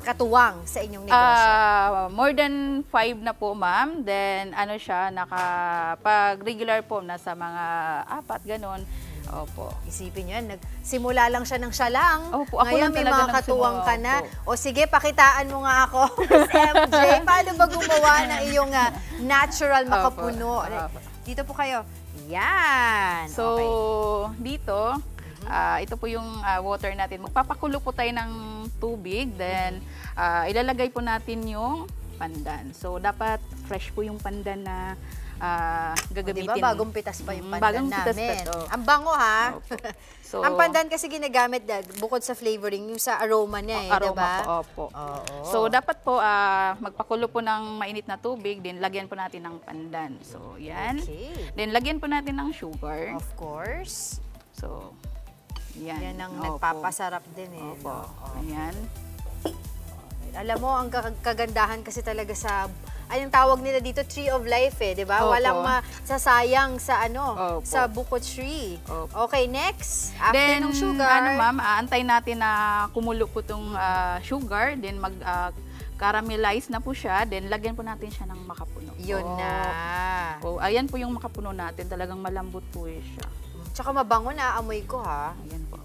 katuwang sa inyong negosyo? More than 5 na po, ma'am. Then, pag regular po, nasa mga 4, ganon. Opo. Isipin nyo yan, nagsimula lang siya ng siya lang. Opo, ako ngayon lang may talaga mga katuwang ka na. Opo. O sige, pakitaan mo nga ako, Miss MJ. Paano ba gumawa ng iyong natural makapuno? Dito po kayo. Yan. So, dito, ito po yung water natin. Magpapakulo po tayo ng tubig. Then, ilalagay po natin yung pandan. So, dapat fresh po yung pandan na gagamitin. Diba, bagong pitas pa yung pandan namin. Oh. Ang bango, ha? So, ang pandan kasi ginagamit bukod sa flavoring, yung sa aroma niya, aroma diba? po, opo. So, dapat po, magpakulo po ng mainit na tubig, then lagyan po natin ng pandan. So, yan. Okay. Then, lagyan po natin ng sugar. Of course. So, yan. Yan ang nagpapasarap din Opo. Ayan. Alam mo, ang kagandahan kasi talaga sa, anong tawag nila dito, tree of life di ba? Walang masasayang sa sa buko tree. Okay, next. After ng sugar. Ma'am, aantay natin na kumulo po itong sugar, then caramelize na po siya, then lagyan po natin siya ng makapuno. Yun na. Ayan po yung makapuno natin, talagang malambot po siya. Tsaka mabango na, amoy ko ha. Ayan po.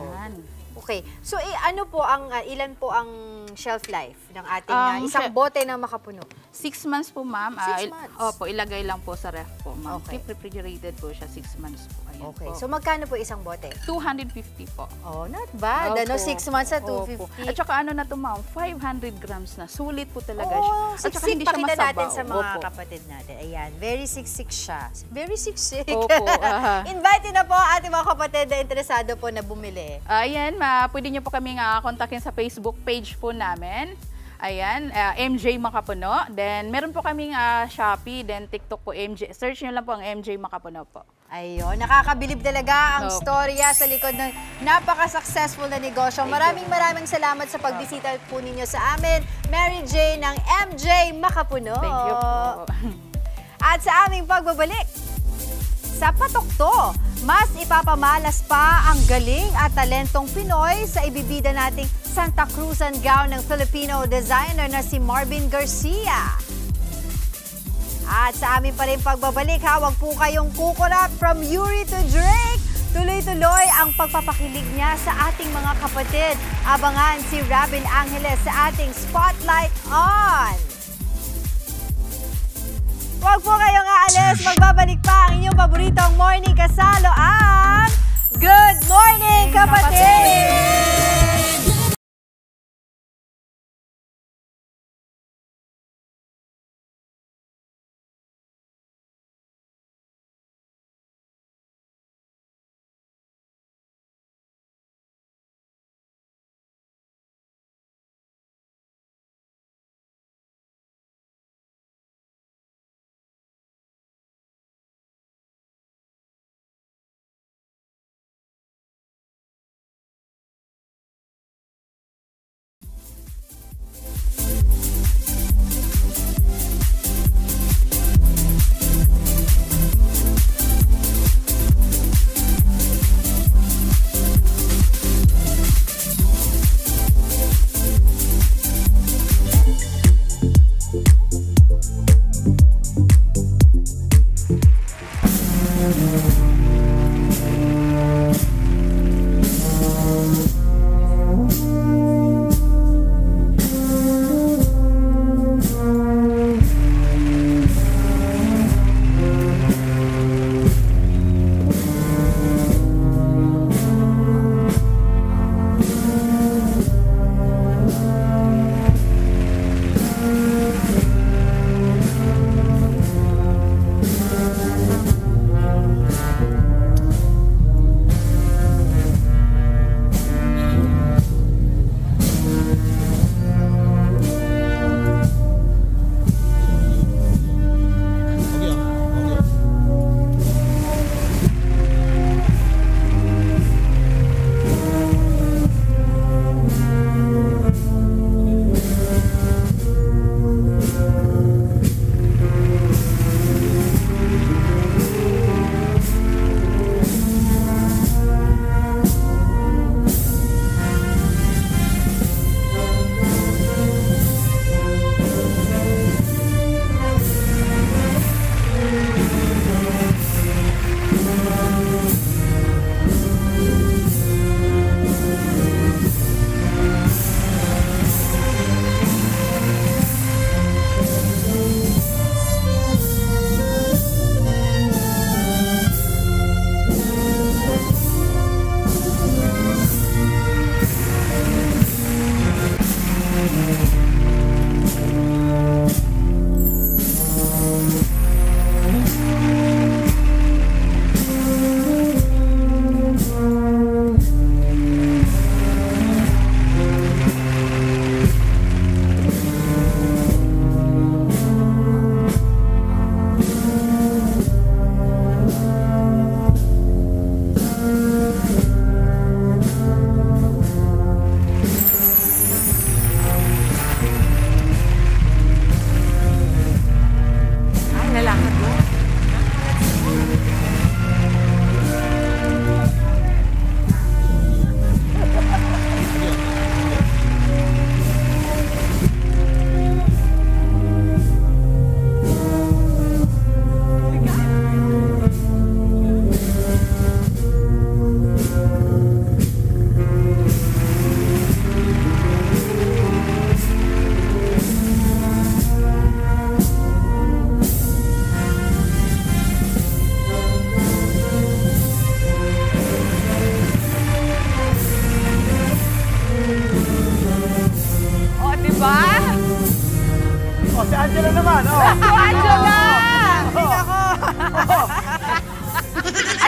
Ayan. Okay. So, ano po ilan po ang shelf life ng ating isang bote na makapuno? 6 months po, ma'am. 6 months? Opo, ilagay lang po sa ref po, ma'am. Okay. Keep refrigerated po siya, 6 months po. Ayan Okay. po. So, magkano po isang bote? 250 po. Oh, not bad. Opo. 6 months na 250. Opo. At saka na to, ma'am, 500 grams na. Sulit po talaga siya. At saka hindi siya pakita masabaw. natin sa mga Opo. kapatid natin. Ayan, very siksik siya. Very siksik. Opo. Invite na po ating mga kapatid na interesado po na bumili. Ayan, pwede niyo po kaming kontakin sa Facebook page po namin. Ayan, MJ Makapuno. Then, meron po kaming Shopee, then TikTok po, MJ. Search nyo lang po ang MJ Makapuno po. Ayun, nakakabilib talaga ang storya sa likod ng napaka-successful na negosyo. Maraming salamat sa pagbisita po ninyo sa amin. Mary Jane ng MJ Makapuno. Thank you po. At sa aming pagbabalik, sa Patok To, mas ipapamalas pa ang galing at talentong Pinoy sa ibibida nating Santa Cruzan gown ng Filipino designer na si Marvin Garcia. At sa amin pa rin pagbabalik, huwag po kayong kukulat from Yuri to Drake. Tuloy-tuloy ang pagpapakilig niya sa ating mga kapatid. Abangan si Robin Angeles sa ating Spotlight On. Huwag po kayong aalis, magbabalik pa ang inyong paboritong morning kasalo ang Good Morning Kapatid!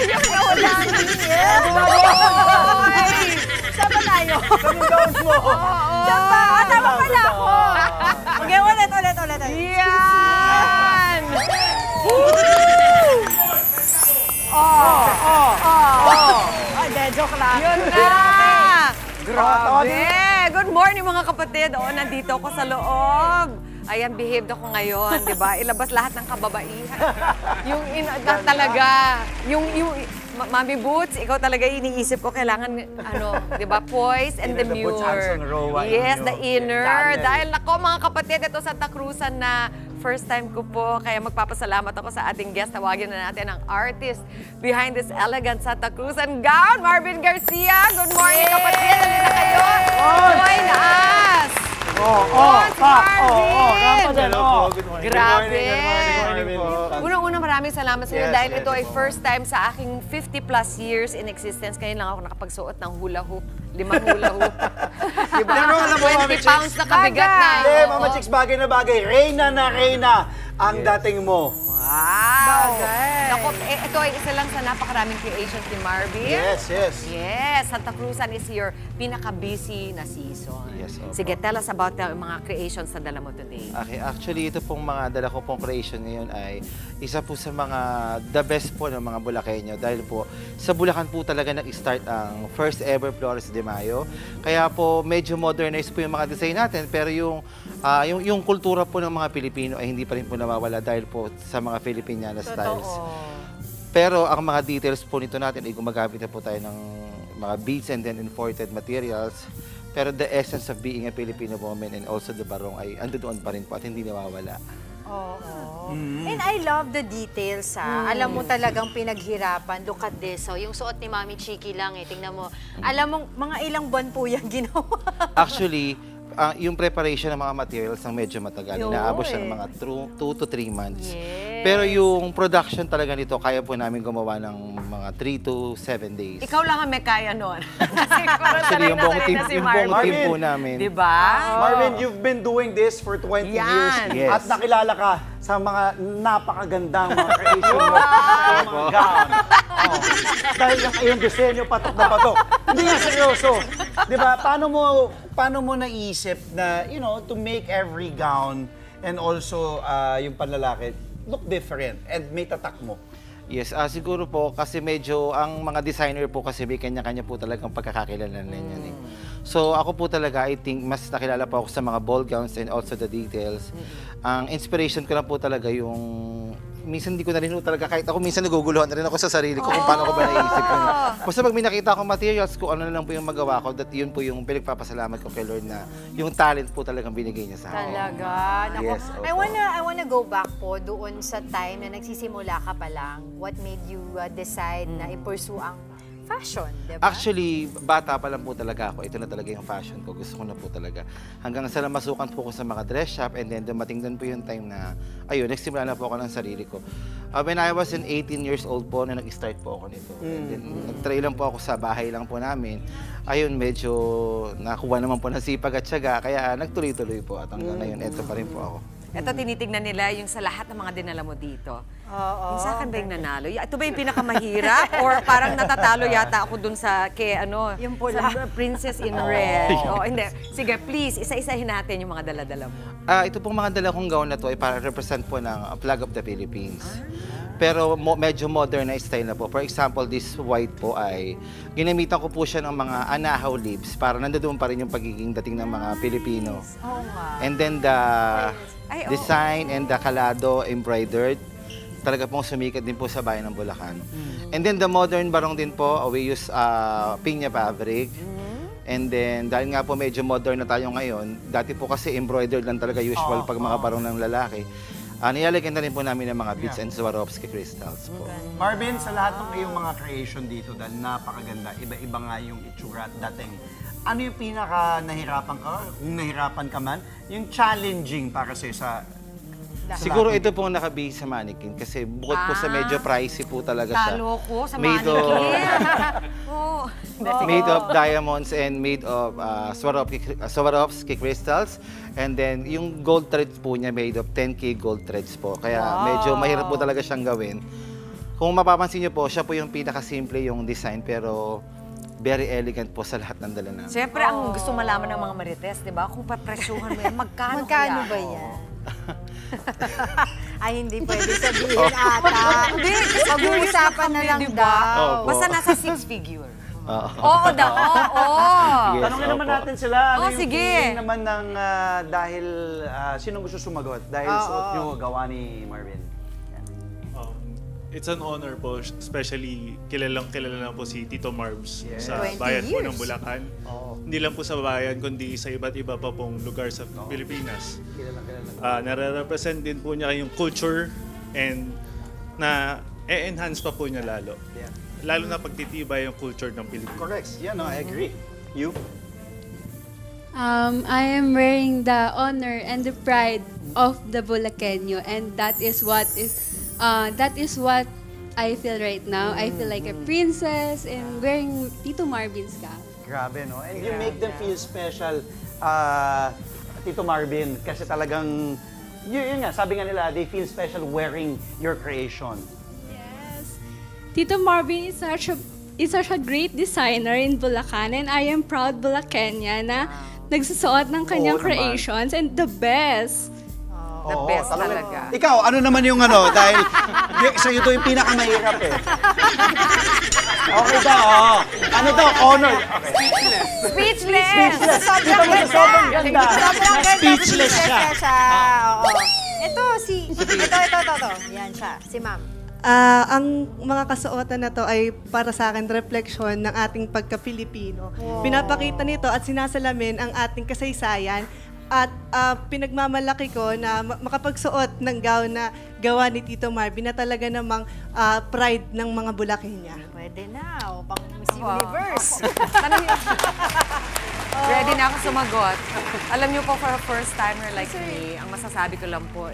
Ayun na wala na. Saan ba tayo? Anong gawin mo? Saan ba? Tama pala ako. Okay, ulit. Yan! Joke lang. Yun na! Grabe! Good morning mga kapatid. Nandito ako sa loob. Ayan, behaved ako ngayon, di ba? Ilabas lahat ng kababaihan. Mami Boots, ikaw talaga iniisip ko, kailangan, di ba, poise and demure. Yes, the inner. Dahil nako mga kapatid, ito Santa Cruzan na first time ko po, kaya magpapasalamat ako sa ating guest. Tawagin na natin ang artist behind this elegant Santa Cruzan gown, Marvin Garcia. Good morning, kapatid. Nandito kayo. Join us. Grabe. Unang-una maraming salamat sa inyo dahil ito ay first time sa aking 50 plus years in existence. Ngayon lang ako nakapagsuot ng hula hoop. 5 hula hoop. Diba? 20 pounds na kabigat na. Hindi, Mama Chicks, bagay na bagay. Reyna na Reyna ang dating mo. Wow! Naku, ito ay isa lang sa napakaraming creations ni Marvin. Yes. Yes, Santa Cruzan is your pinaka-busy na season. Yes, opo. Sige, tell us about the mga creations na dala mo today. Okay, actually, ito pong mga dala ko pong creation ngayon ay isa po sa mga the best po ng mga Bulakenyo dahil po sa Bulacan po talaga nag-start ang first ever Flores de Mayo. Kaya po medyo modernized po yung mga design natin pero yung kultura po ng mga Pilipino ay hindi pa rin po nawawala dahil po sa mga Filipiniana styles. Pero ang mga details po nito natin ay gumagamit na po tayo ng mga beads and then imported materials. Pero the essence of being a Filipino woman and also the barong ay andoon pa rin po at hindi nawawala. Oo. And I love the details, Alam mo talagang pinaghirapan. Look at this. So, yung suot ni Mami Chiki lang, tingnan mo. Alam mo, mga ilang buwan po yan ginawa. Actually, yung preparation ng mga materials ang medyo matagal. Inaabot siya ng mga 2 to 3 months. Yes. Pero yung production talaga nito, kaya po namin gumawa ng mga 3 to 7 days. Ikaw lang ang may kaya nun. Actually, yung buong team po namin. Diba? Marvin, you've been doing this for 20 years. Yes. At nakilala ka sa mga napakagandang mga creation mo. Mga gown. Dahil yung disenyo, patok na patok. Hindi nga seryoso. Diba? Paano mo naisip na, to make every gown and also yung panlalaki look different and may tatak mo? Yes, siguro po kasi medyo ang mga designer po kasi may kanya-kanya po talagang pagkakakilala na yan eh. So ako po talaga, I think, mas nakilala po ako sa mga ball gowns and also the details. Ang inspiration ko lang po talaga yung minsan hindi ko na rin talaga, kahit ako minsan naguguluhan na rin ako sa sarili ko kung paano ko ba naisip ko. Basta pag may nakita akong materials, kung ano na lang po yung magawa ko, that yun po yung pinagpapasalamat ko kay Lord na yung talent po talagang binigay niya sa akin. Talaga. Naku, Yes, I wanna go back po doon sa time na nagsisimula ka pa lang. What made you decide na i-pursue ang fashion, diba? Actually, bata pa lang po talaga ako. Ito na talaga yung fashion ko. Gusto ko na po talaga. Hanggang sa namasukan po ko sa mga dress shop and then dumating din po yung time na, ayun, nagsimula na po ako ng sarili ko. When I was 18 years old po, na nag-start po ako nito. And then, nag-try lang po ako sa bahay lang po namin. Ayun, medyo nakuha naman po ng sipag at syaga. Kaya nagtuloy-tuloy po. At hanggang ngayon, eto pa rin po ako. Ito, tinitignan nila yung sa lahat ng mga dinala mo dito. Yung sa akin ba yung nanalo? Ito ba yung pinakamahirap? Or parang natatalo yata ako dun sa, yung pula. Sa Princess in Red. Hindi. Sige, please, isa-isahin natin yung mga dala-dala mo. Ito pong mga dala kong gown na to ay para represent po ng flag of the Philippines. Pero medyo modernized style na po. For example, this white po ay ginamitan ko po siya ng mga anahaw leaves para nandoon pa rin yung pagiging dating ng mga Pilipino. And then the design and the kalado embroidered, talaga pong sumikat din po sa bayan ng Bulacan. And then the modern barong din po, we use pinya fabric. And then, dahil nga po medyo modern na tayo ngayon, dati po kasi embroidered lang talaga usual pag mga barong ng lalaki. Nilalagyan na rin po namin ng mga beads and Swarovski crystals po. Marvin, sa lahat ng iyong mga creation dito, dahil napakaganda, iba-iba nga yung itsura at dating. Ano yung pinaka nahirapan ka, kung nahirapan ka man, yung challenging para sa Siguro ito pong nakabihis sa mannequin kasi bukod po sa medyo pricey po talaga siya. Talo ko sa made made of diamonds and made of Swarovski crystals. And then yung gold threads po niya made of 10K gold threads po. Kaya medyo mahirap po talaga siyang gawin. Kung mapapansin niyo po, siya po yung pinakasimple yung design pero very elegant po sa lahat ng dala namin. Siyempre, ang gusto malaman ng mga Marites, di ba? Kung papresyuhan mo yan, magkano ba yan? Ay, hindi pwede sabihin ata. Hindi, pag-uusapan na lang daw. Basta nasa 6 figure. Oo daw, oo. Tanungin naman natin sila. Ano yung sige. feeling naman ng dahil sinong gusto sumagot? Dahil suot nyo gawa ni Marvin. It's an honor po, especially kilala lang po si Tito Marbs sa 20 bayan po years. ng Bulacan. Hindi lang po sa bayan, kundi sa iba't iba pa pong lugar sa Pilipinas. Nare-represent din po niya yung culture and na e-enhance pa po niya lalo. Lalo na pagtitibay yung culture ng Pilipinas. Correct. Yeah, no, I agree. You? I am wearing the honor and the pride of the Bulakenyo, and that is what I feel right now. I feel like a princess and wearing Tito Marvin's gown. Grabe, no? And you make them feel special, Tito Marvin, kasi talagang, yun nga, sabi nga nila, they feel special wearing your creation. Tito Marvin is such a great designer in Bulacan, and I am proud Bulacania na nagsusuot ng kanyang creations and the best. The best talaga. Ikaw, ano naman yung dahil sa'yo ito yung pinakamahirap eh. Okay daw, Ano daw, honor? Okay. Speechless! Sobrang ganda. Speechless siya. Ito. Yan siya, si ma'am. Ang mga kasuotan na to ay para sa akin refleksyon ng ating pagka-Pilipino. Wow. Pinapakita nito at sinasalamin ang ating kasaysayan at pinagmamalaki ko na makapagsuot ng gown na gawa ni Tito Marvin na talaga namang pride ng mga Bulacania. Pwede na, pang Miss Universe. Ready na ako sumagot. Alam niyo po, for a first timer like me, ang masasabi ko lang po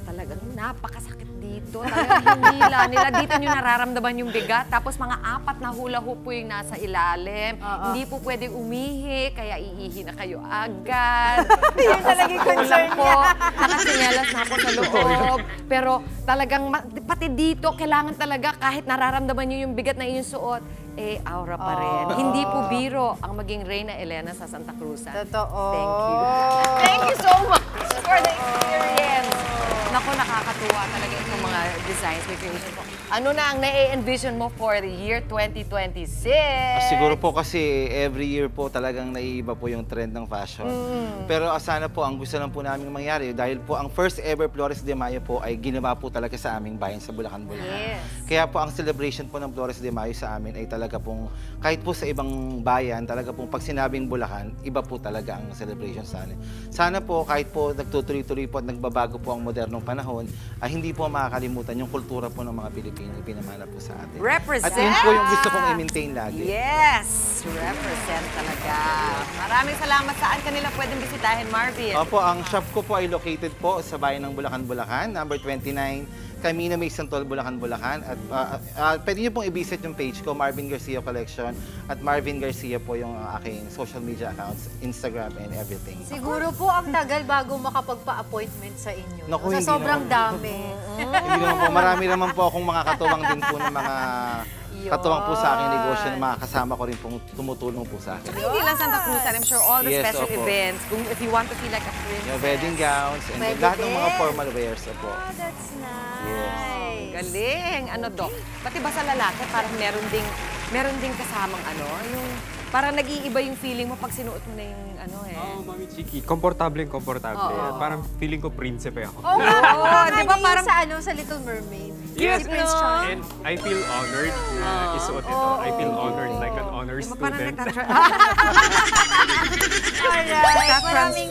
talagang napakasakit dito. Talagang hinila nila. Dito nyo nararamdaman yung bigat. Tapos mga 4 na hula hoop po yung nasa ilalim. Hindi po pwedeng umihi, kaya iihi na kayo agad. Yun talaga yung concern po, niya. nakasinyalas na ako sa loob. Pero talagang, pati dito, kailangan talaga kahit nararamdaman nyo yung bigat na inyong suot, aura pa rin. Hindi po biro ang maging Reyna Elena sa Santa Cruz. Totoo. Thank you. Thank you so much for the experience. Naku, nakakatuwa talaga itong mga designs may creation po. Ano na ang na-envision mo for the year 2026? Siguro po kasi every year po talagang naiiba po yung trend ng fashion. Pero sana po, ang gusto lang po namin mangyari, dahil po ang first ever Flores de Mayo po ay ginawa po talaga sa aming bayan sa Bulacan, Bulacan. Kaya po ang celebration po ng Flores de Mayo sa amin ay talaga pong, kahit po sa ibang bayan, talaga pong pag sinabing Bulacan, iba po talaga ang celebration sa amin. Sana po, kahit po nagtutuloy-tuloy po at nagbabago po ang modernong panahon, ay hindi po makakalimutan yung kultura po ng mga Pilipino pinamana po sa atin. Represent! At yun po yung gusto kong i-maintain lagi. Yes! Represent talaga. Maraming salamat. Saan kanila pwedeng bisitahin, Marvin? Opo, ang shop ko po ay located po sa bayan ng Bulacan, Bulacan, number 29, Camino May Santol, Bulacan, Bulacan. At pwede niyo pong i-visit yung page ko, Marvin Garcia Collection. At Marvin Garcia po yung aking social media accounts, Instagram and everything. Siguro po ang tagal bago makapagpa-appointment sa inyo. Naku, Sa hindi sobrang naman. dami. Hindi naman po, marami naman po akong mga katuwang din po ng mga katuwang po sa aking negosyo na mga kasama ko rin pong tumutulong po sa akin. Hindi lang Santa Cruz, I'm sure all the special events, kung if you want to feel like a princess. Yung wedding gowns and lahat ng mga formal wears po. Oh, that's nice. Yes. Galing. Ano, Dok? Pati ba sa lalaki, parang meron ding kasamang yung parang nag-iiba yung feeling mo pag sinuot mo na yung Oo, Mami Chiki. Komportable. Parang feeling ko prinsipe ako. Di ba parang sa Little Mermaid? Yes, Si Prince Charming. and I feel honored na isuot ito. I feel honored like an honor student. Alright, maraming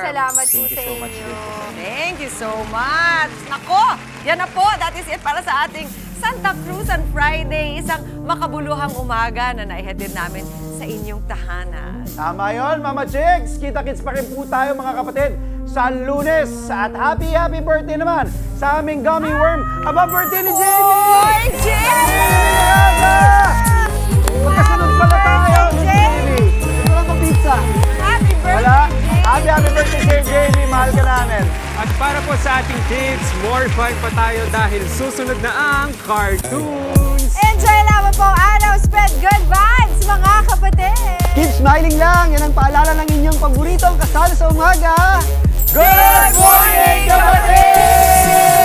salamat po sa inyo. Thank you so much. Nako, yan na po. That is it para sa ating Santa Cruz on Friday. Isang makabuluhang umaga na naihatid namin sa inyong tahanan. Tama yun, Mama Chicks. Kita-kits pa rin po tayo, mga kapatid, sa Lunes. At happy birthday naman sa aming gummy worm. Aba, birthday ni Jamie! Oy, Jamie! Magkasunod pala tayo ni Jamie. Ito lang ang pizza. Happy birthday, Wala. Happy birthday, Sir Jamie. Mahal ka namin. At para po sa sa ating kids. More fun pa tayo dahil susunod na ang cartoons. Enjoy naman po ang araw. Spread good vibes, mga kapatid. Keep smiling lang. Yan ang paalala ng inyong paboritong kasal sa umaga. Good morning, kapatid!